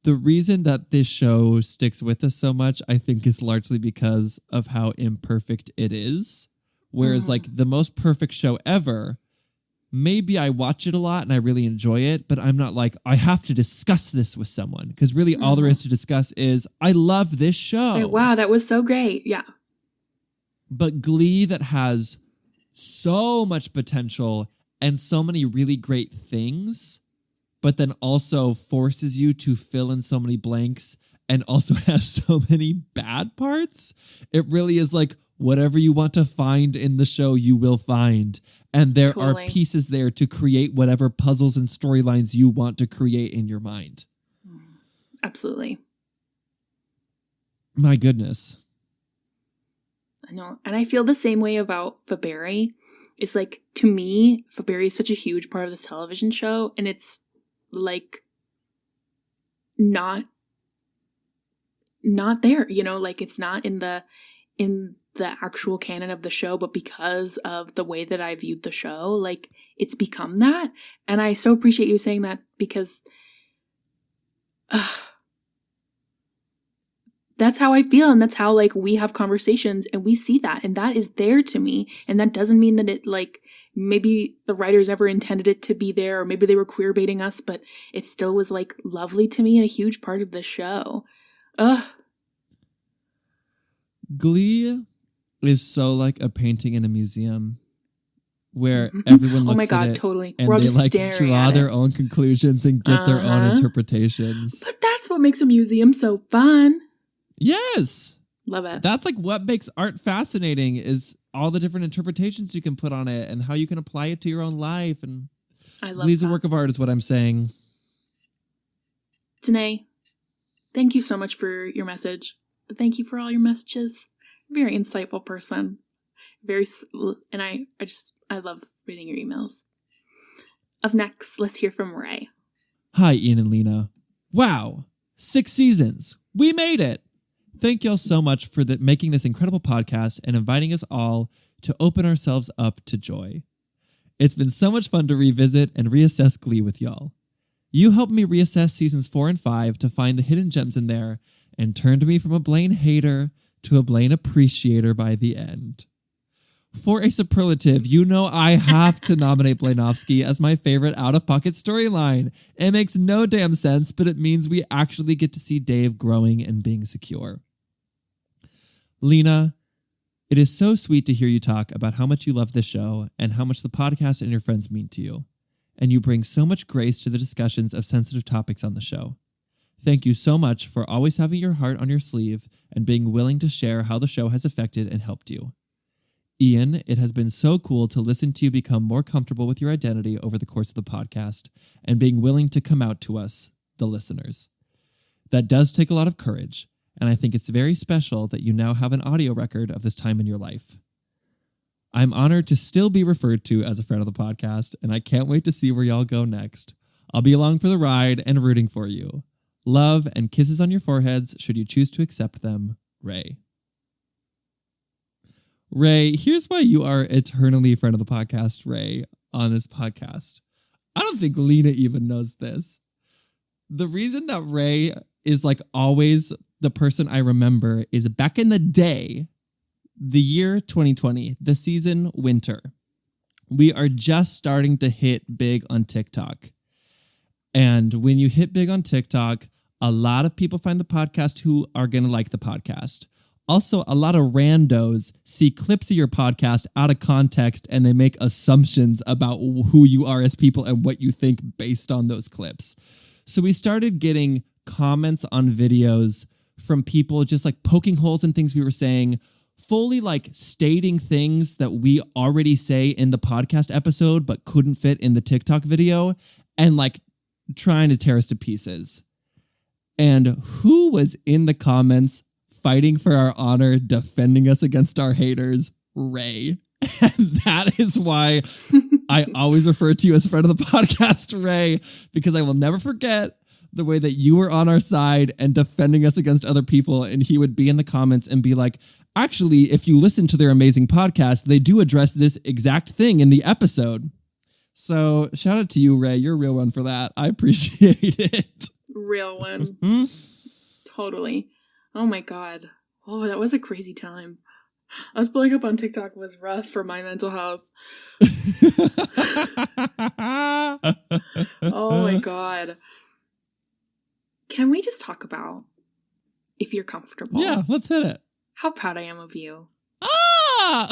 The reason that this show sticks with us so much, I think, is largely because of how imperfect it is. Whereas like the most perfect show ever, maybe I watch it a lot and I really enjoy it, but I'm not like, I have to discuss this with someone, because really all there is to discuss is, I love this show. Like, wow, that was so great. Yeah. But Glee that has so much potential and so many really great things, but then also forces you to fill in so many blanks and also has so many bad parts. It really is like, whatever you want to find in the show, you will find. And there are pieces there to create whatever puzzles and storylines you want to create in your mind. Absolutely. My goodness. I know. And I feel the same way about Faberry. It's like, to me, Faberry is such a huge part of this television show. And it's like not there, you know, like it's not in the actual canon of the show, but because of the way that I viewed the show, like it's become that. And I so appreciate you saying that, because that's how I feel. And that's how like we have conversations and we see that, and that is there to me. And that doesn't mean that it like, maybe the writers ever intended it to be there, or maybe they were queer baiting us, but it still was like lovely to me and a huge part of the show. Glee is so like a painting in a museum where everyone looks at it totally. And we're all they just like staring draw at their it. own conclusions and get their own interpretations. But that's what makes a museum so fun. Yes. Love it. That's like what makes art fascinating, is all the different interpretations you can put on it and how you can apply it to your own life. And I love Glee's that. a work of art is what I'm saying. Danae, thank you so much for your message. Thank you for all your messages. Very insightful person. And I love reading your emails. Up next, let's hear from Ray. Hi, Ian and Lena. Wow, 6 seasons. We made it. Thank y'all so much for making this incredible podcast and inviting us all to open ourselves up to joy. It's been so much fun to revisit and reassess Glee with y'all. You helped me reassess seasons 4 and 5 to find the hidden gems in there, and turned me from a Blaine hater to a Blaine appreciator by the end. For a superlative, you know I have to nominate Blainovsky as my favorite out-of-pocket storyline. It makes no damn sense, but it means we actually get to see Dave growing and being secure. Lena, it is so sweet to hear you talk about how much you love this show and how much the podcast and your friends mean to you. And you bring so much grace to the discussions of sensitive topics on the show. Thank you so much for always having your heart on your sleeve and being willing to share how the show has affected and helped you. Ian, it has been so cool to listen to you become more comfortable with your identity over the course of the podcast and being willing to come out to us, the listeners. That does take a lot of courage, and I think it's very special that you now have an audio record of this time in your life. I'm honored to still be referred to as a friend of the podcast, and I can't wait to see where y'all go next. I'll be along for the ride and rooting for you. Love and kisses on your foreheads should you choose to accept them, Ray. Ray, here's why you are eternally a friend of the podcast, Ray, on this podcast. I don't think Lena even knows this. The reason that Ray is like always the person I remember is back in the day, the year 2020, the season winter. We are just starting to hit big on TikTok. And when you hit big on TikTok, a lot of people find the podcast who are going to like the podcast. Also, a lot of randos see clips of your podcast out of context and they make assumptions about who you are as people and what you think based on those clips. So we started getting comments on videos from people just like poking holes in things we were saying, fully like stating things that we already say in the podcast episode but couldn't fit in the TikTok video, and like trying to tear us to pieces. And who was in the comments fighting for our honor, defending us against our haters? Ray. And that is why I always refer to you as a friend of the podcast, Ray, because I will never forget the way that you were on our side and defending us against other people. And he would be in the comments and be like, actually, if you listen to their amazing podcast, they do address this exact thing in the episode. So shout out to you, Ray. You're a real one for that. I appreciate it. Real one. Totally. Oh my God. Oh, that was a crazy time. Us blowing up on TikTok was rough for my mental health. Oh my God. Can we just talk about, if you're comfortable? Yeah, let's hit it. How proud I am of you. Ah!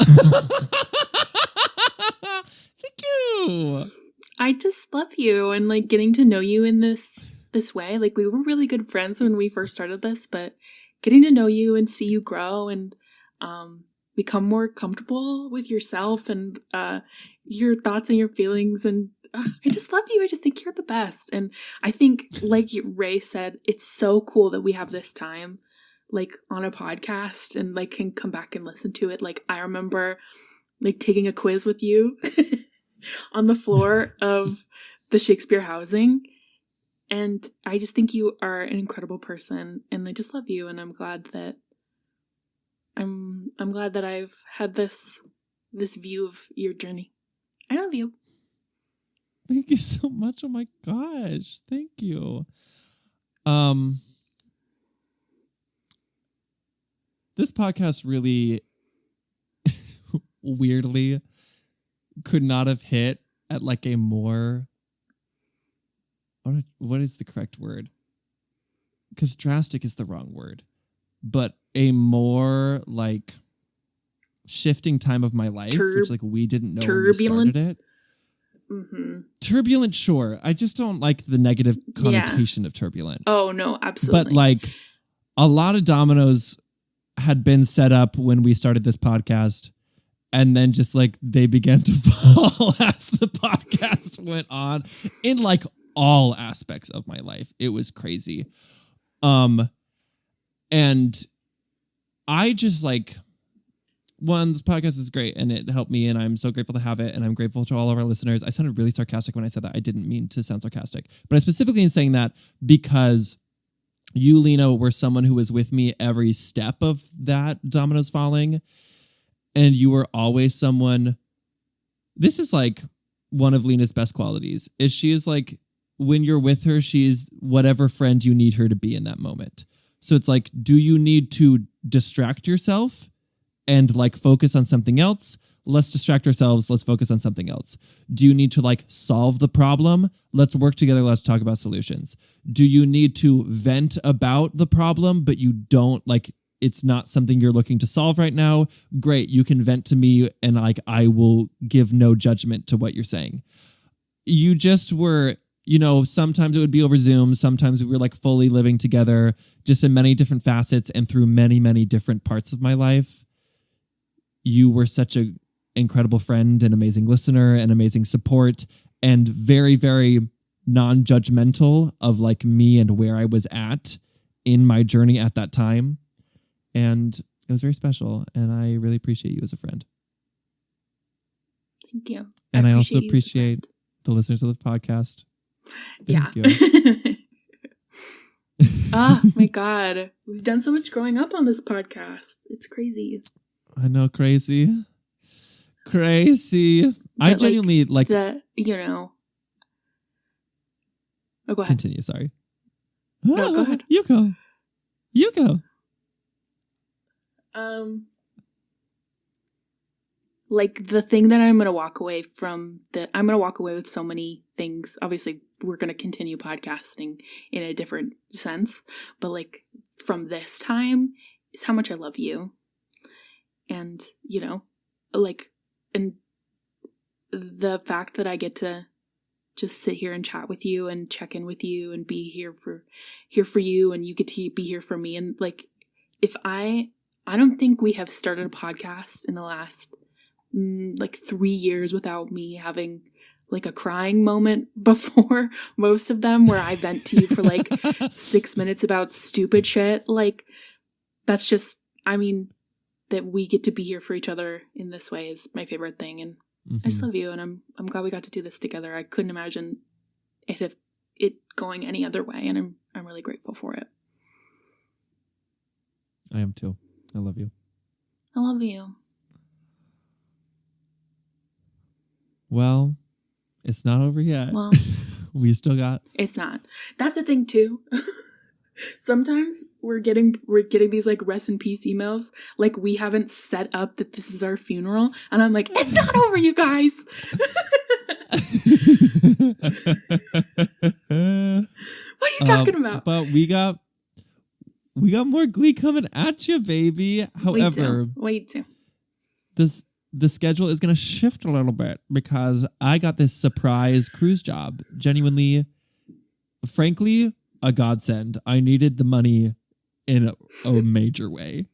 Thank you. I just love you, and like getting to know you in this way. Like, we were really good friends when we first started this, but getting to know you and see you grow and become more comfortable with yourself and your thoughts and your feelings, and I just love you. I just think you're the best. And I think, like Ray said, it's so cool that we have this time like on a podcast and like can come back and listen to it. Like, I remember like taking a quiz with you on the floor of the Shakespeare housing. And I just think you are an incredible person, and I just love you. And I'm glad that I've had this view of your journey. I love you. Thank you so much. Oh my gosh. Thank you. This podcast really weirdly could not have hit at like a more, what is the correct word? Because drastic is the wrong word, but a more like shifting time of my life, which like we didn't know when we started it. Mm-hmm. Turbulent, sure. I just don't like the negative connotation of turbulent. Oh, no, absolutely. But like a lot of dominoes had been set up when we started this podcast, and then just like they began to fall as the podcast went on in like all aspects of my life. It was crazy. And I just like, one, this podcast is great and it helped me and I'm so grateful to have it, and I'm grateful to all of our listeners. I sounded really sarcastic when I said that. I didn't mean to sound sarcastic, but I specifically in saying that because you, Lena, were someone who was with me every step of that dominoes falling, and you were always someone. This is like one of Lena's best qualities, is she is like, when you're with her, she's whatever friend you need her to be in that moment. So it's like, do you need to distract yourself and like focus on something else? Let's distract ourselves. Let's focus on something else. Do you need to like solve the problem? Let's work together. Let's talk about solutions. Do you need to vent about the problem, but you don't like, it's not something you're looking to solve right now? Great. You can vent to me and like, I will give no judgment to what you're saying. You just were, you know, sometimes it would be over Zoom. Sometimes we were like fully living together, just in many different facets and through many, many different parts of my life. You were such an incredible friend, an amazing listener, an amazing support, and very, very non-judgmental of like me and where I was at in my journey at that time. And it was very special. And I really appreciate you as a friend. Thank you. And I also appreciate the listeners of the podcast. Thank you. Oh my God. We've done so much growing up on this podcast. It's crazy. I know, crazy. Crazy. I genuinely like the, Oh, go ahead. Continue, sorry. No, go ahead. You go. Like the thing that I'm going to walk away from, I'm going to walk away with so many things. Obviously, we're going to continue podcasting in a different sense, but like from this time is how much I love you. And, and the fact that I get to just sit here and chat with you and check in with you and be here for you, and you get to be here for me. And like, if I don't think we have started a podcast in the last 3 years without me having like a crying moment before most of them, where I vent to you for like 6 minutes about stupid shit. Like, that's just, that we get to be here for each other in this way is my favorite thing. And I just love you, and I'm glad we got to do this together. I couldn't imagine it going any other way, and I'm really grateful for it. I am too. I love you. I love you. Well, it's not over yet. Well, we still got. It's not. That's the thing too. Sometimes we're getting these like rest in peace emails, like we haven't set up that this is our funeral, and I'm like, it's not over, you guys. What are you talking about? But we got more Glee coming at you, baby. However, wait till. the schedule is going to shift a little bit because I got this surprise cruise job. Genuinely, frankly, a godsend. I needed the money in a major way.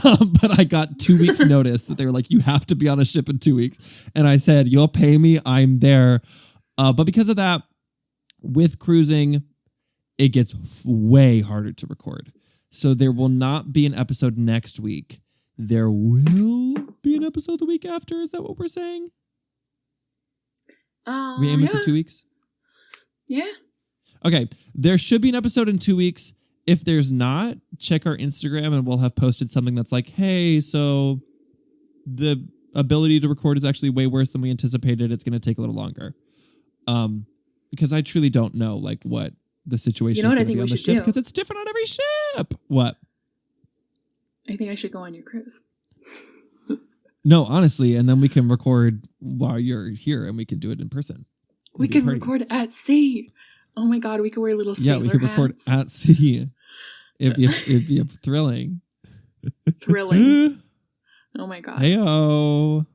But I got 2 weeks notice that they were like, you have to be on a ship in 2 weeks. And I said, you'll pay me. I'm there. But because of that, with cruising, it gets way harder to record. So there will not be an episode next week. There will be an episode the week after. Is that what we're saying? We aiming for 2 weeks? Yeah. Okay. There should be an episode in 2 weeks. If there's not, check our Instagram and we'll have posted something that's like, hey, so the ability to record is actually way worse than we anticipated. It's going to take a little longer. Because I truly don't know like what the situation is going to be on the ship, because it's different on every ship. What? I think I should go on your cruise. No, honestly, and then we can record while you're here and we can do it in person. We can record at sea. Oh my God, we could wear little sailor hats. Yeah, we could record at sea. It'd be thrilling. Thrilling. Oh my God. Heyo.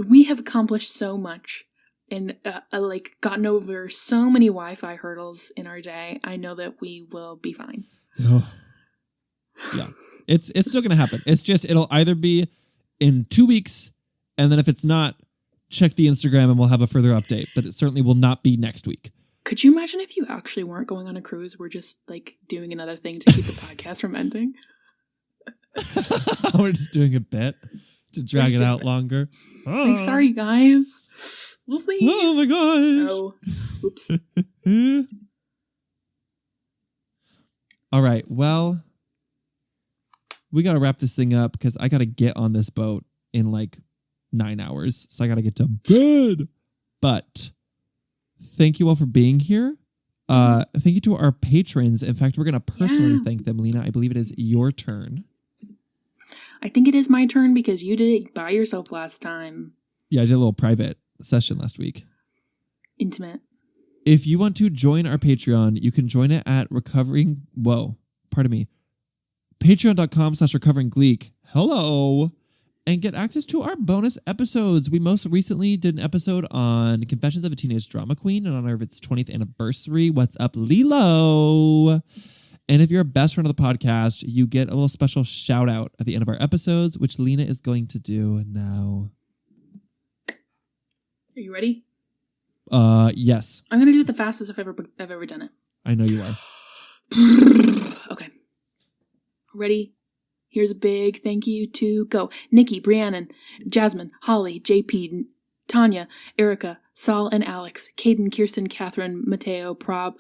We have accomplished so much and gotten over so many Wi-Fi hurdles in our day. I know that we will be fine. Oh. Yeah. It's still going to happen. It's just, it'll either be in 2 weeks, and then if it's not, check the Instagram and we'll have a further update, but it certainly will not be next week. Could you imagine if you actually weren't going on a cruise? We're just like doing another thing to keep the podcast from ending. We're just doing a bit to drag it out longer. Like, sorry guys. We'll see. Oh my gosh. Oh, oops. All right. Well, we got to wrap this thing up because I got to get on this boat in like 9 hours. So I got to get to bed. But thank you all for being here. Thank you to our patrons. In fact, we're going to personally thank them. Lena, I believe it is your turn. I think it is my turn because you did it by yourself last time. Yeah, I did a little private session last week. Intimate. If you want to join our Patreon, you can join it at patreon.com/recoveringgleek. Hello. And get access to our bonus episodes. We most recently did an episode on Confessions of a Teenage Drama Queen in honor of its 20th anniversary. What's up, Lilo? And if you're a best friend of the podcast, you get a little special shout out at the end of our episodes, which Lena is going to do now. Are you ready? Yes. I'm going to do it the fastest I've ever done it. I know you are. Okay. Ready? Here's a big thank you to go. Nikki, Brianna, Jasmine, Holly, JP, Tanya, Erica, Saul and Alex, Caden, Kirsten, Catherine, Mateo, Prob,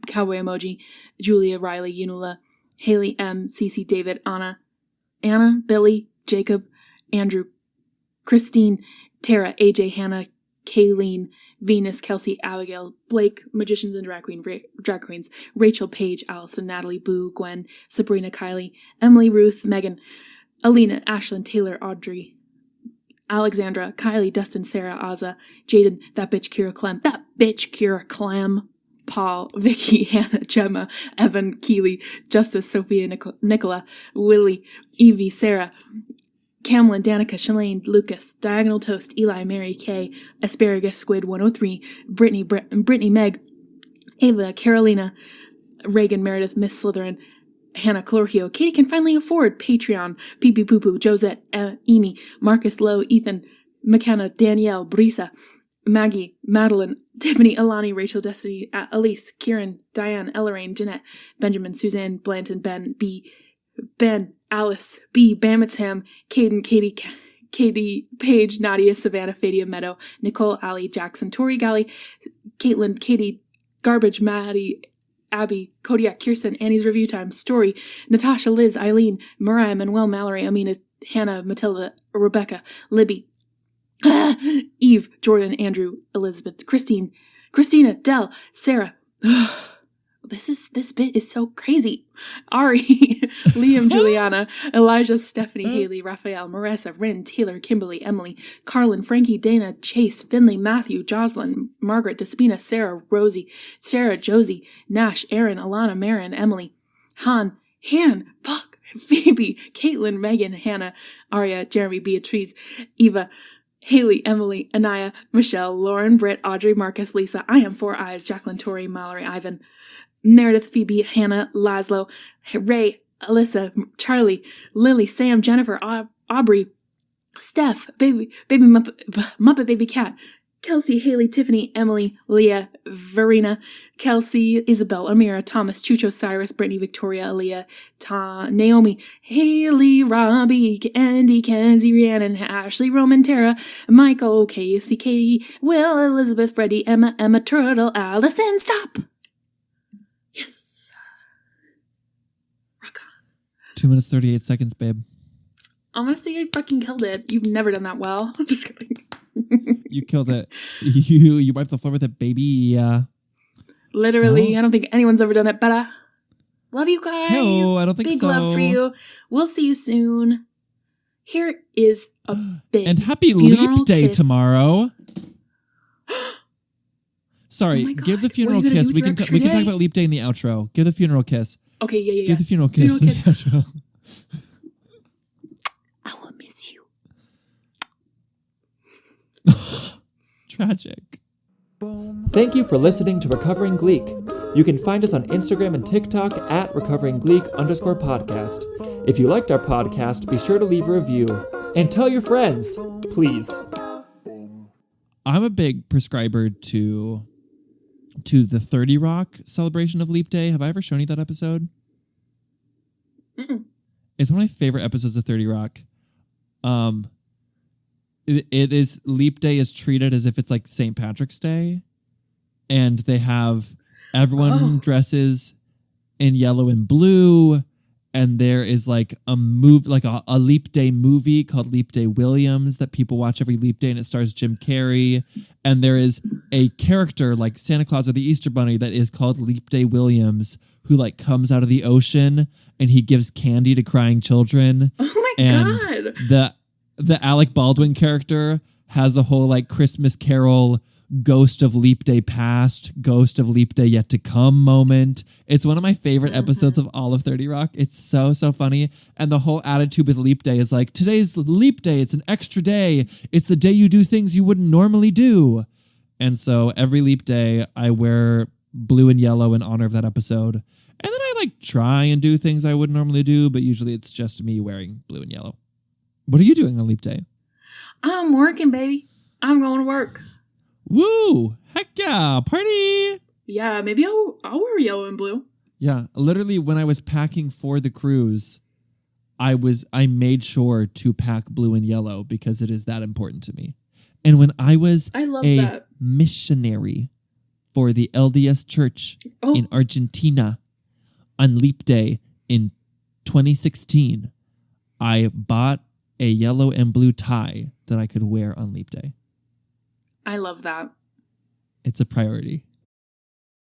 Cowboy Emoji, Julia, Riley, Unula, Haley, M, Cece, David, Anna, Billy, Jacob, Andrew, Christine, Tara, AJ, Hannah, Kayleen, Venus, Kelsey, Abigail, Blake, Magicians and Drag Queens, Rachel, Paige, Allison, Natalie, Boo, Gwen, Sabrina, Kylie, Emily, Ruth, Megan, Alina, Ashlyn, Taylor, Audrey, Alexandra, Kylie, Dustin, Sarah, Azza, Jaden, that bitch Kira Clem, Paul, Vicky, Hannah, Gemma, Evan, Keely, Justice, Sophia, Nicola, Willie, Evie, Sarah, Camlin, Danica, Shalane, Lucas, Diagonal Toast, Eli, Mary, Kay, Asparagus, Squid, 103, Brittany, Meg, Ava, Carolina, Reagan, Meredith, Miss Slytherin, Hannah, Clorhio, Katie can finally afford Patreon, Pee Pee Poo Poo, Josette, Amy, Marcus, Lowe, Ethan, McKenna, Danielle, Brisa, Maggie, Madeline, Tiffany, Alani, Rachel, Destiny, Elise, Kieran, Diane, Elleraine, Jeanette, Benjamin, Suzanne, Blanton, Ben, B, Ben, Alice, B, Bamitham, Caden, Katie, Paige, Nadia, Savannah, Fadia, Meadow, Nicole, Ali, Jackson, Tori, Gally, Caitlin, Katie, Garbage, Maddie, Abby, Kodiak, Kirsten, Annie's Review Time, Story, Natasha, Liz, Eileen, Mariah, Manuel, Mallory, Amina, Hannah, Matilda, Rebecca, Libby, Eve, Jordan, Andrew, Elizabeth, Christina, Dell, Sarah. This bit is so crazy. Ari, Liam, Juliana, Elijah, Stephanie, Haley, Raphael, Marissa, Rin, Taylor, Kimberly, Emily, Carlin, Frankie, Dana, Chase, Finley, Matthew, Jocelyn, Margaret, Despina, Sarah, Rosie, Sarah, Josie, Nash, Aaron, Alana, Marin, Emily, Han, Puck, Phoebe, Caitlin, Megan, Hannah, Aria, Jeremy, Beatrice, Eva, Haley, Emily, Anaya, Michelle, Lauren, Britt, Audrey, Marcus, Lisa, I am Four Eyes, Jacqueline, Tori, Mallory, Ivan, Meredith, Phoebe, Hannah, Laszlo, Ray, Alyssa, Charlie, Lily, Sam, Jennifer, Aubrey, Steph, Baby Muppet Baby Cat, Kelsey, Haley, Tiffany, Emily, Leah, Verena, Kelsey, Isabel, Amira, Thomas, Chucho, Cyrus, Brittany, Victoria, Aaliyah, Naomi, Haley, Robbie, Andy, Kenzie, Rhiannon, Ashley, Roman, Tara, Michael, Casey, Katie, Will, Elizabeth, Freddie, Emma, Turtle, Allison, stop! Yes. Rock on. 2 minutes, 38 seconds, babe. I'm gonna say I fucking killed it. You've never done that well. I'm just kidding. You killed it. You wiped the floor with it, baby. Literally, No. I don't think anyone's ever done it better. Love you guys. No, I don't think Big so. love for you. We'll see you soon. Here is a big And happy funeral Leap Day kiss. tomorrow. Sorry, Oh my God. give the What are funeral you gonna kiss. do We with can your we can talk extra about Leap Day in the outro. Give the funeral kiss. Okay, yeah. Give the funeral kiss in the outro. I will miss you. Tragic. Thank you for listening to Recovering Gleek. You can find us on Instagram and TikTok at recoveringgleek_podcast. If you liked our podcast, be sure to leave a review. And tell your friends, please. I'm a big prescriber to the 30 Rock celebration of Leap Day. Have I ever shown you that episode? Mm-mm. It's one of my favorite episodes of 30 Rock. It is Leap Day is treated as if it's like St. Patrick's Day, and they have everyone dresses in yellow and blue, and there is like a Leap Day movie called Leap Day Williams that people watch every Leap Day, and it stars Jim Carrey, and there is a character like Santa Claus or the Easter Bunny that is called Leap Day Williams, who like comes out of the ocean and he gives candy to crying children. Oh my And God. the Alec Baldwin character has a whole like Christmas Carol Ghost of Leap Day Past, Ghost of Leap Day Yet to Come moment. It's one of my favorite episodes of all of 30 Rock. It's so funny. And the whole attitude with Leap Day is like, today's Leap Day. It's an extra day. It's the day you do things you wouldn't normally do. And so every Leap Day, I wear blue and yellow in honor of that episode. And then I like try and do things I wouldn't normally do, but usually it's just me wearing blue and yellow. What are you doing on Leap Day? I'm working, baby. I'm going to work. Woo! Heck yeah! Party! Yeah, maybe I'll wear yellow and blue. Yeah, literally when I was packing for the cruise, I made sure to pack blue and yellow because it is that important to me. And when I was I love a that. missionary for the LDS Church Oh. in Argentina on Leap Day in 2016. I bought a yellow and blue tie that I could wear on Leap Day. I love that. It's a priority.